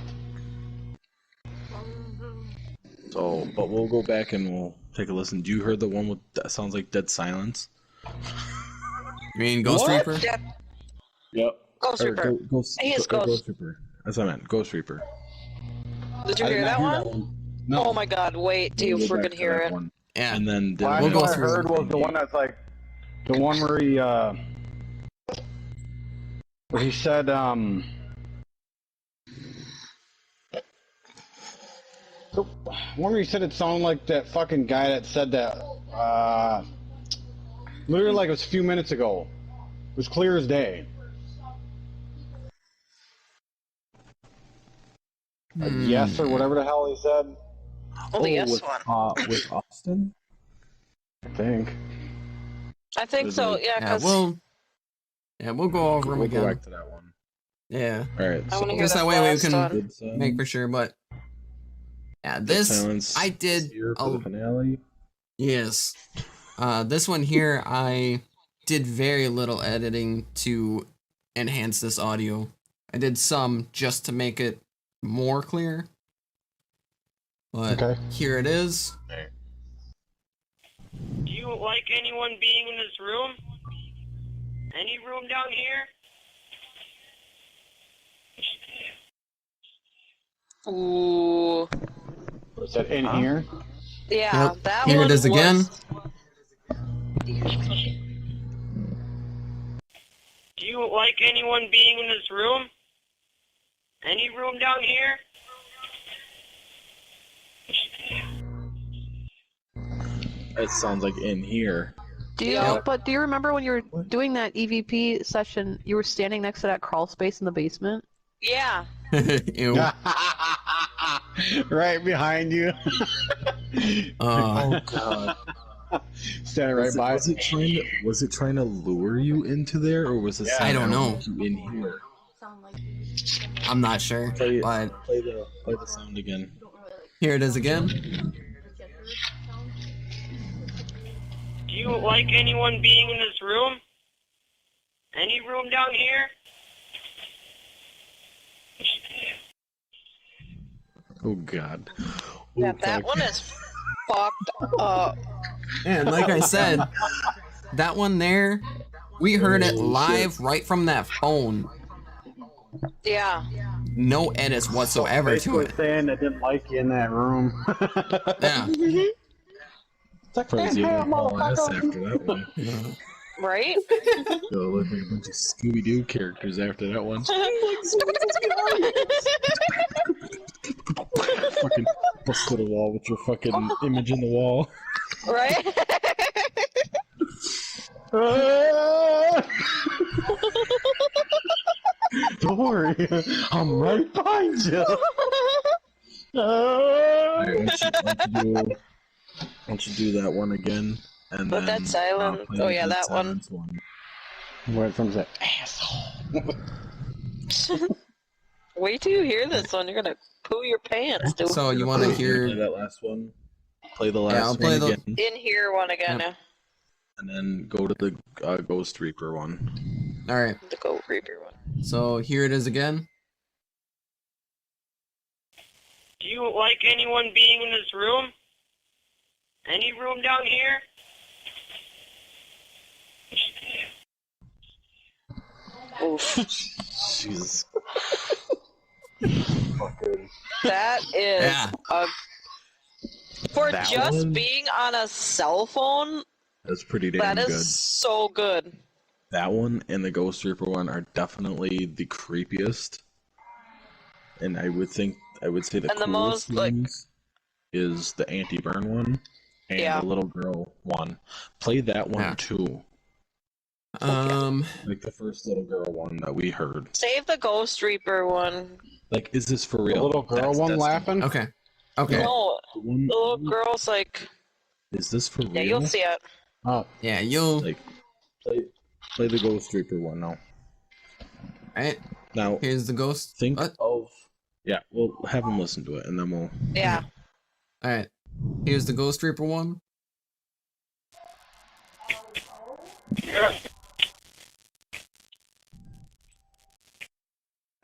So, but we'll go back and we'll take a listen. Do you hear the one with that sounds like dead silence? You mean Ghost What? Reaper? Yeah. Yep. Ghost Or Reaper. Ghost, He is or Ghost. Reaper. That's what I meant. Ghost Reaper. Did you I did hear not that hear one? No. Oh my god, wait till you We'll go back freaking to hear that it. one. Yeah. And then Last We'll go one I through heard it. was the one that's the one where he said the one where he said it sounded like that fucking guy that said that literally like it was a few minutes ago. It was clear as day. Yes or whatever the hell he said. Oh, the yes with, one. with Austin? I think. I think so, yeah, Yeah, because we'll go over them We'll go again. back to that one. Yeah. Alright, I want to hear Just the that way we last can one. Dead silence. make for sure, but yeah, Dead this silence I did here for the finale. yes. This one here, I did very little editing to enhance this audio. I did some just to make it more clear. But Okay. here it is. Do you like anyone being in this room? Any room down here? Ooh. Is that in here? Yeah, Yep. that Here one it is again. was. Do you like anyone being in this room? Any room down here? It sounds like in here. Do you? Yep. But do you remember when you were doing that EVP session? You were standing next to that crawl space in the basement. Yeah. Ew. Right behind you. Oh god. Standing right by. Was it trying to lure you into there, or was it? Yeah. I don't know. You in here. I'm not sure, Play but the sound again. here it is again. Do you like anyone being in this room? Any room down here? Oh god. Yeah, Oh, that god. one is fucked up. And like I said, that one there, we heard it Holy live shit. right from that phone. Yeah. No edits whatsoever to Basically it. saying they didn't like you in that room. Yeah. It's crazy. I didn't call ass after that one. Right? Yo, look like a bunch of Scooby-Doo characters after that one. Fucking bust to the wall with your fucking image in the wall. Right? Don't worry, I'm right behind you. Alright, why don't you do that one again, and But then that silent. play Oh the yeah, dead that one. silence one. Where from that asshole? Wait till you hear this one. You're gonna poo your pants, dude. So you want to Play hear? that last one. Play the Yeah, last I'll play one the- again, In here one again. Yep. and then go to the Ghost Reaper one. All right. The Goat Reaper one. So here it is again. Do you like anyone being in this room? Any room down here? Oof. Jesus. That is Yeah. for That just one? being on a cell phone. That's pretty damn That is good. so good. That one and the Ghost Reaper one are definitely the creepiest. And I would say the And the coolest most, like- ones is the anti-burn one and Yeah. the little girl one. Play that one Yeah. too. Like the first little girl one that we heard. Save the Ghost Reaper one. Like, is this for The real? little girl one That's laughing? Okay. Okay. No, the one. the little girl's like, Is this for real? yeah, you'll see it. Oh, Yeah, you'll. Like, play the Ghost Reaper one now. Right. Now, Here's the ghost. think What? of. Yeah, we'll have him listen to it, and then we'll. Yeah. All right. Here's the Ghost Reaper one.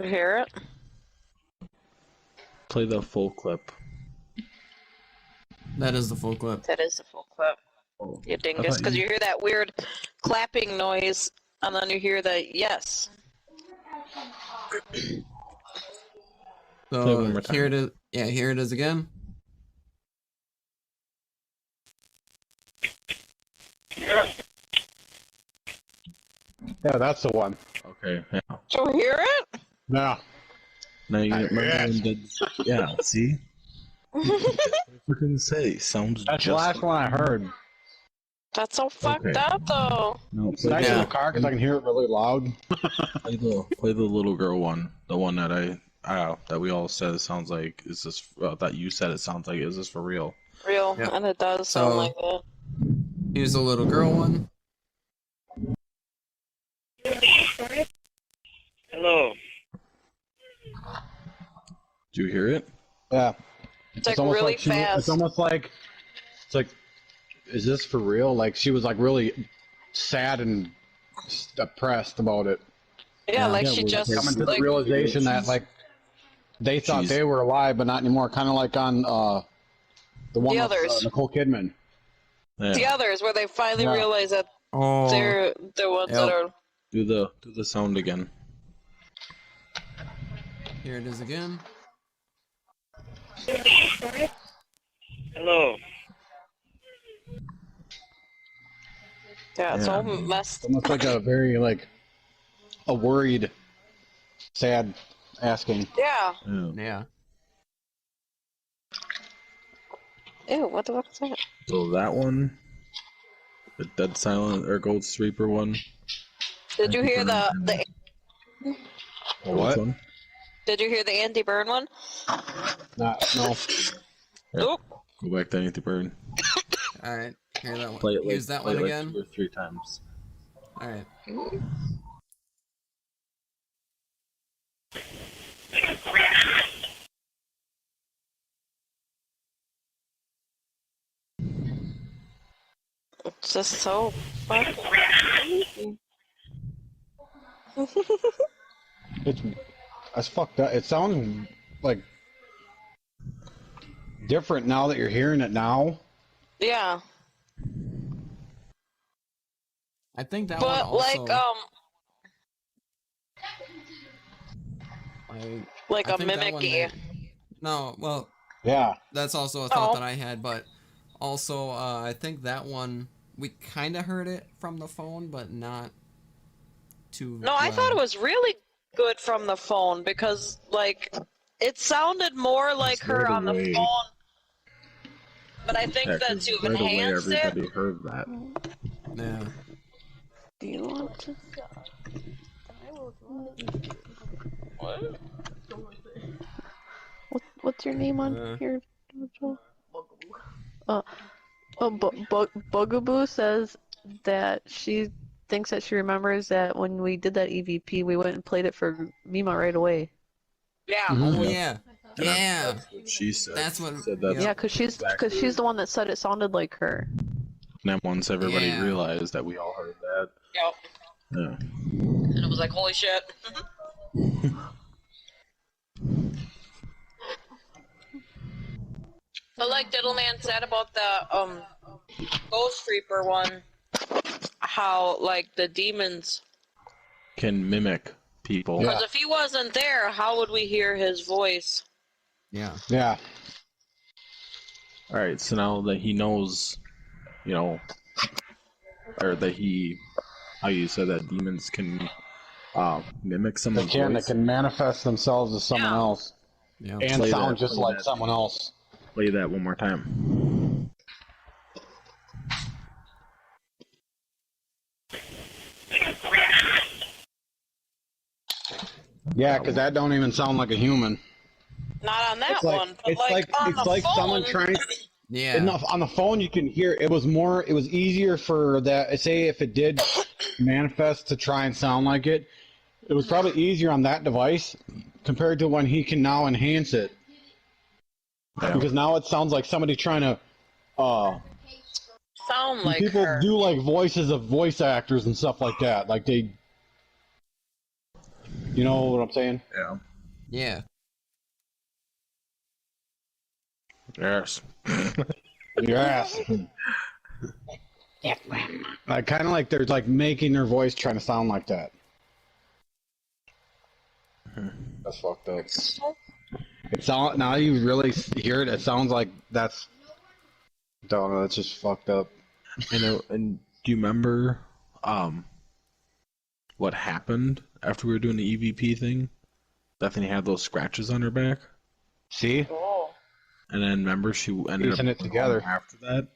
You hear it? Play the full clip. That is the full clip. That is the full clip. Oh, You I dingus. thought Because you hear that weird clapping noise, and then you hear the yes. Play it So one more time. here it is. Yeah, here it is again. yeah, that's the one. Okay, yeah. Do you hear it? Yeah. Now you remember Yes. when did. Yeah, see? Freaking say, sounds That's the just last like- one I heard. That's so fucked Okay. up, though. No, It's nice in the car because I can hear it really loud. play the little girl one. The one that that we all said it sounds like, is this, that you said it sounds like, is this for real? Real, Yep. and it does sound So- like that. Here's the little girl one. Hello. Do you hear it? Yeah. It's like almost really like it's fast. almost like it's like is this for real? Like, she was like really sad and depressed about it. Yeah, like Yeah, she we're just Coming to the like realization that she's- like they thought she's- they were alive, but not anymore. Kind of like on the one The with others. Nicole Kidman. the Yeah. others, where they finally Yeah. realize that Oh, they're the ones that Yep. are. Do the sound again. here it is again. Hello. Yeah, it's Yeah. all messed. Almost like a very like a worried, sad asking. Yeah. Yeah. Yeah. Ew, what the fuck is that? So that one, the Dead Silent or Ghost Reaper one. Did you hear the? What? One? Did you hear the anti-burn one? No. Yeah. Oop. Go back to Anthony Bird. All right. Hear that one. Play it like, Here's that play one it like again. 2 or 3 times. All right. It's just so fucking. It's fucked up. It sounds like different now that you're hearing it now. Yeah, I think that one but also. like I a think that one mimicky. may- No, well, Yeah. that's also a thought Oh. that I had, but also I think that one we kind of heard it from the phone, but not too. No, I thought it was really good from the phone because like it sounded more like her right on the away. phone. But I think Yeah, that 'cause you've right away enhanced it. everybody heard that. Yeah. Do you want to? What's your name on here? Bugaboo says that she thinks that she remembers that when we did that EVP, we went and played it for Mima right away. Yeah. Oh Yeah. yeah. Yeah. That's what she said. That's what- She said that's Yeah, because she's the one that said it sounded like her. And then once everybody Yeah. realized that we all heard that. Yep. Yeah. And it was like, holy shit. But like Diddleman said about the Ghost Reaper one, how like the demons. Can mimic people. Because if he wasn't there, how would we hear his voice? Yeah. Yeah. Alright, so now that he knows, you know, or that he, how you said that demons can mimic They someone's can. They voice. can manifest themselves as someone Yeah. else Yeah. and Play sound that, just play like that. someone else. Play that one more time. Yeah, because that don't even sound like a human. Not on that It's like one, but it's like, like on it's the like phone. someone trying. Yeah. Enough on the phone you can hear it was easier for that, say if it did manifest to try and sound like it was probably easier on that device compared to when he can now enhance it, because now it sounds like somebody trying to Sound like people her. do like voices of voice actors and stuff like that, like they, you know what I'm saying? Yeah. Yeah. Yes. Your ass. Like kind of like they're like making their voice trying to sound like that. That's fucked up. It sound, now you really hear it. It sounds like that's. Don't know. That's just fucked up. And do you remember what happened after we were doing the EVP thing? Bethany had those scratches on her back. See? Oh. And then remember she ended Piecing up it together. after that.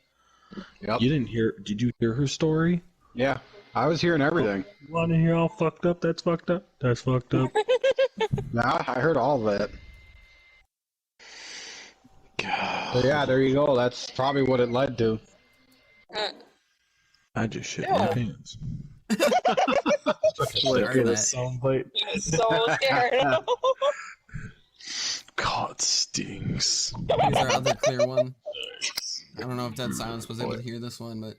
Yep. You didn't hear? Did you hear her story? Yeah. I was hearing everything. You want to hear all fucked up? That's fucked up. That's fucked up. Nah, I heard all of that. God. So yeah, there you go. That's probably what it led to. I just shit my pants. Sorry, that. Soundbite. So scared. God, it stings. Here's our other clear one. I don't know if Dead Silence was able to hear this one, but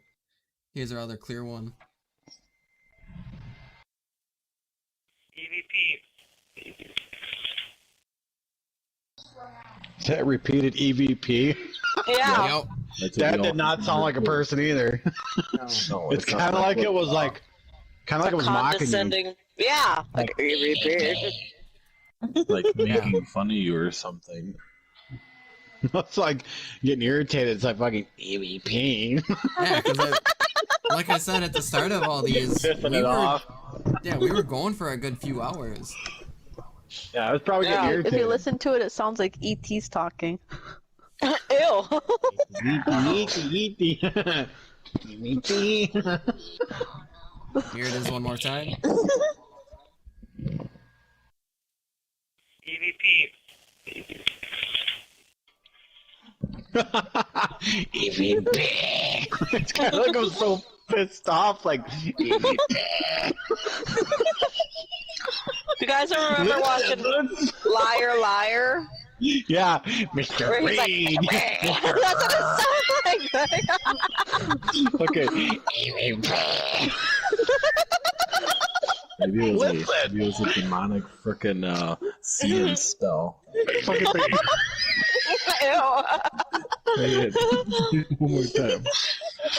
here's our other clear one. EVP. That repeated EVP. Yeah. Yep. That did not sound like a person either. No, It's kind of like it was like, kind of like it was mocking you. Condescending. Yeah. Like EVP. like making fun of you or something. It's like getting irritated. It's like fucking EVP. Yeah, because like I said at the start of all these, we were going for a good few hours. Yeah, I was probably getting If irritated. you listen to it, it sounds like ET's talking. Ew. Here it is one more time. EVP. EVP. It's kind of like I was so pissed off, like EVP. You guys remember watching Liar Liar? Yeah, Mr. Where he's like, Reed. that's what it sounds like. Okay. Maybe it was a demonic frickin' seeing spell. Fucking thing. Ew. Say it one more time.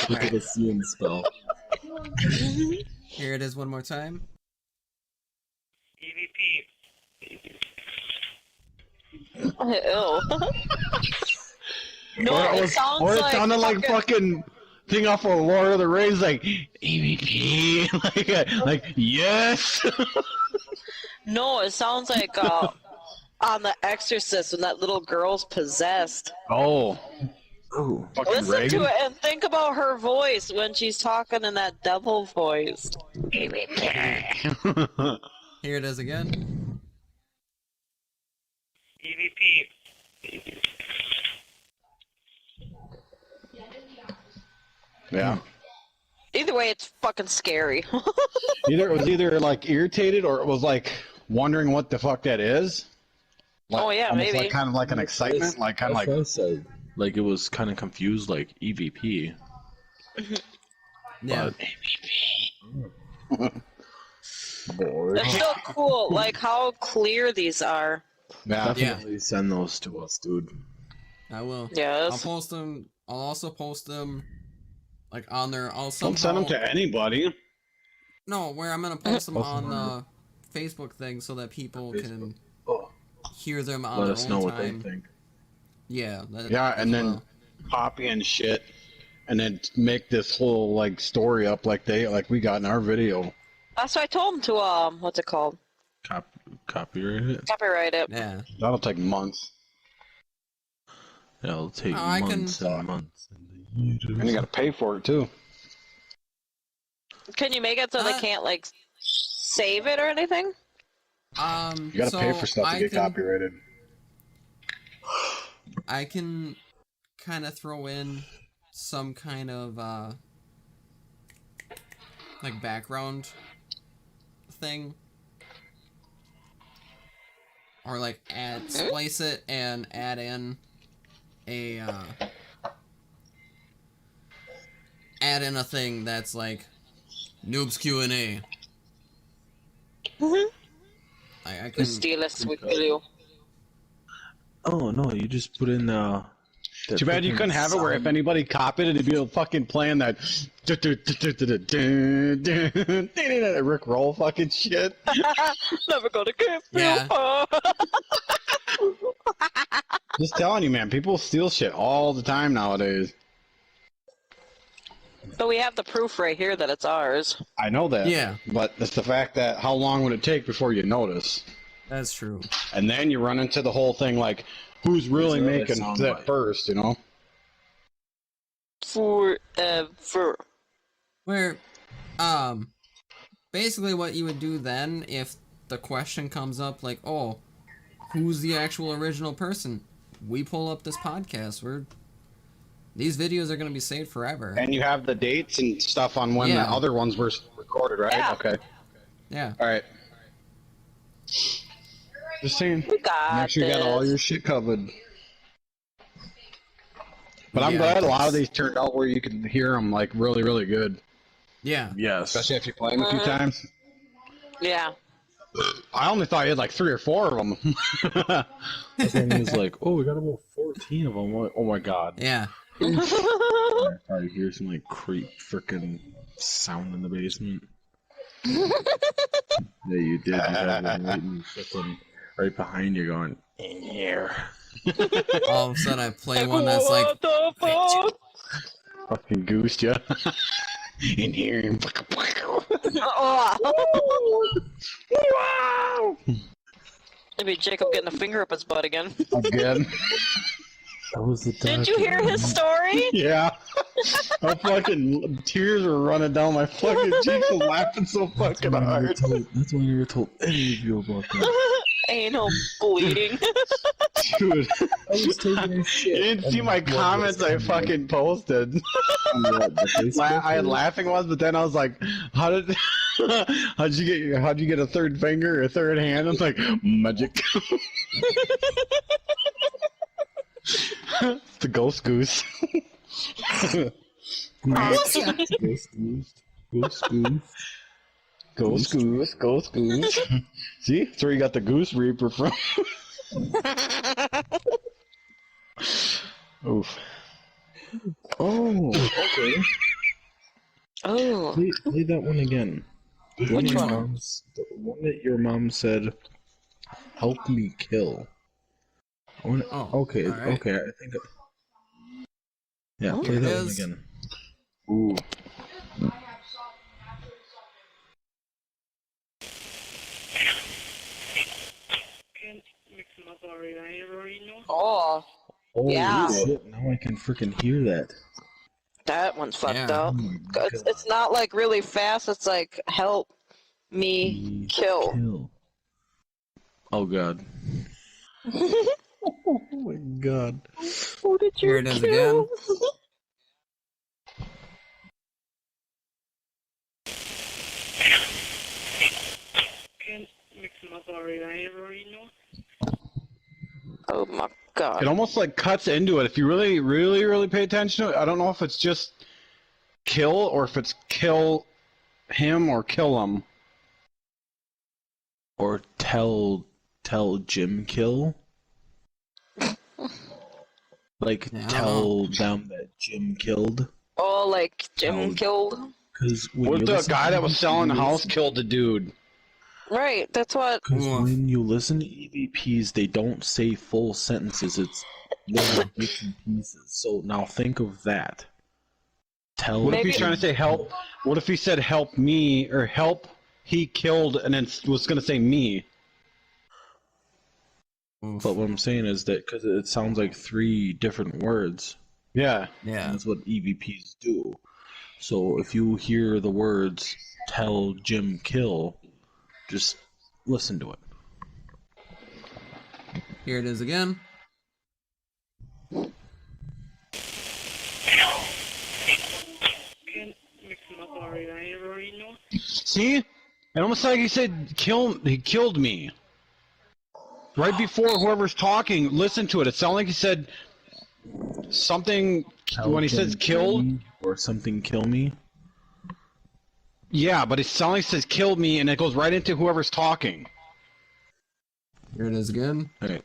Look at the seeing spell. Here it is one more time. EVP. Ew. No, Or it it sounds sounded like fucking thing off of Lord of the Rings, like EVP, like yes. No, it sounds like on The Exorcist when that little girl's possessed. Oh. Oh. Fucking Listen Reagan. to it and think about her voice when she's talking in that devil voice. Here it is again. EVP. Yeah. Either way, it's fucking scary. Either it was either like irritated or it was like wondering what the fuck that is. Like, Oh, yeah, almost maybe. like kind of like an excitement, like kind of That's like what I said. Like it was kind of confused, like EVP. Yeah. Boy. It's still cool, like how clear these are. yeah. Definitely send those to us, dude. I will. I'll Yes. post them. I'll also post them, like on their. I'll Don't send them to anybody. No, where I'm gonna post them on the Facebook thing so that people can hear them on Let their us own know what time. they think. Yeah. Yeah, and then copy and shit, and then make this whole like story up like we got in our video. That's what I told him to, what's it called? Copyright it. Copyright it. Yeah. That'll take months. Yeah, it'll take Oh, I can- months and months. And you gotta pay for it too. Can you make it so they can't, like, save it or anything? You gotta pay for stuff to get copyrighted. I can kind of throw in some kind of like background thing, or like splice it and add in a thing that's like Noobs Q&A. I can Steal us with glue. Oh no, you just put in Too bad you couldn't have it where if anybody copied it, it'd be fucking playing that Rick Roll fucking shit. Never gonna give Yeah. you. Just telling you, man, people steal shit all the time nowadays. But we have the proof right here that it's ours. I know that. Yeah. But it's the fact that how long would it take before you notice? That's true. And then you run into the whole thing like, who's really Who's really making sound that bite? first, you know? Forever. Where, basically what you would do then if the question comes up like, oh, who's the actual original person? We pull up this podcast. These videos are going to be saved forever. And you have the dates and stuff on when Yeah. the other ones were recorded, right? Yeah. Okay. Yeah. All right. Just saying. We got Make sure you got all this. your shit covered. But I'm Yeah, glad a lot of it's- these turned out where you can hear them like really, really good. Yeah. Yes. Especially if you play them a few times. Yeah. I only thought you had like 3 or 4 of them. The thing is like, oh, we got about 14 of them. Oh my god. Yeah. I probably hear some like creep freaking sound in the basement. Yeah, you did. You have one right behind you going, in here. All of a sudden I play one that's like, What the fuck? Fucking goosed ya. In here. Oh. Maybe Jacob getting a finger up his butt again. Again. That was the Did you hear his story? Yeah. My fucking tears were running down my fucking cheeks. I was laughing so fucking hard. That's why I never told any of you about that. Ain't no bleeding. Dude. I was taking a shit. You didn't see my comments I fucking posted. I had laughing ones, but then I was like, how'd you get a third finger or a third hand? I'm like, magic. The ghost goose. Ghost goose. Ghost goose. Ghost goose. Ghost goose. See? That's where you got the goose reaper from. Oof. Oh, okay. Oh. Play that one again. Which one? The one that your mom said, "Help me kill." Okay, all right. okay. I think. Yeah, Oh, play here it that one is. again. Ooh. Oh. Oh Yeah. shit! Now I can freaking hear that. That one's fucked Yeah. up. It's not like really fast. It's like help me kill. Oh god. Oh my god. Who did you Here it is kill? again. Oh my god. It almost like cuts into it. If you really, really, really pay attention to it, I don't know if it's just kill or if it's kill him or kill him. Or tell Jim kill. Like Yeah, I don't tell them that Jim killed. Oh, like Jim Oh. killed? Because What if the guy that was selling the house killed the dude? Right, that's what. Because Oof. when you listen to EVPs, they don't say full sentences. It's little bits and pieces. So now think of that. Tell. What if Maybe- he's trying to say help? What if he said help me or help he killed and then was going to say me? Oof. But what I'm saying is that because it sounds like 3 different words. Yeah. Yeah. That's what EVPs do. So if you hear the words "tell Jim kill," just listen to it. Here it is again. See? It almost like he said kill. He killed me. Right before whoever's talking, listen to it. It sounded like he said something Tell when he Jim says killed. me or something kill me. Yeah, but it sounds like it says killed me, and it goes right into whoever's talking. Here it is again. All right.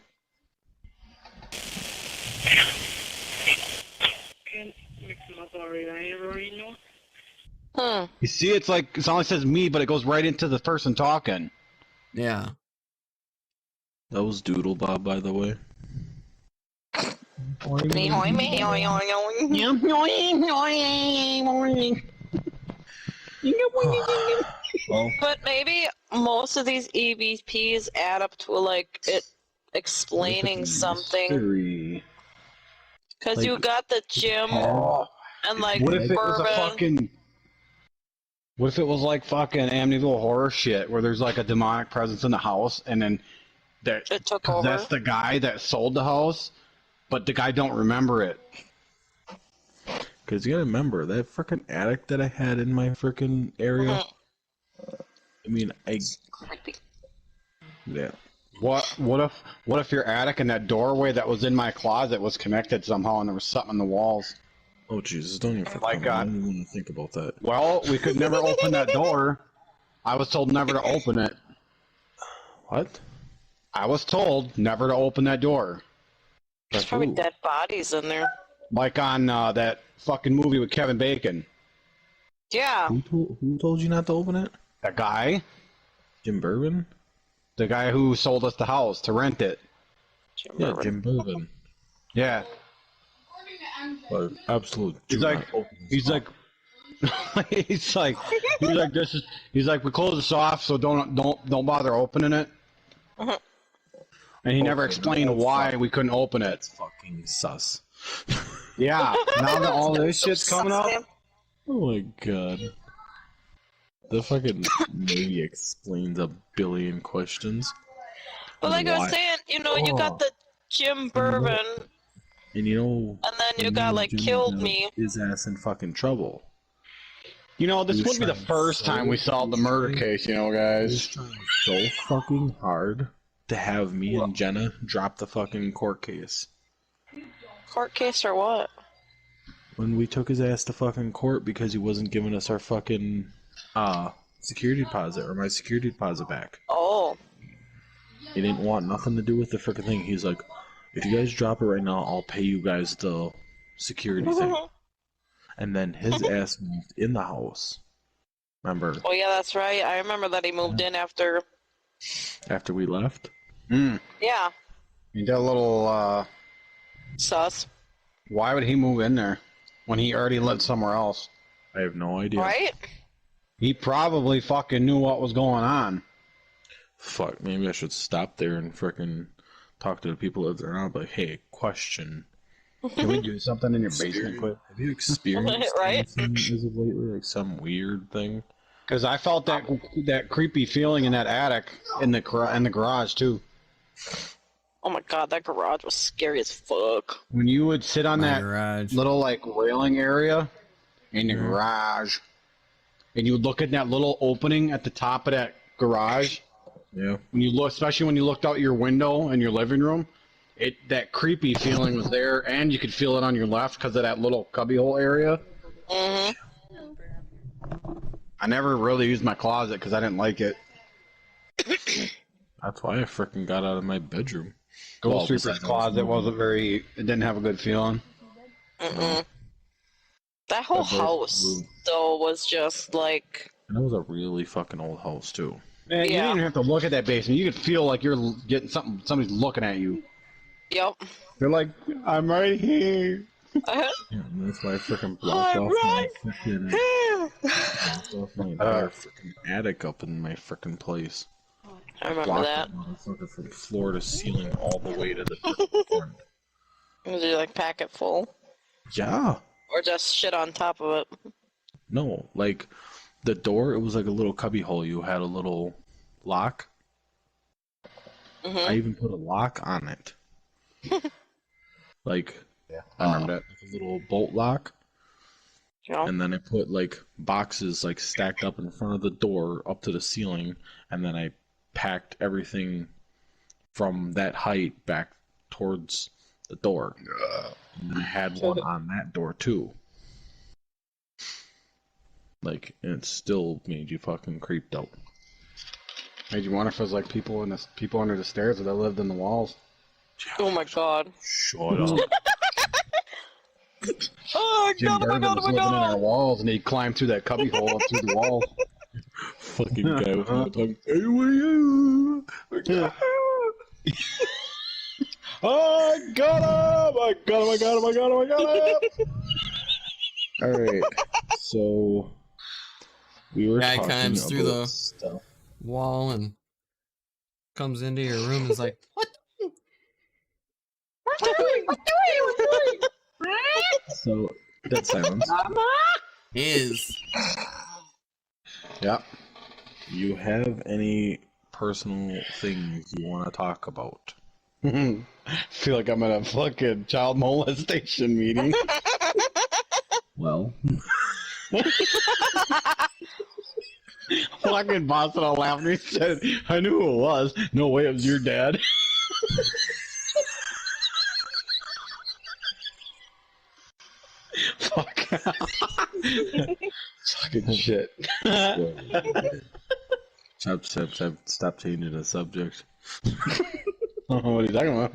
Hmm. You see, it's like it sounds like it says me, but it goes right into the person talking. Yeah. That was Doodle Bob, by the way. Well, But maybe most of these EVPs add up to like it explaining something. mystery. Because Like- you got the gym and like What if it was a bourbon. fucking? What if it was like fucking Amityville horror shit, where there's like a demonic presence in the house, and then that It took 'cause over. that's the guy that sold the house, but the guy don't remember it. Because you gotta remember, that freaking attic that I had in my freaking area. Mhm. I mean, Creepy. yeah. What if your attic and that doorway that was in my closet was connected somehow and there was something in the walls? Oh Jesus! Don't even Like, I don't even want to think about that. Well, we could never open that door. I was told never to open it. What? I was told never to open that door. There's probably dead bodies in there. Like on that fucking movie with Kevin Bacon. Yeah. Who told you not to open it? That guy? Jim Bourbon? The guy who sold us the house to rent it. Jim Bourbon. Yeah. But absolute. He's like, he's like, he's like, we close this off, so don't bother opening it. And he never explained why we couldn't open it. It's fucking sus. Yeah. Now that all this shit's coming up. Oh my god. The fucking movie explains a billion questions. But like I was saying, you got the Jim Bourbon, and and then you got like Jim Killed got Me. His ass in fucking trouble. This wouldn't be the first time we solved the murder case, guys. He's trying so fucking hard to have me and Jenna drop the fucking court case. Court case or what? When we took his ass to fucking court because he wasn't giving us our fucking security deposit or my security deposit back. Oh. He didn't want nothing to do with the freaking thing. He's like, if you guys drop it right now, I'll pay you guys the security thing. And then his ass moved in the house. Remember? Oh yeah, that's right. I remember that he moved in after we left? Yeah. He did a little, sus. Why would he move in there when he already lived somewhere else? I have no idea. Right? He probably fucking knew what was going on. Fuck, maybe I should stop there and freaking talk to the people that are not like, hey, question. Can we do something in your basement quick? Have you experienced anything as of lately, like some weird thing? Because I felt that creepy feeling in that attic in the garage too. Oh my god, that garage was scary as fuck. When you would sit on that garage. little like railing area in the garage, and you would look at that little opening at the top of that garage. Yeah. When you look, especially when you looked out your window in your living room, that creepy feeling was there, and you could feel it on your left because of that little cubbyhole area. I never really used my closet because I didn't like it. That's why I freaking got out of my bedroom. Ghost Reaper's closet wasn't very. It didn't have a good feeling. That whole house, though, was just like. And it was a really fucking old house too. Man, you didn't even have to look at that basement. You could feel like you're getting something. Somebody's looking at you. Yep. They're like, I'm right here. Yeah, and that's why I freaking blocked off my entire freaking attic up in my freaking place. I remember that. Motherfucker from floor to ceiling all the way to the front. Did you like pack it full? Yeah. Or just shit on top of it? No, like the door, it was like a little cubby hole. You had a little lock. I even put a lock on it. Like, I remember that. like a little bolt lock. Yeah. And then I put like boxes like stacked up in front of the door up to the ceiling, and then I packed everything from that height back towards the door. And then I had one on that door too. Like, and it still made you fucking creeped out. Made you wonder if it was like people under the stairs that lived in the walls. Oh my god. Shut up. Oh Jim Bourbon was living in our walls, and he climbed through that cubby hole up through the wall. Fucking guy with no tongue. Hey, where you? Oh, I got him! I got him! I got him! I got him! I got him! Alright, so we were Guy talking climbs through about the stuff. wall and comes into your room and is like, what? What doing? So, dead silence. Is. Yep. You have any personal things you want to talk about? Feel like I'm at a fucking child molestation meeting. Well, Fucking busted out laughing. He said, I knew who it was. No way, it was your dad. Fuck. Fucking shit. Stop changing the subject. What are you talking about?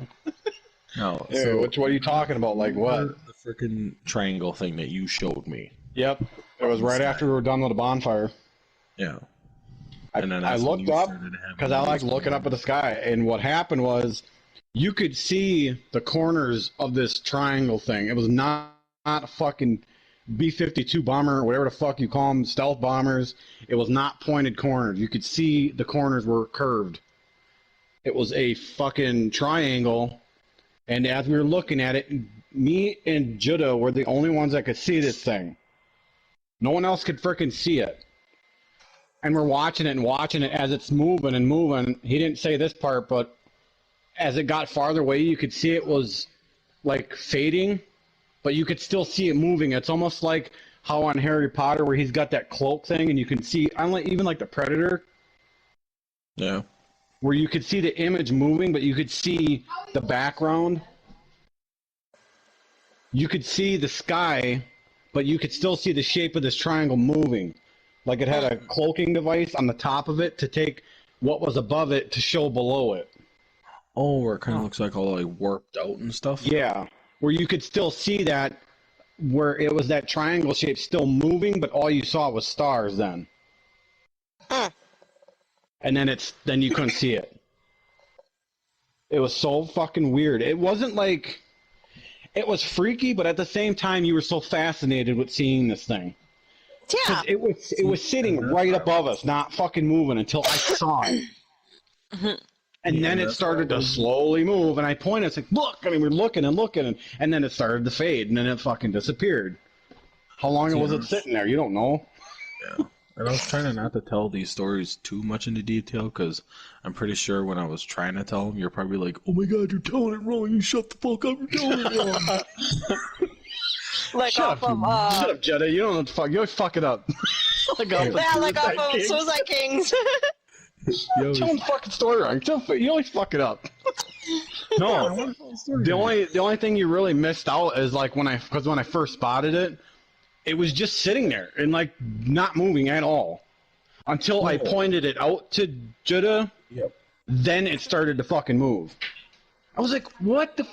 No, Hey, so what are you talking about? Like what? the freaking triangle thing that you showed me. Yep. It was right after we were done with the bonfire. Yeah. And then I looked up because I like looking up at the sky, and what happened was you could see the corners of this triangle thing. It was not a fucking B-52 bomber or whatever the fuck you call them, stealth bombers. It was not pointed corners. You could see the corners were curved. It was a fucking triangle, and as we were looking at it, me and Judah were the only ones that could see this thing. No one else could frickin' see it. And we're watching it and watching it as it's moving and moving. He didn't say this part, but as it got farther away, you could see it was like fading, but you could still see it moving. It's almost like how on Harry Potter where he's got that cloak thing and you can see, even like the Predator. Yeah. Where you could see the image moving, but you could see the background. You could see the sky, but you could still see the shape of this triangle moving. Like it had a cloaking device on the top of it to take what was above it to show below it. Oh, where it kind of looks like all like warped out and stuff? Yeah, where you could still see that, where it was that triangle shape still moving, but all you saw was stars then. And then you couldn't see it. It was so fucking weird. It wasn't like, it was freaky, but at the same time you were so fascinated with seeing this thing. Yeah. It was sitting right above us, not fucking moving until I saw it. And then it started to slowly move, and I pointed, it's like, look, and we were looking and looking, and then it started to fade, and then it fucking disappeared. How long was it sitting there? You don't know. Yeah. And I was trying not to tell these stories too much into detail, because I'm pretty sure when I was trying to tell them, you're probably like, oh my god, you're telling it wrong, you shut the fuck up, you're telling it wrong. Like Shut up, Jeddah. You don't know what the fuck. You always fuck it up. like off of Suicide Kings. Tell them the fucking story wrong. You always fuck it up. No, the only thing you really missed out is like when I first spotted it, it was just sitting there and like not moving at all until I pointed it out to Judah. Yep. Then it started to fucking move. I was like, what the?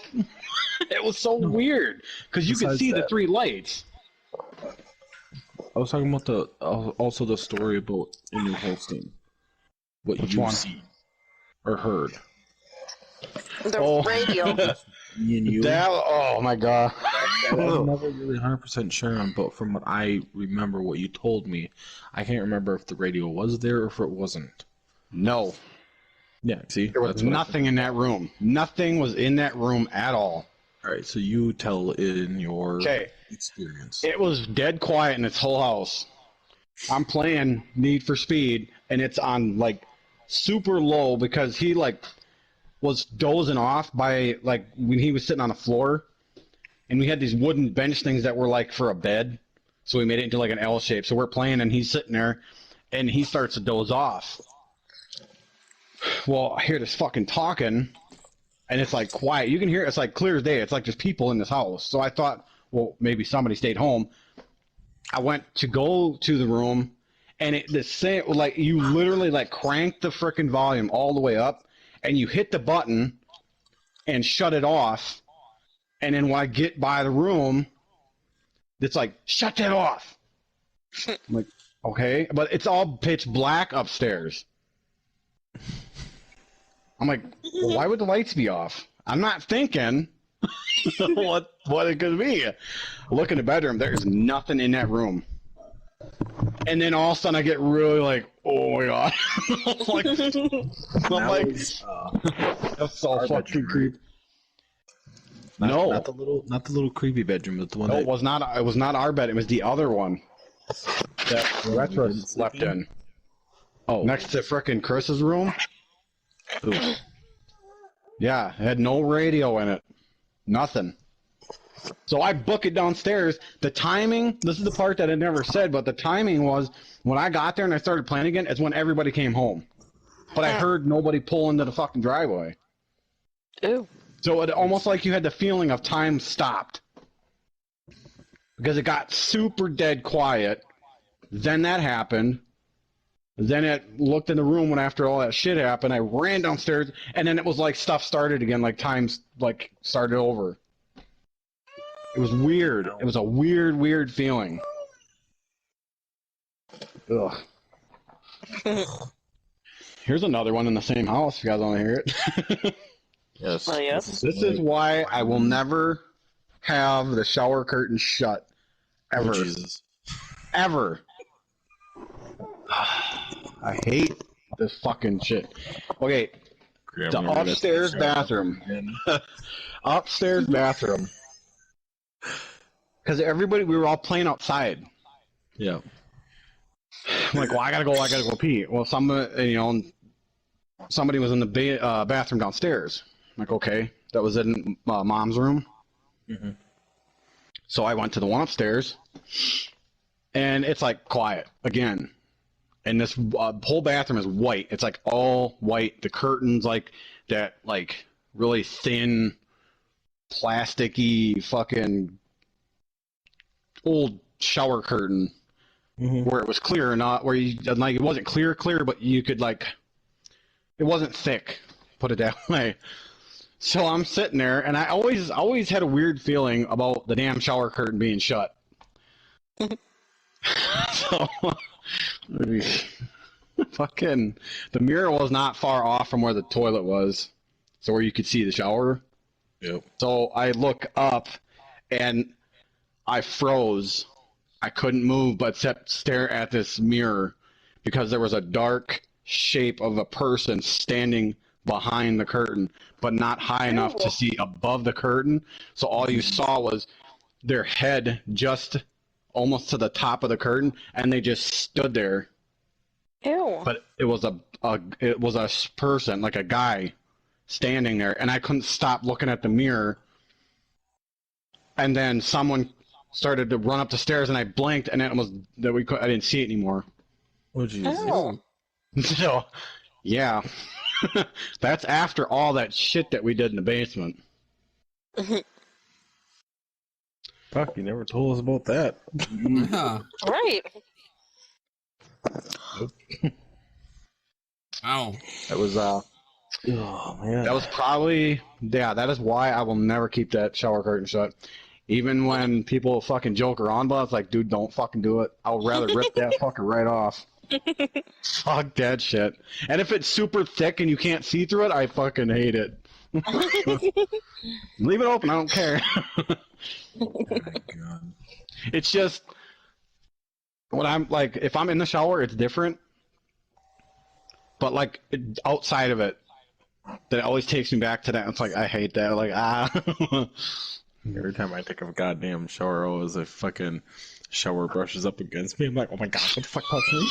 It was so weird because you could see the three lights. I was talking about also the story about in New Holstein. What you see or heard. The radio. Me and you. Oh my god. I'm never really 100% sure on, but from what I remember, what you told me, I can't remember if the radio was there or if it wasn't. No. Yeah, see? There was nothing in that room. Nothing was in that room at all. Alright, so you tell in your experience. It was dead quiet in its whole house. I'm playing Need for Speed, and it's on, like, super low because he, like, was dozing off by, like, when he was sitting on the floor. And we had these wooden bench things that were, like, for a bed. So we made it into, like, an L shape. So we're playing, and he's sitting there, and he starts to doze off. Well, I hear this fucking talking, and it's like quiet. You can hear it. It's like clear as day. It's like just people in this house. So I thought, well, maybe somebody stayed home. I went to go to the room, and the same, like you literally like crank the frickin' volume all the way up, and you hit the button and shut it off. And then when I get by the room, it's like, shut that off. I'm like, okay, but it's all pitch black upstairs. I'm like, well, why would the lights be off? I'm not thinking what it could be. I look in the bedroom, there's nothing in that room. And then all of a sudden I get really like, oh my god. I'm like, that's so fucking creepy. Not the little creepy bedroom, but the one No, that... it was not our bed, it was the other one that Retro slept in. Oh. Next to frickin' Chris's room. Ooh. Yeah, it had no radio in it. Nothing. So I book it downstairs. The timing, this is the part that I never said, but the timing was when I got there and I started playing again, it's when everybody came home. But I heard nobody pull into the fucking driveway. Ew. So it almost like you had the feeling of time stopped. Because it got super dead quiet. Then that happened. Then it looked in the room when after all that shit happened. I ran downstairs, and then it was like stuff started again, like times like started over. It was weird. It was a weird feeling. Ugh. Here's another one in the same house. If you guys want to hear it. Yes. Well, yes. This is why I will never have the shower curtain shut. Ever. Oh, Jesus. Ever. I hate this fucking shit. Okay, the upstairs bathroom. Upstairs bathroom. Because everybody, we were all playing outside. Yeah. I'm like, well, I gotta go pee. Well, somebody was in the bathroom downstairs. I'm like, okay, that was in mom's room. Mm-hmm. So I went to the one upstairs, and it's like quiet again. And this whole bathroom is white. It's like all white. The curtains like that, like really thin, plasticky, fucking old shower curtain, where it was clear, not where you like it wasn't clear, but you could like it wasn't thick. Put it that way. So I'm sitting there, and I always had a weird feeling about the damn shower curtain being shut. So, fucking, the mirror was not far off from where the toilet was, so where you could see the shower. Yep. So I look up, and I froze. I couldn't move, but except stare at this mirror, because there was a dark shape of a person standing behind the curtain, but not high enough to see above the curtain. So all you saw was their head just almost to the top of the curtain, and they just stood there. Ew. But it was a person, like a guy, standing there, and I couldn't stop looking at the mirror. And then someone started to run up the stairs, and I blinked, and it was that I didn't see it anymore. Oh, Jesus. Oh. So, yeah. That's after all that shit that we did in the basement. Fuck, you never told us about that. Yeah. Right. Ow. That was Oh, man. that was probably that is why I will never keep that shower curtain shut. Even when people fucking joke around about it, it's like, dude, don't fucking do it. I'll rather rip that fucker right off. Fuck that shit. And if it's super thick and you can't see through it, I fucking hate it. Leave it open, I don't care. Oh, my God. It's just when I'm like, if I'm in the shower, it's different. But like outside of it, that always takes me back to that. It's like I hate that. Like Every time I take a goddamn shower, always a fucking shower brushes up against me. I'm like, oh my God, what the fuck touched me?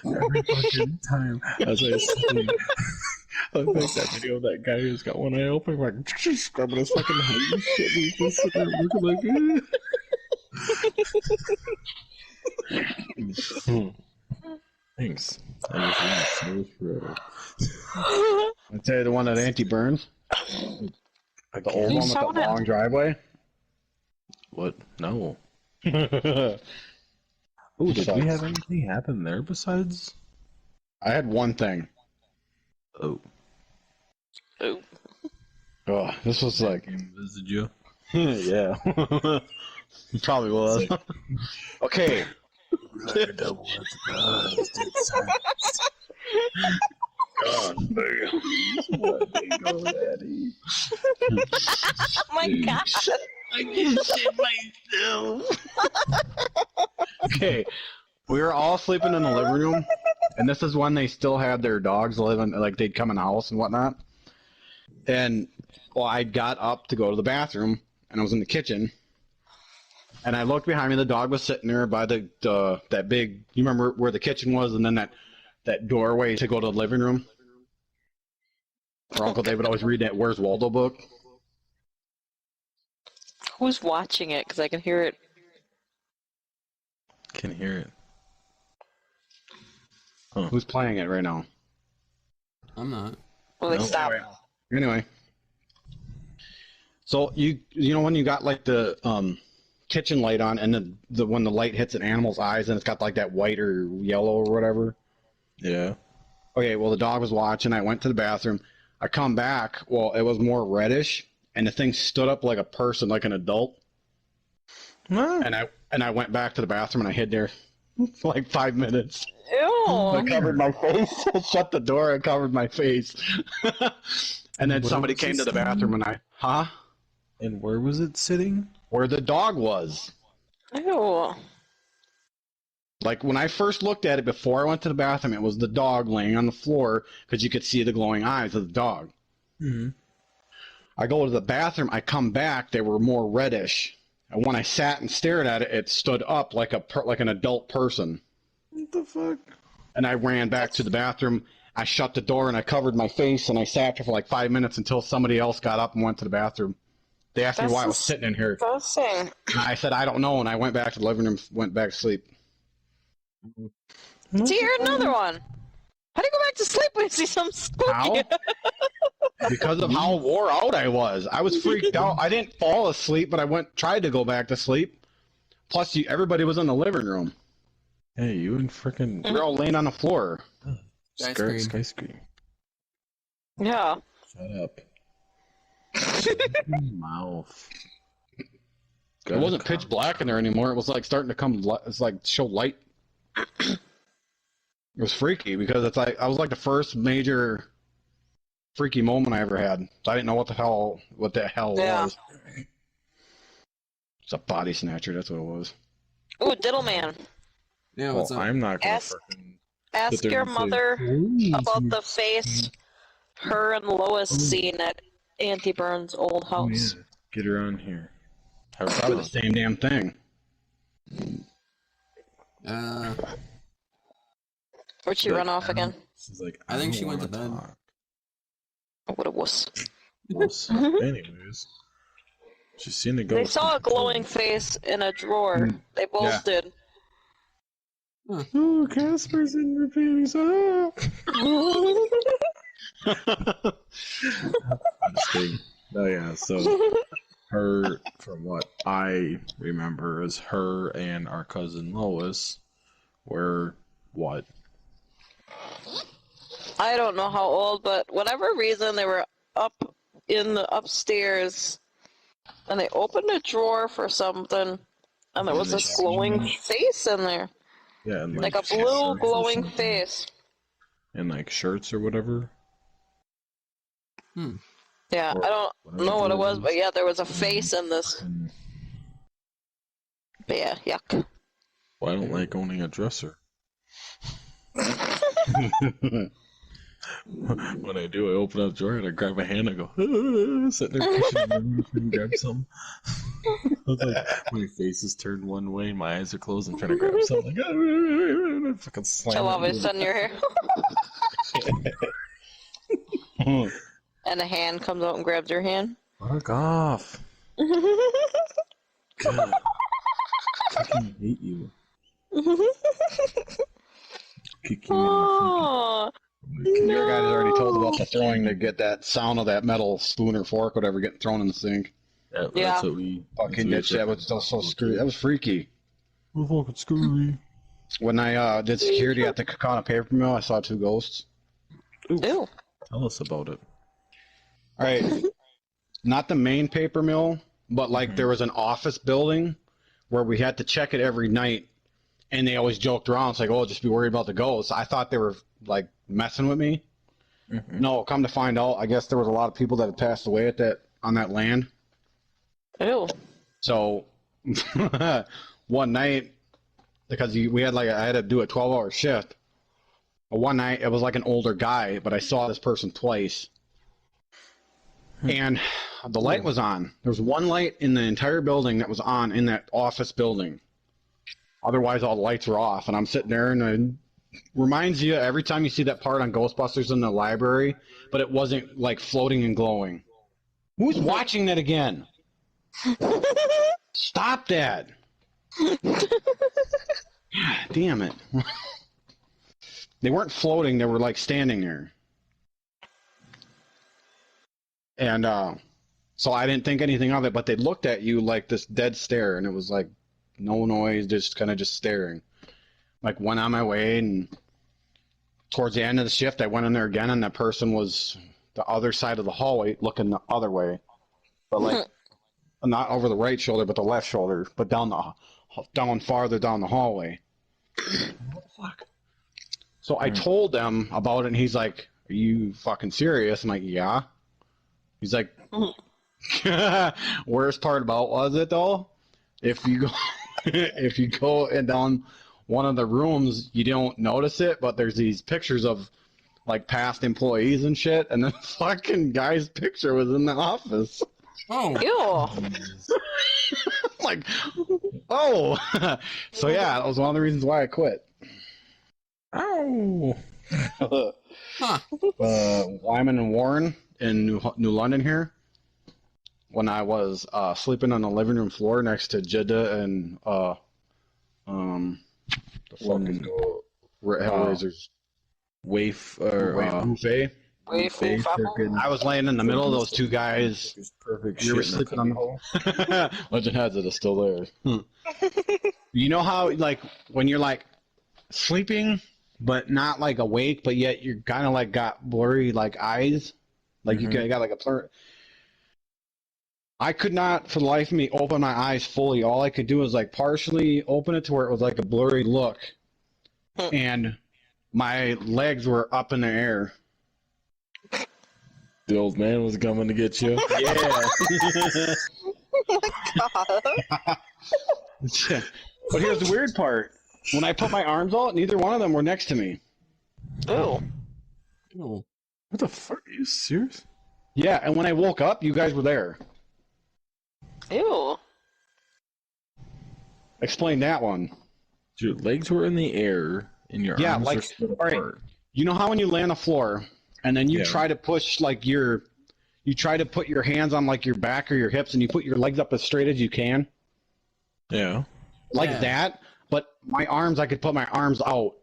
Every fucking time. As I see, I like that video of that guy who's got one eye open, like scrubbing his fucking eye and shit. And he's just sitting there looking like, Thanks. I just want to forever. I'd say the one that anti-burns. The old one with the long driveway. What? No. Oh, did we have anything happen there besides? I had one thing. Oh. Ooh. Oh, this was like Visited you? yeah. It probably was. Okay. Oh my God. I just shit myself. Okay, we were all sleeping in the living room, and this is when they still had their dogs living, like they'd come in the house and whatnot. And well, I got up to go to the bathroom, and I was in the kitchen, and I looked behind me. The dog was sitting there by that big. You remember where the kitchen was, and then that doorway to go to the living room. Where Uncle David always read that "Where's Waldo" book. Who's watching it? Because I can hear it. Can hear it. Who's playing it right now? I'm not. Well, they Nope. stop. Anyway. So you know when you got like the kitchen light on and the when the light hits an animal's eyes and it's got like that white or yellow or whatever? Yeah. Okay, well the dog was watching, I went to the bathroom. I come back, well it was more reddish and the thing stood up like a person, like an adult. Huh. And I went back to the bathroom and I hid there for like 5 minutes. I Ew. covered my face, shut the door, and covered my face. And then What somebody was came this to the thing? bathroom and And where was it sitting? where the dog was. Ew. Like when I first looked at it before I went to the bathroom, it was the dog laying on the floor because you could see the glowing eyes of the dog. Mm-hmm. I go to the bathroom, I come back, they were more reddish. And when I sat and stared at it, it stood up like an adult person. What the fuck? And I ran back to the bathroom. I shut the door and I covered my face and I sat there for like 5 minutes until somebody else got up and went to the bathroom. They asked me why I was sitting in here. Disgusting. And I said, I don't know. And I went back to the living room, went back to sleep. See, here's another one. How do you go back to sleep when you see something spooky? How? Because of how wore out I was. I was freaked out. I didn't fall asleep, but I tried to go back to sleep. Plus, everybody was in the living room. Hey, you and frickin' We were all laying on the floor. Skyscream. Yeah. Shut up. Shut your mouth. It wasn't pitch black in there anymore. It was like starting to come. It's like show light. It was freaky because it's like I was like the first major freaky moment I ever had. I didn't know what the hell Yeah. was. It's a body snatcher. That's what it was. Ooh, Diddle Man. Yeah, Well, what's up? I'm not gonna Ask- frickin' Ask sit there your and say, mother "Ooh, about the face her and Lois seen at Auntie Burns' old oh, house. yeah. Get her on here." Probably the same damn thing. Where'd she run off again? She's like, I think don't she went to wanna bed. talk. Oh, what a wuss. Close. Anyways, she's seen a They ghost. saw a glowing face in a drawer. They both Yeah. did. Oh, Casper's in her panties. Ah! I'm just kidding. Oh yeah, so her, from what I remember, is her and our cousin Lois were what? I don't know how old, but whatever reason, they were up in the upstairs, and they opened a drawer for something, and there was this glowing face in there, Yeah, and like a shirts blue or glowing something. face. And like shirts or whatever. Yeah, Or I don't whatever know what it it was, is. but yeah, there was a face in this. And, But yeah, yuck. well, I don't like owning a dresser. When I do, I open up the drawer and I grab my hand and I go, ah, sitting there pushing and grab some. It's like my face is turned one way, my eyes are closed, and trying to grab something. Like, and I fucking slam Chill it off, into it's in your hair. Hmm. And a hand comes out and grabs your hand. Fuck off. God. I fucking hate you. Kick you in the Oh, Your guys already told about the throwing to get that sound of that metal spoon or fork, whatever, getting thrown in the sink. Yeah, that's Yeah. what we Fucking that's that what was still so screwy. That was freaky. we fucking screwy. When I did security at the Kakana paper mill, I saw 2 ghosts. ew. Tell us about it. All right, not the main paper mill, but like there was an office building where we had to check it every night, and they always joked around. It's like, oh, just be worried about the ghosts. I thought they were like messing with me. No, come to find out, I guess there was a lot of people that had passed away on that land. Ew. So one night, because we had I had to do a 12-hour shift. But one night it was like an older guy, but I saw this person twice. And the light was on. There was one light in the entire building that was on in that office building. Otherwise, all the lights were off. And I'm sitting there, and it reminds you every time you see that part on Ghostbusters in the library, but it wasn't like floating and glowing. Who's watching that again? Stop that! Damn it. They weren't floating, they were like standing there. And so I didn't think anything of it, but they looked at you like this dead stare, and it was like no noise, just kind of just staring. Like went on my way, and towards the end of the shift, I went in there again, and that person was the other side of the hallway, looking the other way, but like not over the right shoulder, but the left shoulder, but down farther down the hallway. What the fuck? So I told them about it, and he's like, "Are you fucking serious?" I'm like, "Yeah." He's like, "Worst part about was it though? If you go, if you go and down one of the rooms, you don't notice it, but there's these pictures of like past employees and shit, and the fucking guy's picture was in the office." Oh. Ew. Like, oh. So yeah, that was one of the reasons why I quit. Ow. Huh. Wyman and Warren in New London here. When I was sleeping on the living room floor next to Jeddah and the fuck is Hellraiser's Buffet. I was laying in the middle of those two guys. Perfect. You were sleeping on the hole. Legend has it, it's still there. You know how like when you're like sleeping but not like awake, but yet you're kind of like got blurry like eyes, like you got like a blur. I could not, for the life of me, open my eyes fully. All I could do was like partially open it to where it was like a blurry look, and my legs were up in the air. The old man was coming to get you. Yeah. But here's the weird part. When I put my arms out, neither one of them were next to me. Ew. Ew. What the fuck? Are you serious? Yeah, and when I woke up, you guys were there. Ew. Explain that one. Your legs were in the air, and your arms were split apart. Right. You know how when you lay on the floor, and then you try to push like you try to put your hands on like your back or your hips, and you put your legs up as straight as you can? Yeah. Like that, but my arms, I could put my arms out,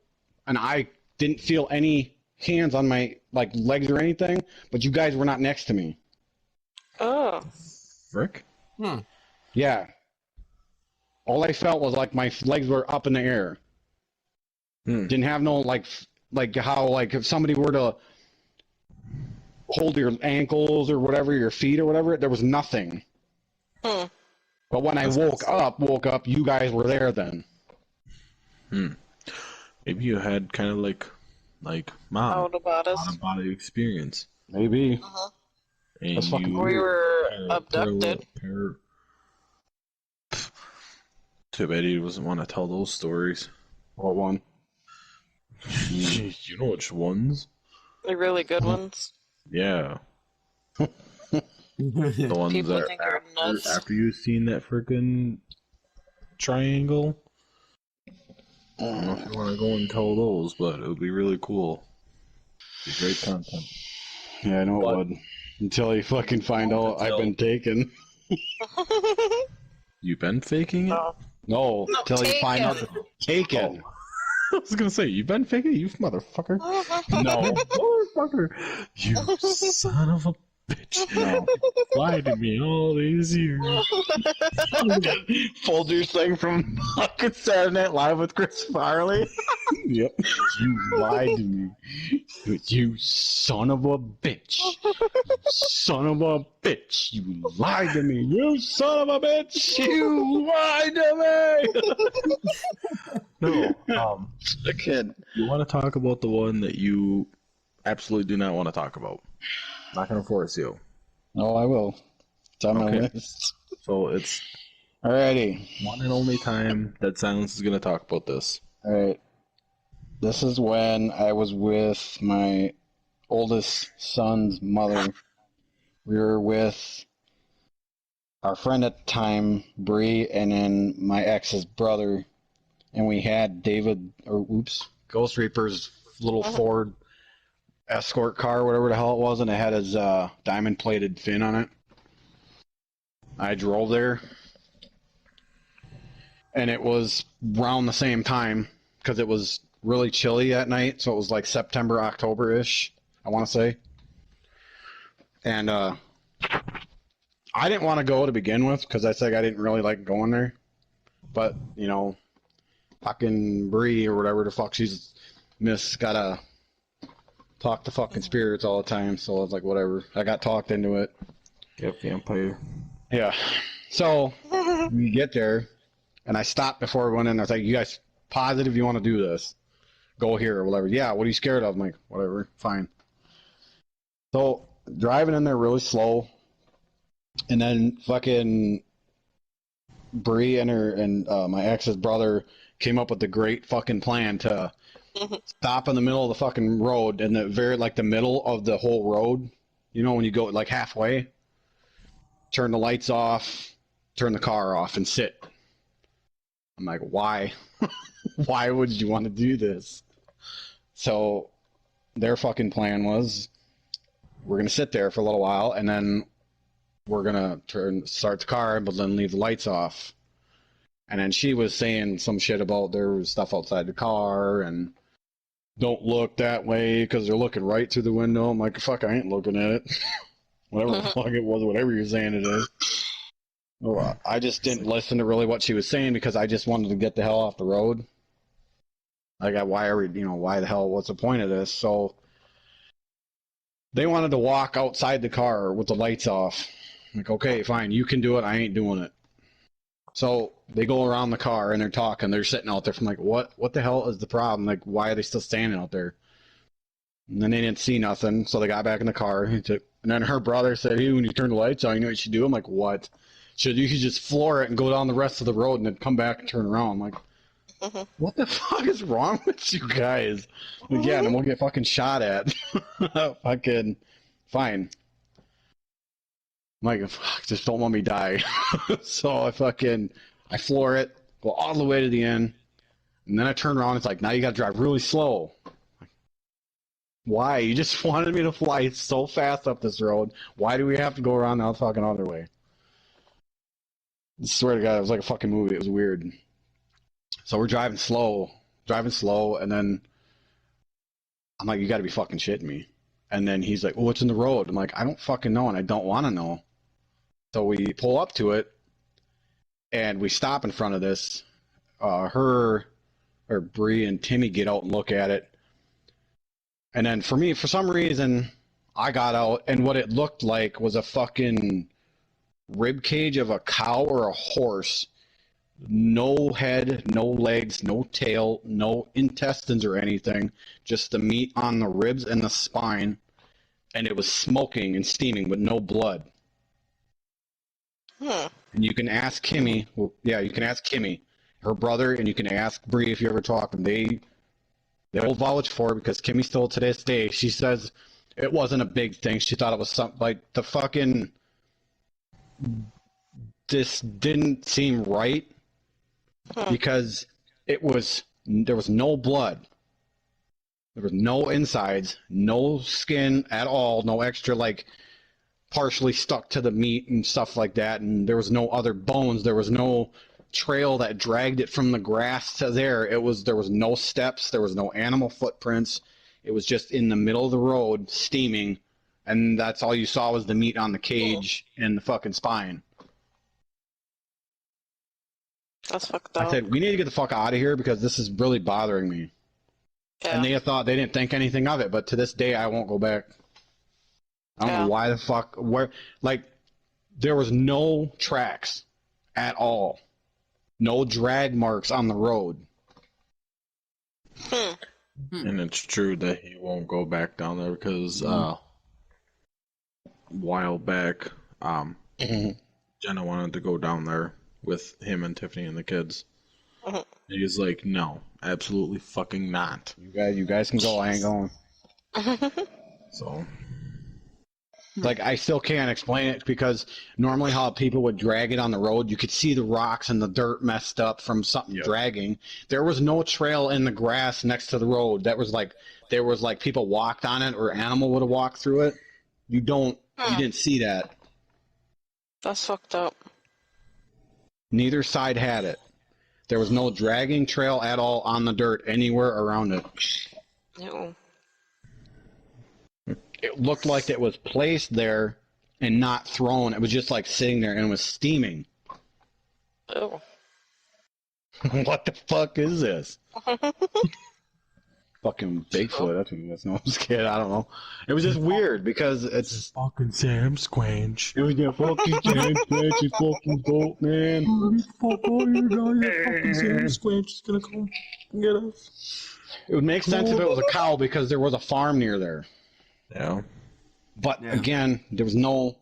and I didn't feel any hands on my like legs or anything, but you guys were not next to me. Oh. Frick? Yeah. All I felt was like my legs were up in the air. Didn't have no like how like if somebody were to hold your ankles or whatever, your feet or whatever, there was nothing. But when I woke up, you guys were there then. Maybe you had kind of like mom Out about us. out-of-body experience. Maybe. And That's fucking you We were abducted. Too bad he doesn't want to tell those stories. What one? You know which ones? The really good ones. Yeah. The ones People that think you're nuts. after you've seen that freaking triangle. I don't know if you want to go and tell those, but it would be really cool. It'd be great content. Yeah, I know it would. Until you fucking find out I've been taken. You been faking it? No, until you find out taken. taken. I was gonna say, you been faking it, you motherfucker. No. Motherfucker. You son of a bitch. No. Lied to me all these years. Folger's thing from fucking Saturday Night Live with Chris Farley. Yep. You lied to me. You son of a bitch. You son of a bitch. You lied to me. You son of a bitch. You lied to me. No. The kid. You want to talk about the one that you absolutely do not want to talk about. Not gonna force you. Oh, I will. It's on my Okay. list. So it's Alrighty. one and only time that Silence is gonna talk about this. Alright. This is when I was with my oldest son's mother. We were with our friend at the time, Bree, and then my ex's brother. And we had Ghost Reaper's little Ford Escort car, whatever the hell it was, and it had his diamond-plated fin on it. I drove there, and it was around the same time because it was really chilly at night, so it was like September, October-ish, I want to say. And I didn't want to go to begin with because I said I didn't really like going there. But, you know, fucking Bree or whatever the fuck she's gotta talk to fucking spirits all the time, so I was like, whatever. I got talked into it. Yep, vampire. Yeah. So we get there, and I stopped before we went in. I was like, you guys positive you want to do this? Go here or whatever. Yeah, what are you scared of? I'm like, whatever, fine. So driving in there really slow, and then fucking Bree and my ex's brother came up with the great fucking plan to stop in the middle of the fucking road, in the very like the middle of the whole road. You know, when you go like halfway, turn the lights off, turn the car off, and sit. I'm like, why? Why would you want to do this? So their fucking plan was, we're gonna sit there for a little while, and then we're gonna start the car, but then leave the lights off. And then she was saying some shit about there was stuff outside the car, and don't look that way because they're looking right through the window. I'm like, fuck, I ain't looking at it. Whatever the fuck it was, whatever you're saying it is. Well, I just didn't listen to really what she was saying because I just wanted to get the hell off the road. Like, why the hell, what's the point of this? So they wanted to walk outside the car with the lights off. I'm like, okay, fine, you can do it, I ain't doing it. So they go around the car and they're talking, they're sitting out there. I'm like, what the hell is the problem? Like, why are they still standing out there? And then they didn't see nothing, so they got back in the car. And then her brother said, hey, when you turn the lights on, you know what you should do? I'm like, what? You should just floor it and go down the rest of the road and then come back and turn around. I'm like, what the fuck is wrong with you guys? Like, yeah, and then we'll get fucking shot at. Fucking fine. I'm like, fuck, just don't let me die. So I floor it, go all the way to the end, and then I turn around. It's like, now you got to drive really slow. Why? You just wanted me to fly so fast up this road. Why do we have to go around the fucking other way? I swear to God, it was like a fucking movie. It was weird. So we're driving slow, and then I'm like, you got to be fucking shitting me. And then he's like, oh, what's in the road? I'm like, I don't fucking know, and I don't want to know. So we pull up to it, and we stop in front of this. Bree and Timmy get out and look at it. And then for me, for some reason, I got out, and what it looked like was a fucking rib cage of a cow or a horse. No head, no legs, no tail, no intestines or anything. Just the meat on the ribs and the spine. And it was smoking and steaming, but no blood. And you can ask Kimmy. Well, yeah, you can ask Kimmy, her brother, and you can ask Bree if you ever talk to them. They'll vouch for it because Kimmy still to this day, she says it wasn't a big thing. She thought it was something like the fucking. This didn't seem right because there was no blood. There was no insides, no skin at all, no extra like partially stuck to the meat and stuff like that, and there was no other bones. There was no trail that dragged it from the grass to there. There was no steps, there was no animal footprints. It was just in the middle of the road, steaming, and that's all you saw was the meat on the cage and the fucking spine. That's fucked up. I said, we need to get the fuck out of here because this is really bothering me. Yeah. And they didn't think anything of it, but to this day, I won't go back. I don't know why the fuck, there was no tracks at all. No drag marks on the road. And it's true that he won't go back down there because a while back, Jenna wanted to go down there with him and Tiffany and the kids. He's like, no, absolutely fucking not. You guys can go, I ain't going. So, like, I still can't explain it because normally how people would drag it on the road, you could see the rocks and the dirt messed up from something dragging. There was no trail in the grass next to the road. There was like people walked on it or animal would have walked through it. You didn't see that. That's fucked up. Neither side had it. There was no dragging trail at all on the dirt anywhere around it. Ew. It looked like it was placed there and not thrown. It was just like sitting there and it was steaming. Ew. What the fuck is this? Fucking Bigfoot. That's what it was. No, I'm just kidding. I don't know. It was just weird because it's fucking Sam Squanch. It was your fucking Sam Squanch, you fucking goat, man. Fucking Sam Squanch is gonna come get us. It would make sense if it was a cow because there was a farm near there. Yeah. But again, there was no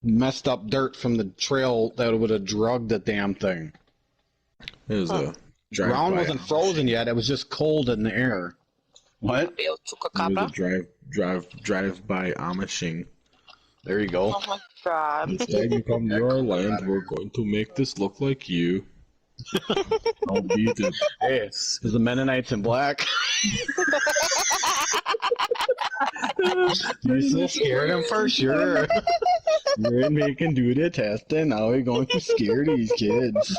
messed up dirt from the trail that would have drugged the damn thing. It was a ground wasn't frozen yet. It was just cold in the air. What? It was a drive by Amishing. There you go. Oh my god. Next time you come near our land, we're going to make this look like you. I'll be the Is the Mennonites in black? You're so scared them for sure. You're making do the test and now we're going to scare these kids.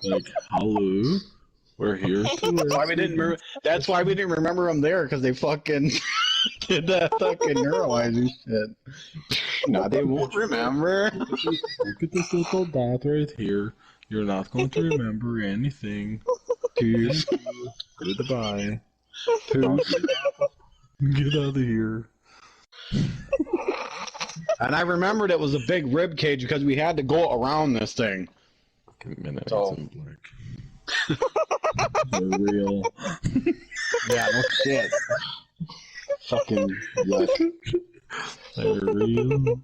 Like, hello, we're here. That's why we didn't remember them there because they fucking did that fucking neuralizer shit. No, they won't remember. Look at this little dot right here. You're not going to remember anything. Peace. Goodbye. Get out of here. And I remembered it was a big rib cage because we had to go around this thing. So. They're real. Yeah, no shit. Fucking yuck. They're real.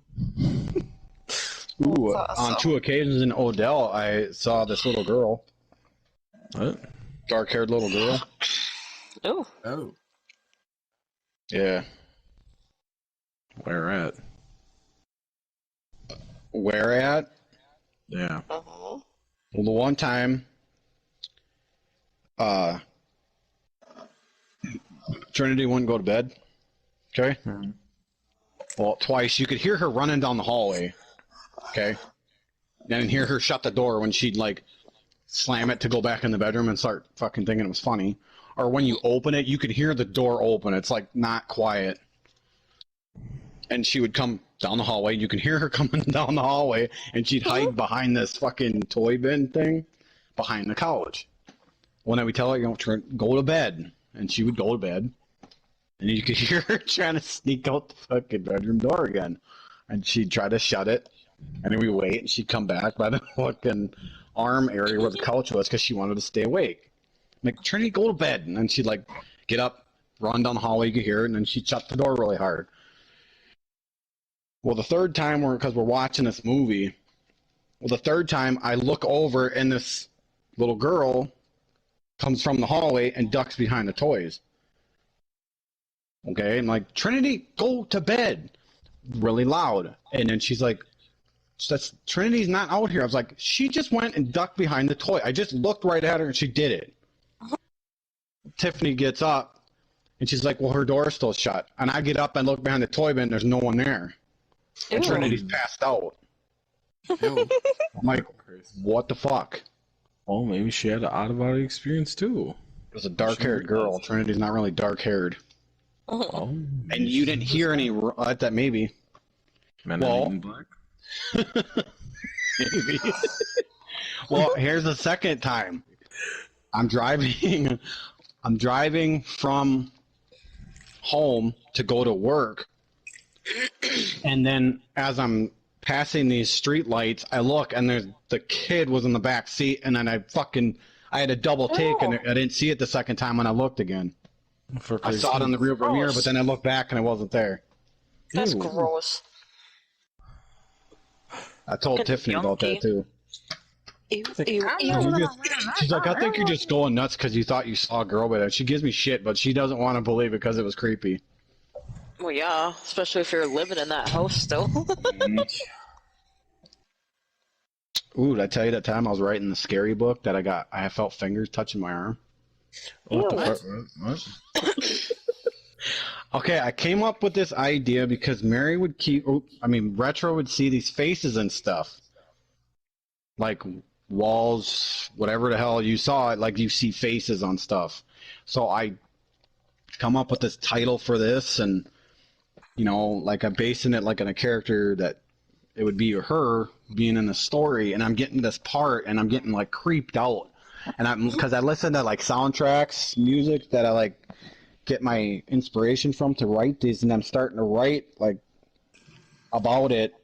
Ooh, on 2 occasions in Odell, I saw this little girl. What? Dark-haired little girl. Oh. Oh. Yeah. Where at? Where at? Yeah. Uh-huh. Well, the one time, Trinity wouldn't go to bed. Okay? Mm-hmm. Well, twice. You could hear her running down the hallway. Okay? And hear her shut the door when she'd, like, slam it to go back in the bedroom and start fucking thinking it was funny. Or when you open it, you could hear the door open. It's, like, not quiet. And she would come down the hallway. You can hear her coming down the hallway, and she'd hide behind this fucking toy bin thing behind the couch. When I would tell her, you know, go to bed, and she would go to bed, and you could hear her trying to sneak out the fucking bedroom door again, and she'd try to shut it, and then we wait, and she'd come back by the fucking arm area where the couch was because she wanted to stay awake. I'm like, Trinity, go to bed, and then she'd like get up, run down the hallway, you could hear her, and then she'd shut the door really hard. Well, the third time, because we're watching this movie, the third time I look over and this little girl comes from the hallway and ducks behind the toys. Okay, I'm like, Trinity, go to bed. Really loud. And then she's like, Trinity's not out here. I was like, she just went and ducked behind the toy. I just looked right at her and she did it. Tiffany gets up and she's like, well, her door's still shut. And I get up and look behind the toy bin, there's no one there. And Trinity's passed out. I'm like, what the fuck? Oh, maybe she had an out-of-body experience too. It was a dark-haired girl. Trinity's not really dark-haired. Oh, and you didn't hear any that maybe. In black? Maybe. Well, here's the second time. I'm driving from home to go to work. And then as I'm passing these street lights, I look and there's the kid was in the back seat, and then I had a double take and I didn't see it the second time when I looked again. I saw it on the rear view mirror, but then I looked back and it wasn't there. That's gross. I told Tiffany about that too. She's like, I think you're just going nuts because you thought you saw a girl with it. She gives me shit, but she doesn't want to believe it because it was creepy. Well, yeah, especially if you're living in that house still. Ooh, did I tell you that time I was writing the scary book that I felt fingers touching my arm? What? Okay, I came up with this idea because Mary would Retro would see these faces and stuff. Like walls, whatever the hell you saw it, like you see faces on stuff. So I come up with this title for this, and like I'm basing it like on a character that it would be her being in the story, and I'm getting this part, and I'm getting like creeped out, and because I listen to like soundtracks, music that I like get my inspiration from to write these, and I'm starting to write like about it,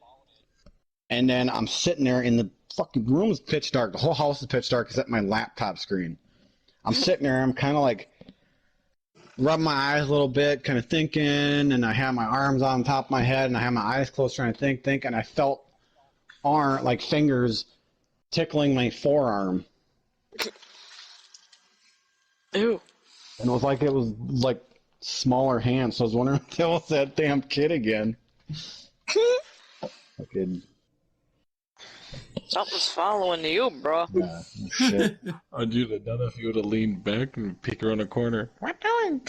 and then I'm sitting there in the fucking room is pitch dark. The whole house is pitch dark except my laptop screen. I'm sitting there, I'm kind of like rubbing my eyes a little bit, kind of thinking, and I have my arms on top of my head, and I have my eyes closed trying to think, and I felt fingers tickling my forearm. Ew. And it was like smaller hands, so I was wondering if that was that damn kid again. Fucking Something's following you, bro. yeah, shit. I'd you have done if you would have leaned back and peek around a corner. What doing?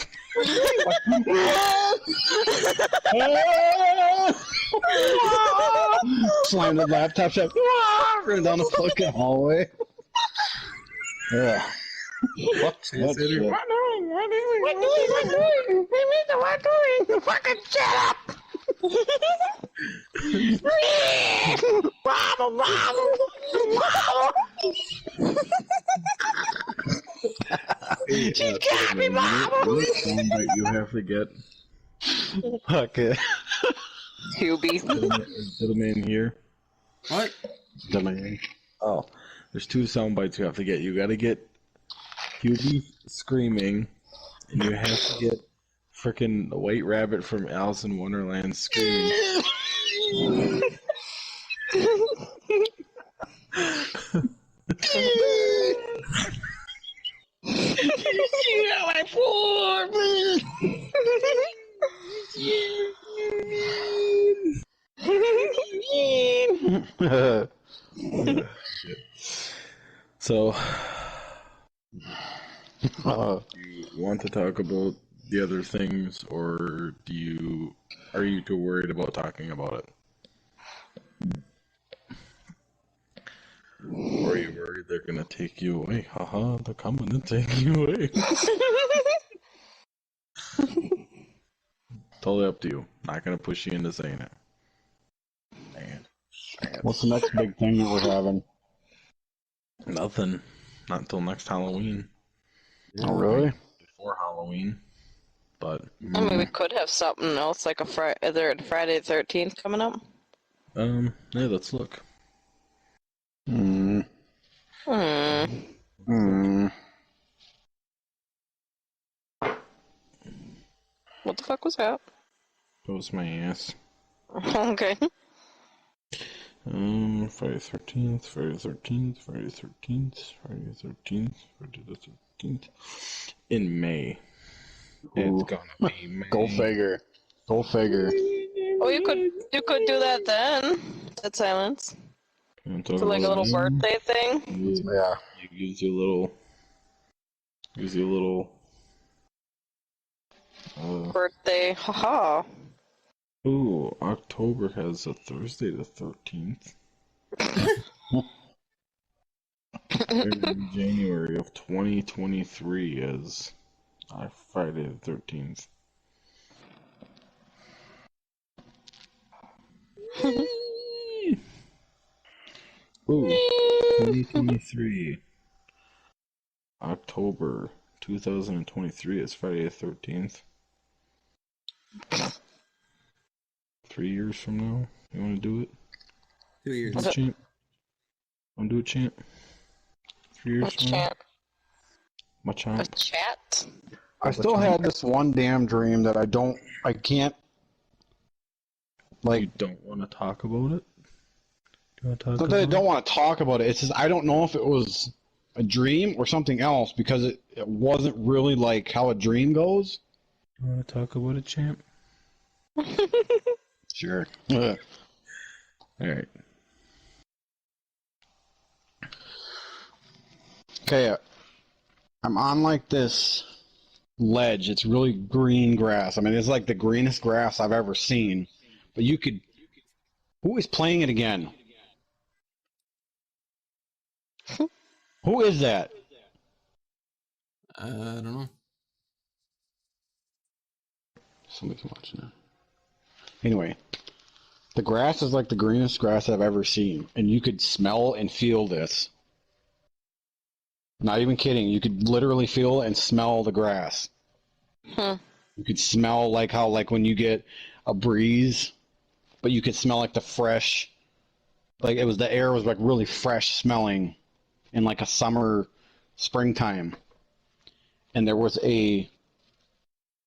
Slam the laptop shut. Run down the fucking hallway. Yeah. What shit? Fucking shut up! She got me, Mama! You have to get. Fuck it. Hubie. To the man here. What? The man. Oh, there's 2 sound bites you have to get. You got to get Hubie screaming, and you have to get frickin' the White Rabbit from Alice in Wonderland screaming. So, do you want to talk about the other things, or are you too worried about talking about it? Or are you worried they're gonna take you away? Haha, they're coming to take you away. Totally up to you. Not gonna push you into saying it. Dang it. What's the next big thing that we're having? Nothing. Not until next Halloween. Oh, really? Before Halloween. But I mean, we could have something else like Friday the 13th coming up. yeah, let's look. Hmm. What the fuck was that? That was my ass. Okay. Friday the 13th, Friday the 13th, Friday the 13th, Friday the 13th, Friday the 13th. In May. It's gonna be May. Go figure. Go figure. Oh, you could do that then. That silence. So like a little birthday thing. Yeah. You use your little Birthday, haha. Ooh, October has a Thursday the 13th. January of 2023 is Friday the 13th. Ooh, 2023. October 2023 is Friday the 13th. 3 years from now, you want to do it? 2 years. Do it, champ. Want to do it, champ? 3 years from now? My A champ. chat? I still had this one damn dream that I can't, like... You don't want to talk about it? Do you want to talk Not that I don't want to talk about it, it's just I don't know if it was a dream or something else, because it wasn't really like how a dream goes. You want to talk about it, champ? Sure. Alright. Okay, I'm on like this ledge. It's really green grass. I mean, it's like the greenest grass I've ever seen. But you could. Who is playing it again? Who is that? I don't know. Somebody's watching it. Anyway, the grass is like the greenest grass I've ever seen, and you could smell and feel this. Not even kidding. You could literally feel and smell the grass. Huh. You could smell like how like when you get a breeze, but you could smell like the fresh, like it was the air was like really fresh smelling in like a summer, springtime. And there was a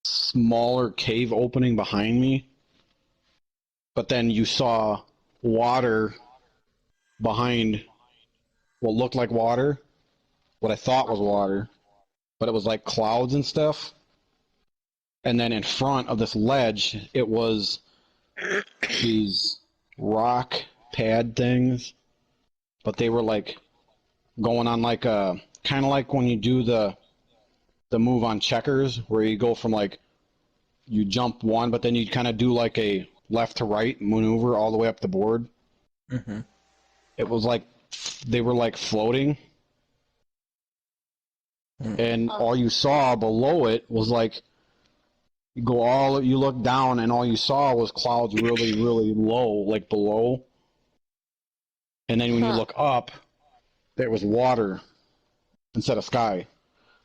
smaller cave opening behind me, but then you saw water behind what looked like water, what I thought was water, but it was like clouds and stuff. And then in front of this ledge, it was these rock pad things, but they were like going on like a kind of like when you do the move on checkers where you go from like you jump one, but then you kind of do like a left to right maneuver all the way up the board. Mm-hmm. It was like they were like floating, and all you saw below it was like you look down and all you saw was clouds really really low, like below, and then when you look up there was water instead of sky.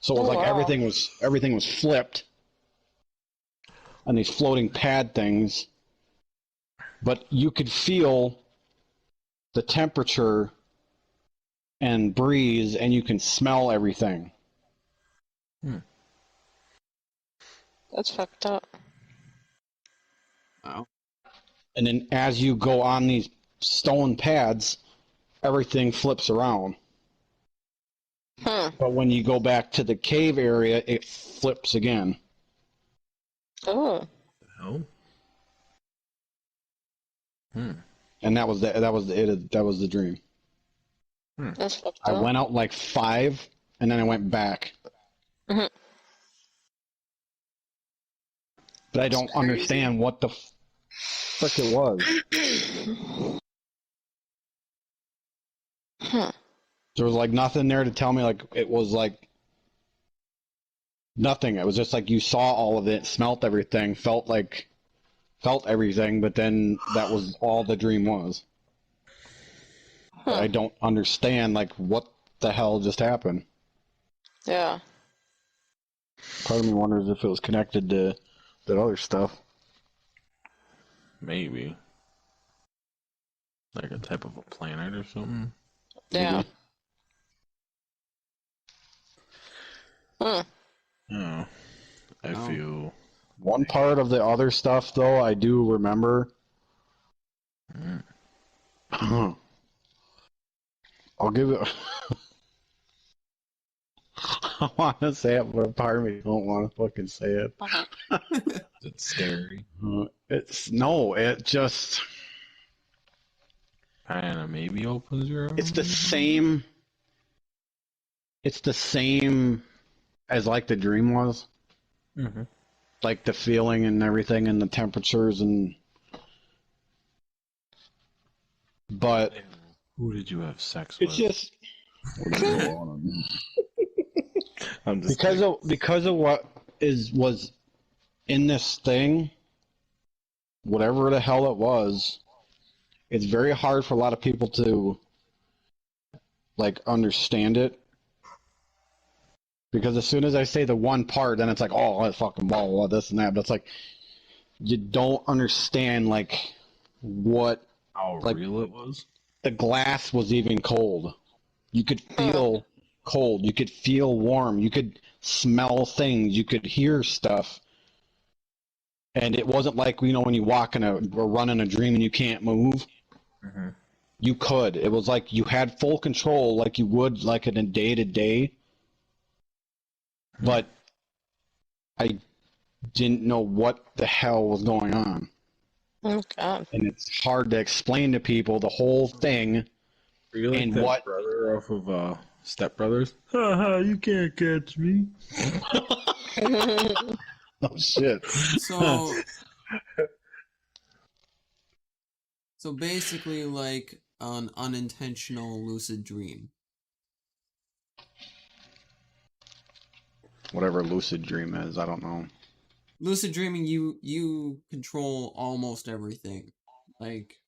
So it was like everything was flipped on these floating pad things, but you could feel the temperature and breeze, and you can smell everything. That's fucked up. Wow. And then as you go on these stone pads, everything flips around. Huh. But when you go back to the cave area, it flips again. Oh. Oh. And that was the dream. That's fucked I up. went out like 5, and then I went back. Mhm. But I don't understand what the frick it was. Huh. There was like nothing there to tell me like it was like nothing. It was just like you saw all of it, smelt everything, felt everything, but then that was all the dream was. Huh. I don't understand like what the hell just happened. Yeah. Part of me wonders if it was connected to that other stuff. Maybe. Like a type of a planet or something. Yeah. Huh. Oh. I Oh. feel. One part of the other stuff though I do remember. I'll give it. I want to say it, but part of me don't want to fucking say it. It's scary. It just Kind of maybe opens your eyes. it's the same. It's the same as like the dream was. Mm-hmm. Like the feeling and everything and the temperatures and. But Who did you have sex it's with? just I'm just because of what was in this thing, whatever the hell it was, it's very hard for a lot of people to like understand it. Because as soon as I say the one part, then it's like, oh, that's fucking blah, blah, this and that. But it's like you don't understand like what how like real it was. the glass was even cold. You could feel cold. You could feel warm. You could smell things. You could hear stuff. And it wasn't like, you know, when you walk in or run in a dream and you can't move. Mm-hmm. You could. It was like you had full control like you would like in a day-to-day. But I didn't know what the hell was going on. Oh God. And it's hard to explain to people the whole thing. Are you like And that what- brother off of Step Brothers. Haha, you can't catch me. Oh shit. So, so basically, like an unintentional lucid dream. Whatever lucid dream is, I don't know. Lucid dreaming, you control almost everything. Like,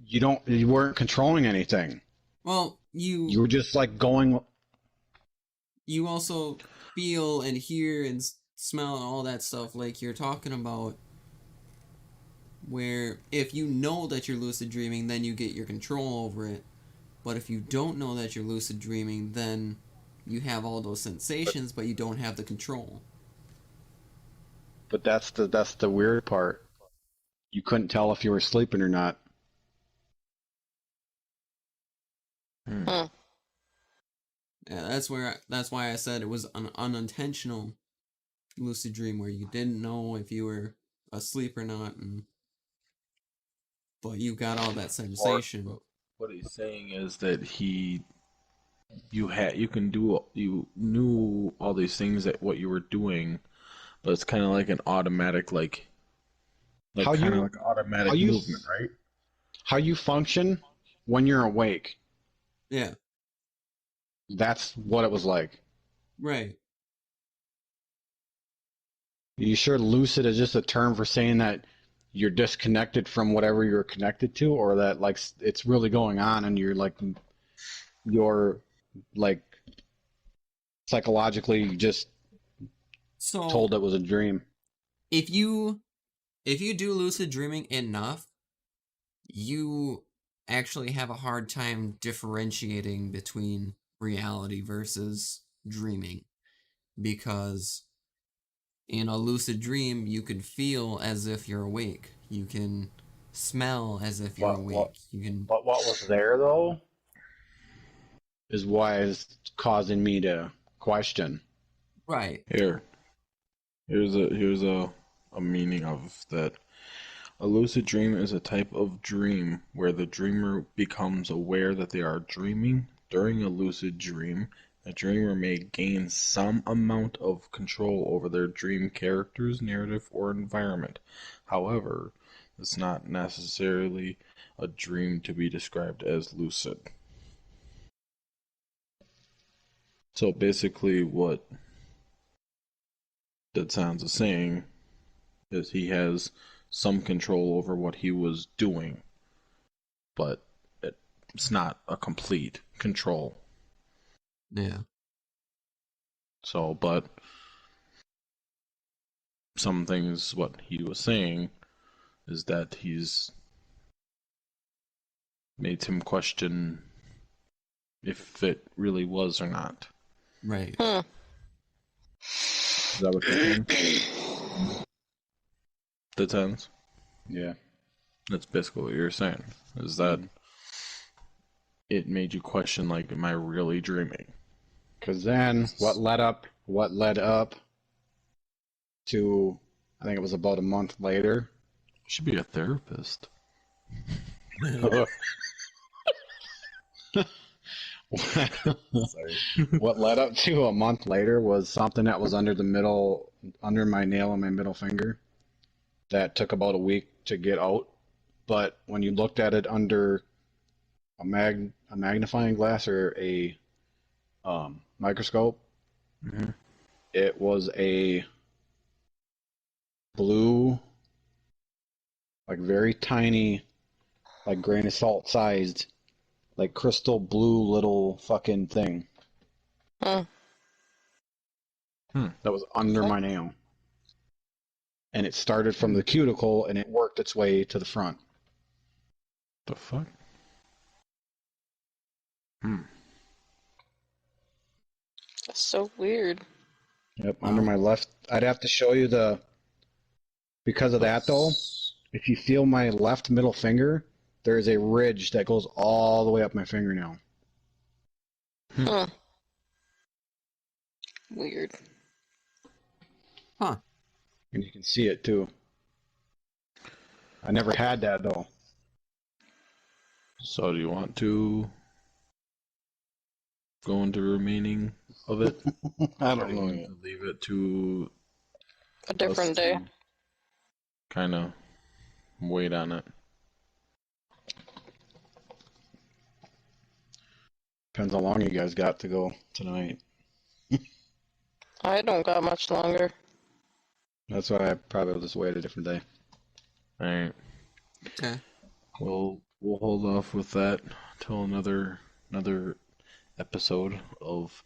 You weren't controlling anything. well, You were just like going. you also feel and hear and smell and all that stuff like you're talking about, where if you know that you're lucid dreaming, then you get your control over it. But if you don't know that you're lucid dreaming, then you have all those sensations, but you don't have the control. But that's the weird part. You couldn't tell if you were sleeping or not. Yeah, that's why I said it was an unintentional lucid dream where you didn't know if you were asleep or not, but you got all that sensation. What he's saying is that you knew all these things that what you were doing, but it's kind of like an automatic like kind of like automatic movement, right? How you function when you're awake. Yeah. That's what it was like. Right. You sure lucid is just a term for saying that you're disconnected from whatever you're connected to, or that like it's really going on and you're like psychologically just told it was a dream. If you do lucid dreaming enough, you actually have a hard time differentiating between reality versus dreaming, because in a lucid dream you can feel as if you're awake, you can smell as if you're awake, you can. But what was there though is why it's causing me to question. Right. Here's a meaning of that. A lucid dream is a type of dream where the dreamer becomes aware that they are dreaming. During a lucid dream, the dreamer may gain some amount of control over their dream characters, narrative, or environment. However, it's not necessarily a dream to be described as lucid. So basically what Dead Sounds is saying is he has some control over what he was doing, but it's not a complete control. Yeah. So, but some things, what he was saying is that he's made him question if it really was or not. Right. Is that what you're saying? The tens? Yeah. That's basically what you're saying. Is that it made you question, like, am I really dreaming? Because then what led up to, I think it was about a month later. Should be a therapist. What led up to a month later was something that was under my nail on my middle finger that took about a week to get out. But when you looked at it under a magnifying glass or a microscope, it was a blue, like very tiny, like grain of salt sized, like crystal blue little fucking thing. That was under my nail. And it started from the cuticle and it worked its way to the front. The fuck? That's so weird. Yep, under my left. I'd have to show you because of that though, if you feel my left middle finger, there is a ridge that goes all the way up my fingernail. Weird. Huh. And you can see it too. I never had that though. So do you want to go into remaining of it? I Or don't do you know want yet. to leave it to A different day. kind of wait on it? Depends how long you guys got to go tonight. I don't got much longer. That's why I probably will just wait a different day. All right. Okay. We'll hold off with that till another episode of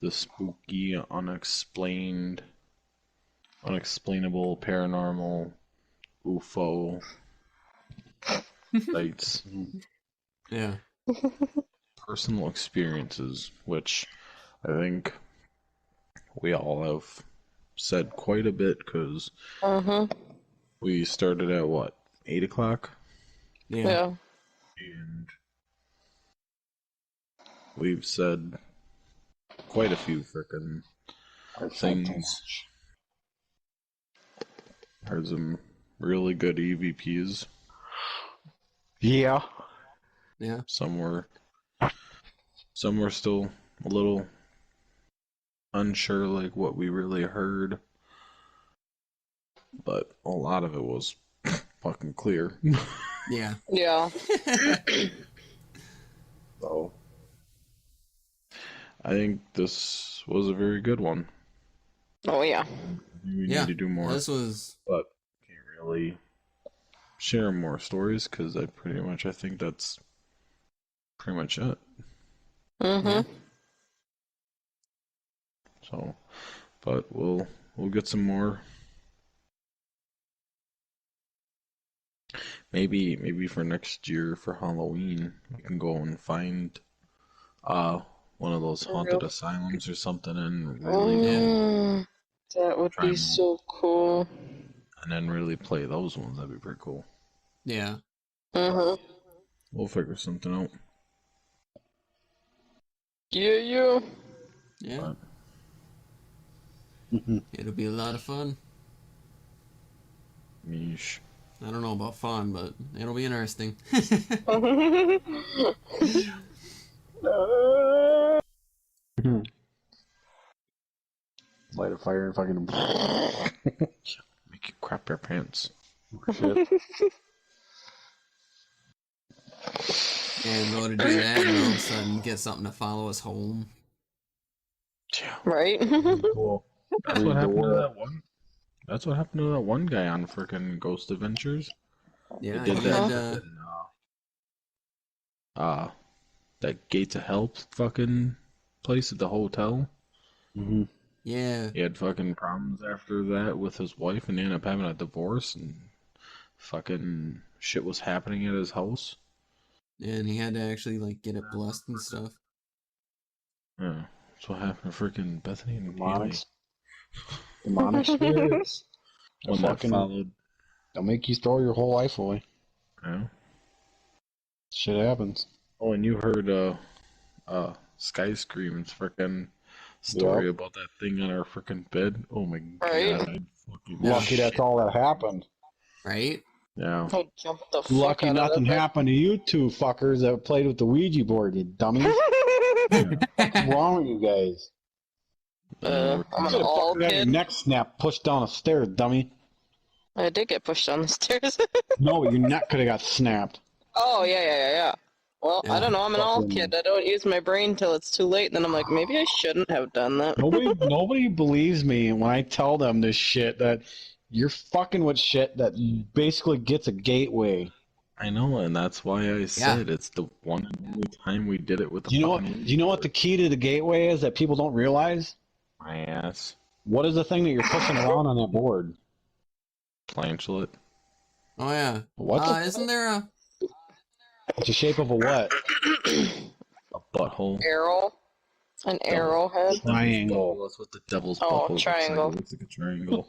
the spooky, unexplainable, paranormal, UFO sites, Yeah. personal experiences, which I think we all have said quite a bit because we started at what, 8 o'clock? Yeah. And we've said quite a few frickin' things. Heard some really good EVPs. Yeah. Yeah. Some were still a little unsure, like what we really heard, but a lot of it was fucking clear. Yeah. Yeah. So I think this was a very good one. Oh yeah. We Yeah. need to do more, This was. but can't really share more stories because I think that's pretty much it. Yeah. So, but we'll get some more. Maybe for next year for Halloween we can go and find one of those haunted asylums or something and really That would try be so cool. and then really play those ones. That'd be pretty cool. Yeah. We'll figure something out. Yeah. Yeah. But, It'll be a lot of fun. yeesh. I don't know about fun, but it'll be interesting. Light a fire and fucking. Make you crap your pants. Shit. And go to do that, and all of a sudden get something to follow us home. Right? Cool. That's what happened to that one. That's what happened to that one guy on freaking Ghost Adventures. Yeah, He did he that. had, That Gates of Hell fucking place at the hotel. yeah. He had fucking problems after that with his wife, and they ended up having a divorce, and fucking shit was happening at his house. And he had to actually, like, get it blessed and stuff. Yeah, that's what happened to freaking Bethany and Haley. Demonic spirits. When that followed. They'll make you throw your whole life away. Yeah. Shit happens. Oh, and you heard Sky Scream's freaking story about that thing on our freaking bed. Oh my god! I'd fucking Lucky that's all that happened. Right? Yeah. I jumped the fuck Lucky out of nothing that happened to you two fuckers that played with the Ouija board, you dummies. What's wrong with you guys? I'm an Should've all fucking had your kid. neck snap pushed down the stairs, dummy. I did get pushed down the stairs. No, but your neck could have got snapped. Oh, yeah. Well, I don't know. I'm an all Fucking- kid. I don't use my brain till it's too late. And then I'm like, maybe I shouldn't have done that. Nobody believes me when I tell them this shit, that you're fucking with shit that basically gets a gateway. I know, and that's why I said it's the one and only time we did it with the Do you know what the key to the gateway is that people don't realize? My ass. What is the thing that you're pushing around on that board? Planchlet. Oh, yeah. What? Isn't there a... It's the shape of a what? A butthole. Arrow. An arrowhead. Triangle. That's what the devil's Oh, butthole looks triangle. like. It looks like a triangle.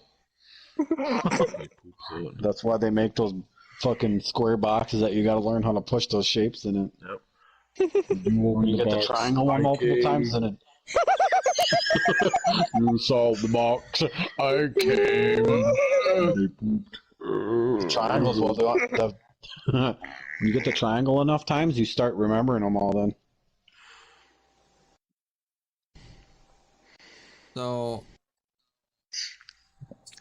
That's why they make those fucking square boxes that you gotta learn how to push those shapes in it. Yep. When you get the triangle one multiple times, then it... You solved the box. I came. The triangles, well, when you get the triangle enough times, you start remembering them all then. So,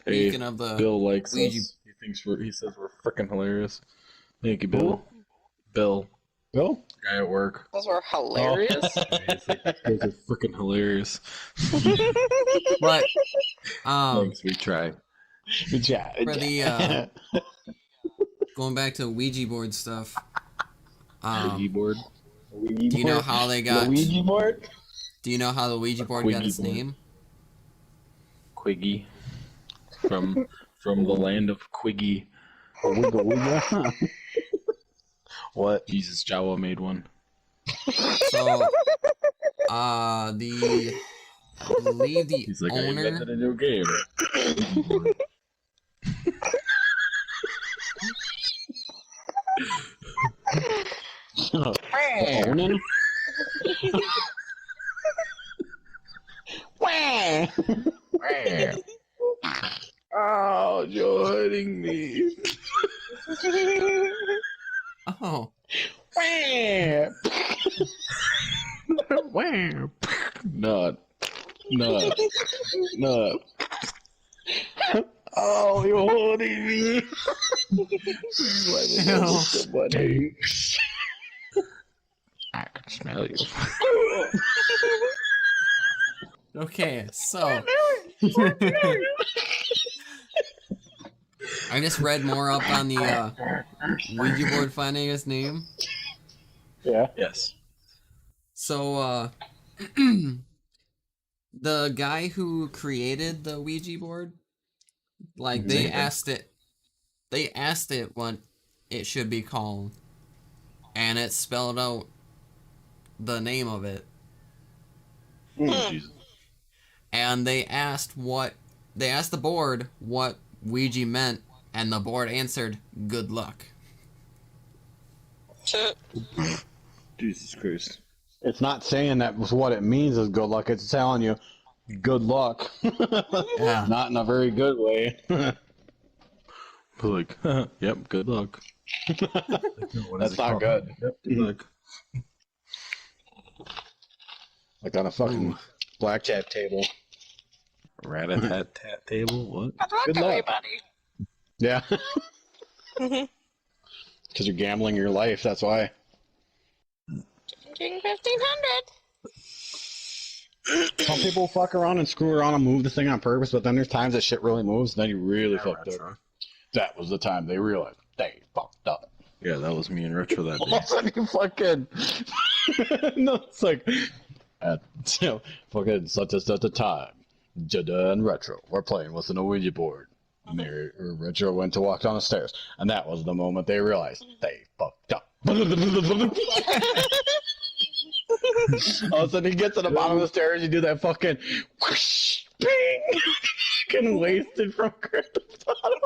Hey, speaking of the Bill likes Ouija, us. He says we're freaking hilarious. Thank you, Bill. Bill, Bill? guy at work. Those were hilarious. He's like, those are freaking hilarious. but Thanks, we try. Good job. for the going back to Ouija board stuff, Ouija board. do you know how they got? Luigi board? Do you know how the Ouija board got Quiggy its board. name? Quiggy. From the land of Quiggy. Wiggle wiggle. What? Jesus, Jawa made one. So, I believe the He's like, I owner. invented a new game. Owning? Wah! Oh, you're hurting me. Oh, Wah! Wow. Nut. Oh, you're holding me. Somebody. I can smell you. okay. So, I just read more up on the Ouija board finding its name. Yeah. Yes. So, the guy who created the Ouija board, like they asked it what it should be called, and it spelled out the name of it. Jesus. And they asked the board what Ouija meant, and the board answered, "Good luck." Jesus Christ. It's not saying that was what it means is good luck. It's telling you good luck. Yeah. Not in a very good way. Like, yep, good luck. That's not good. Yep, good luck. Like on a fucking Ooh. blackjack table. Rat-a-tat-tat table? What? Good luck. everybody. Yeah. Because you're gambling your life, that's why. Drinking 1500. Some people fuck around and screw around and move the thing on purpose, but then there's times that shit really moves, and then you really fucked up. That was the time they realized they fucked up. Yeah, that was me and Retro that All day. of a sudden you fucking... no, it's like... At, fucking such and such a time, Jada and Retro were playing with an Ouija board. And Retro went to walk down the stairs, and that was the moment they realized they fucked up. All of a sudden he gets to the bottom of the stairs, you do that fucking whoosh, bing, fucking wasted from the bottom.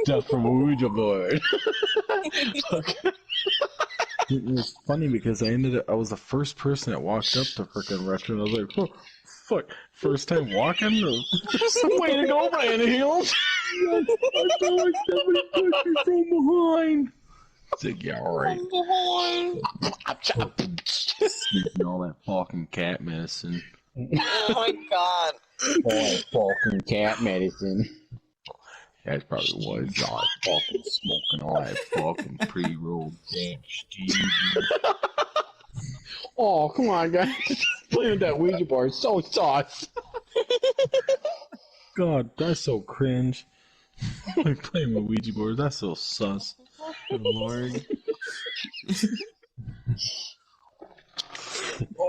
Just from a Ouija board. It was funny because I was the first person that walked up to frickin' Retro, and I was like, oh, fuck, first time walking? Way to go, Brandon Hills! I feel like somebody pushed me from behind. It's like, yeah, alright. Sneaking all that fucking cat medicine. Oh my god. Boy, fucking cat medicine. That's probably why I was fucking smoking all that fucking pre-rolled damn Stevie. Oh, come on, guys. Playing with that Ouija board is so sauce. God, that's so cringe. Like playing with Ouija boards, that's so sus. Good lord.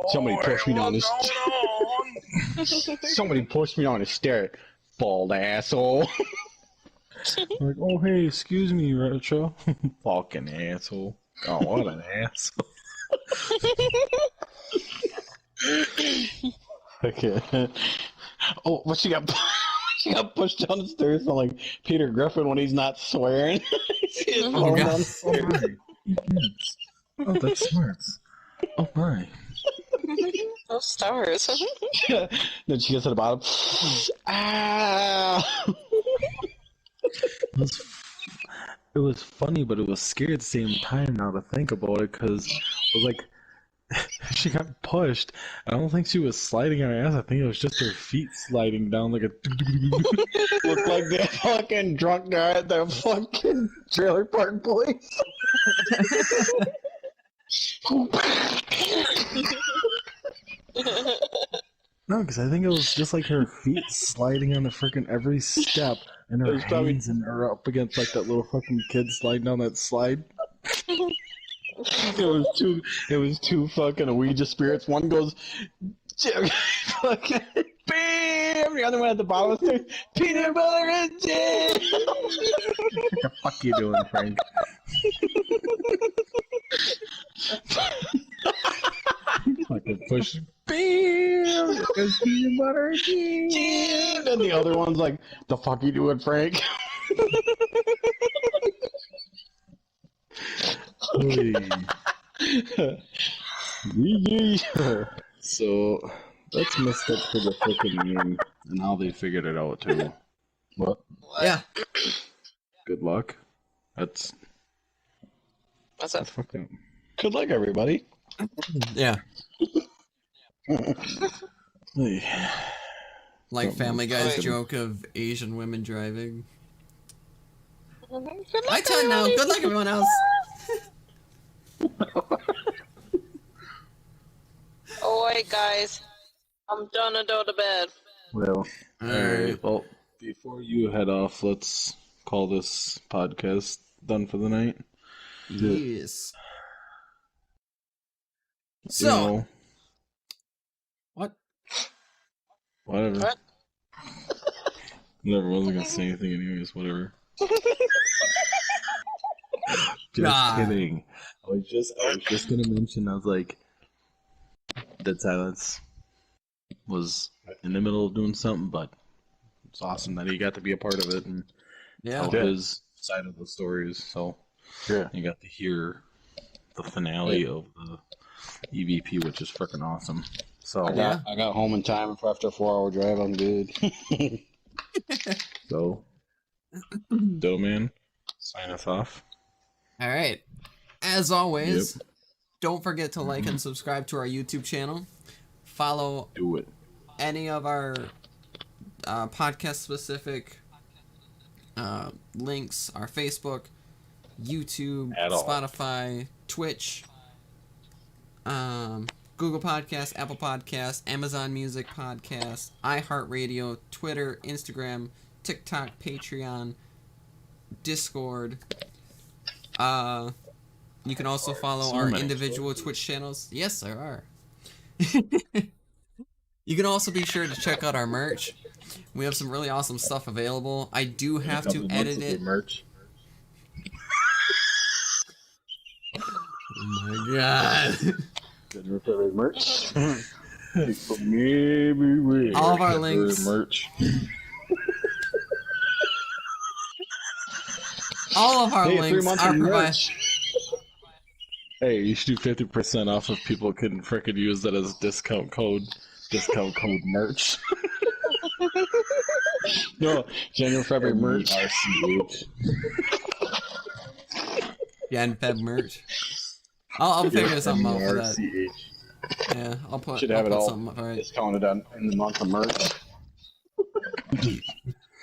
Somebody pushed me down this. Somebody pushed me down the stair. Bald asshole. Like, oh hey, excuse me, Retro. Fucking asshole. Oh, what an asshole. Okay. Oh, what she got? She got pushed down the stairs from like Peter Griffin when he's not swearing. She's Oh, falling God. down the stairs. Oh, that's smart. Oh my. Those stars. Then she gets to the bottom. Ah! It was funny, but it was scary at the same time now to think about it, because it was like she got pushed. I don't think she was sliding her ass. I think it was just her feet sliding down like a. Looked like that fucking drunk guy at the fucking trailer park place. No, because I think it was just like her feet sliding on the freaking every step, and her hands and her up against like that little fucking kid sliding down that slide. It was two fucking Ouija spirits. One goes, fucking, bam! The other one at the bottom of the stairs, peanut butter and jam! What the fuck you doing, Frank? Fucking push, bam! There's peanut butter and jam! And the other one's like, the fuck you doing, Frank? So that's messed up for the fucking name, and now they figured it out too. What? Yeah. Good luck. That's What's up? fucking. Good luck, everybody. Yeah. Hey. Like Family Guy's Right. joke of Asian women driving. Good My luck, turn now. everybody. Good luck, everyone else. Oh wait, guys, I'm gonna go to bed. Well, All alright. Well, before you head off, let's call this podcast done for the night. Yes. You So, know, what? whatever. What? Never wasn't gonna say anything anyways, whatever. Just Ah. kidding. I was just gonna mention, I was like, Dead Silence was in the middle of doing something, but it's awesome that he got to be a part of it and Yeah. tell his side of the stories. So Yeah. you got to hear the finale of the EVP, which is freaking awesome. So I got home in time after a 4-hour drive. I'm good. So, Doe Man, sign us off. All right. As always, don't forget to like and subscribe to our YouTube channel. Follow Do it. any of our podcast-specific links, our Facebook, YouTube, At all. Spotify, Twitch, Google Podcasts, Apple Podcasts, Amazon Music Podcasts, iHeartRadio, Twitter, Instagram, TikTok, Patreon, Discord. You can also follow So our many. individual Twitch channels. Yes, there are. You can also be sure to check out our merch. We have some really awesome stuff available. I do have to edit it. Merch. Oh my god. Good for his merch. Maybe All of our links. Merch. All of our Hey, 3 links months are of provided. merch. Hey, you should do 50% off if people couldn't frickin' use that as discount code. Discount code merch. No, January, February merch. RCH. Jan Feb merch. I'll figure something out for that. RCH. Yeah, I'll Should have put it all something up. All right. discounted on in the month of March.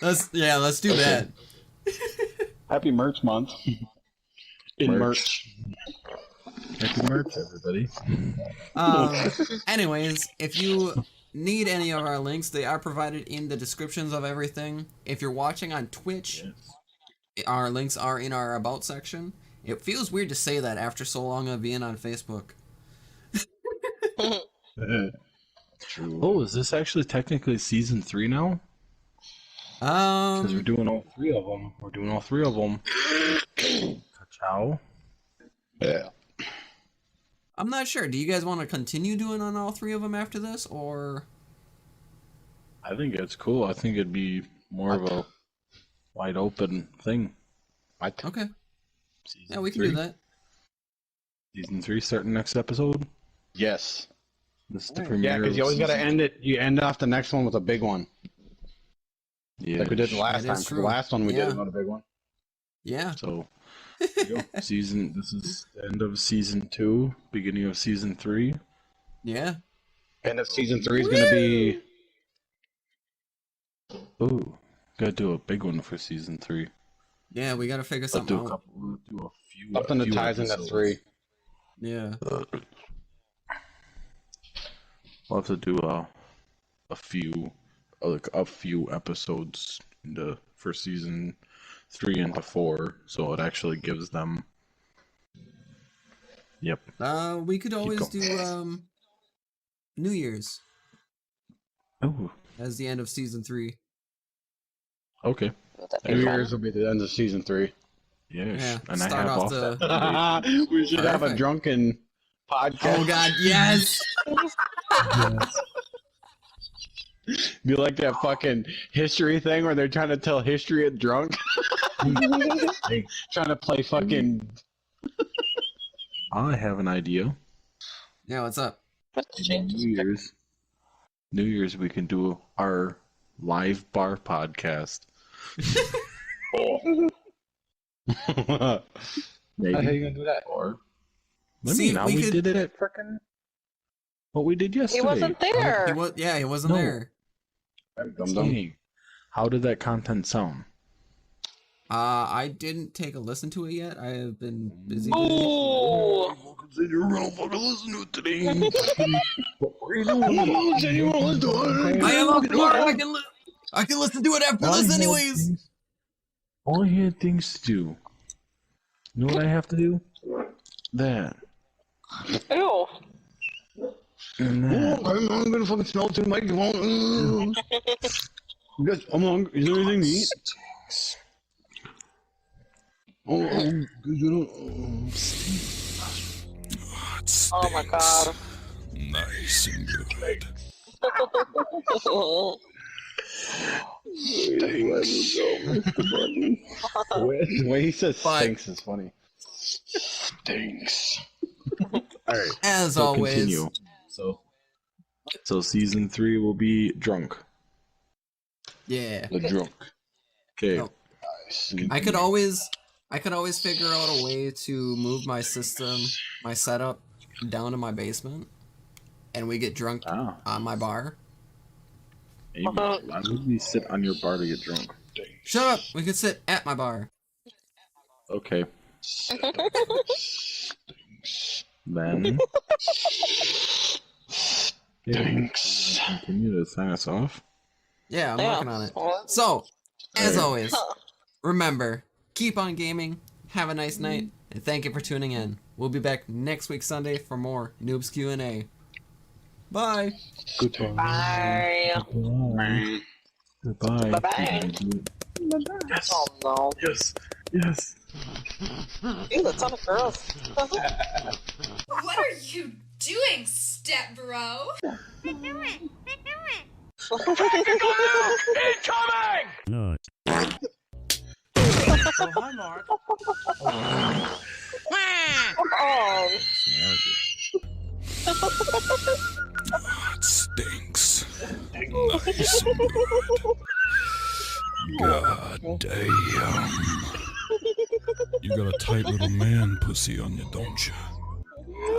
Let's do that. Happy merch month. In Merch. merch. Happy merch, everybody. Anyways, if you need any of our links, they are provided in the descriptions of everything. If you're watching on Twitch, our links are in our About section. It feels weird to say that after so long of being on Facebook. True. Oh, is this actually technically season 3 now? Because we're doing all 3 of them. We're doing all 3 of them. Ciao. Yeah. I'm not sure. Do you guys want to continue doing on all 3 of them after this, or? I think it's cool. I think it'd be more of a wide open thing. Okay. Season Yeah, we can 3. do that. Season 3 starting next episode. Yes. This is the Yeah, premiere. because you of always got to season- end it. You end off the next one with a big one, Yeah. like we did the last That time. is 'Cause the true. last one we Yeah. did not a big one. Yeah. So There you go. This is the end of season 2, beginning of season 3. Yeah. End of season 3 is gonna be. Ooh, gotta do a big one for season 3. Yeah, we gotta figure We'll something do a out. couple. We'll do a few. Something a that few ties into episodes. 3. Yeah. We'll have to do a few episodes for season 3 and 4, so it actually gives them. Yep. We could always going. do New Year's Oh, as the end of season 3. okay. New Year's will be the end of season 3. Yes. Yeah, And I start have off off the- that Monday. We should have a Perfect. drunken podcast. Oh god, yes! Be like that fucking history thing where they're trying to tell history at drunk. Trying to play fucking. I have an idea. Yeah, what's up? New Year's, we can do our live bar podcast. Maybe. How are you gonna do that? Or See, how we we could- did it at frickin' what we did yesterday. He wasn't there. He wasn't No. there. Hey, how did that content sound? I didn't take a listen to it yet. I have been busy. Ooh. You're gonna fucking listen to it today. I am up for it. I can listen to it after this anyways. I had things to do. You know what I have to do? That. Ew. And that. I'm gonna fucking smell to the microphone. Guys, I'm hungry. Is there anything to eat? Oh my god. Nice and good. The way he says But- stinks is funny. Stinks. Alright. As So always. continue. So season 3 will be drunk. Yeah. The drunk. Okay. Oh. I could always figure out a way to move my setup down to my basement, and we get drunk on my bar. Maybe. Why would we sit on your bar to get drunk? Shut up! We could sit at my bar. Okay. Then. Thanks. Continue to sign us off. Yeah, I'm working on it. So, as always, remember, keep on gaming, have a nice night, and thank you for tuning in. We'll be back next week Sunday for more Noobs Q&A. Bye! Goodbye. Bye. Goodbye. Bye-bye. Yes. Oh no. Yes. Yes. Ew, that sounded gross. What are you doing, step bro? Incoming! No. Oh, hi, Mark. Oh. It stinks. Nice and good. God damn. You got a tight little man pussy on you, don't you?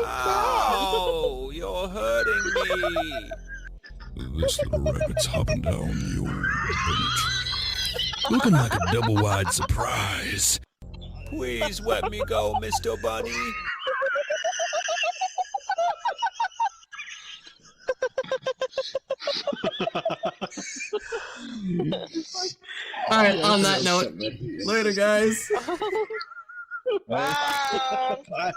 Ow! You're hurting me! This little rabbit's hopping down the old bunny tree. Looking like a double-wide surprise. Please let me go, Mr. Bunny. Alright, on that note, later guys! Bye. Bye.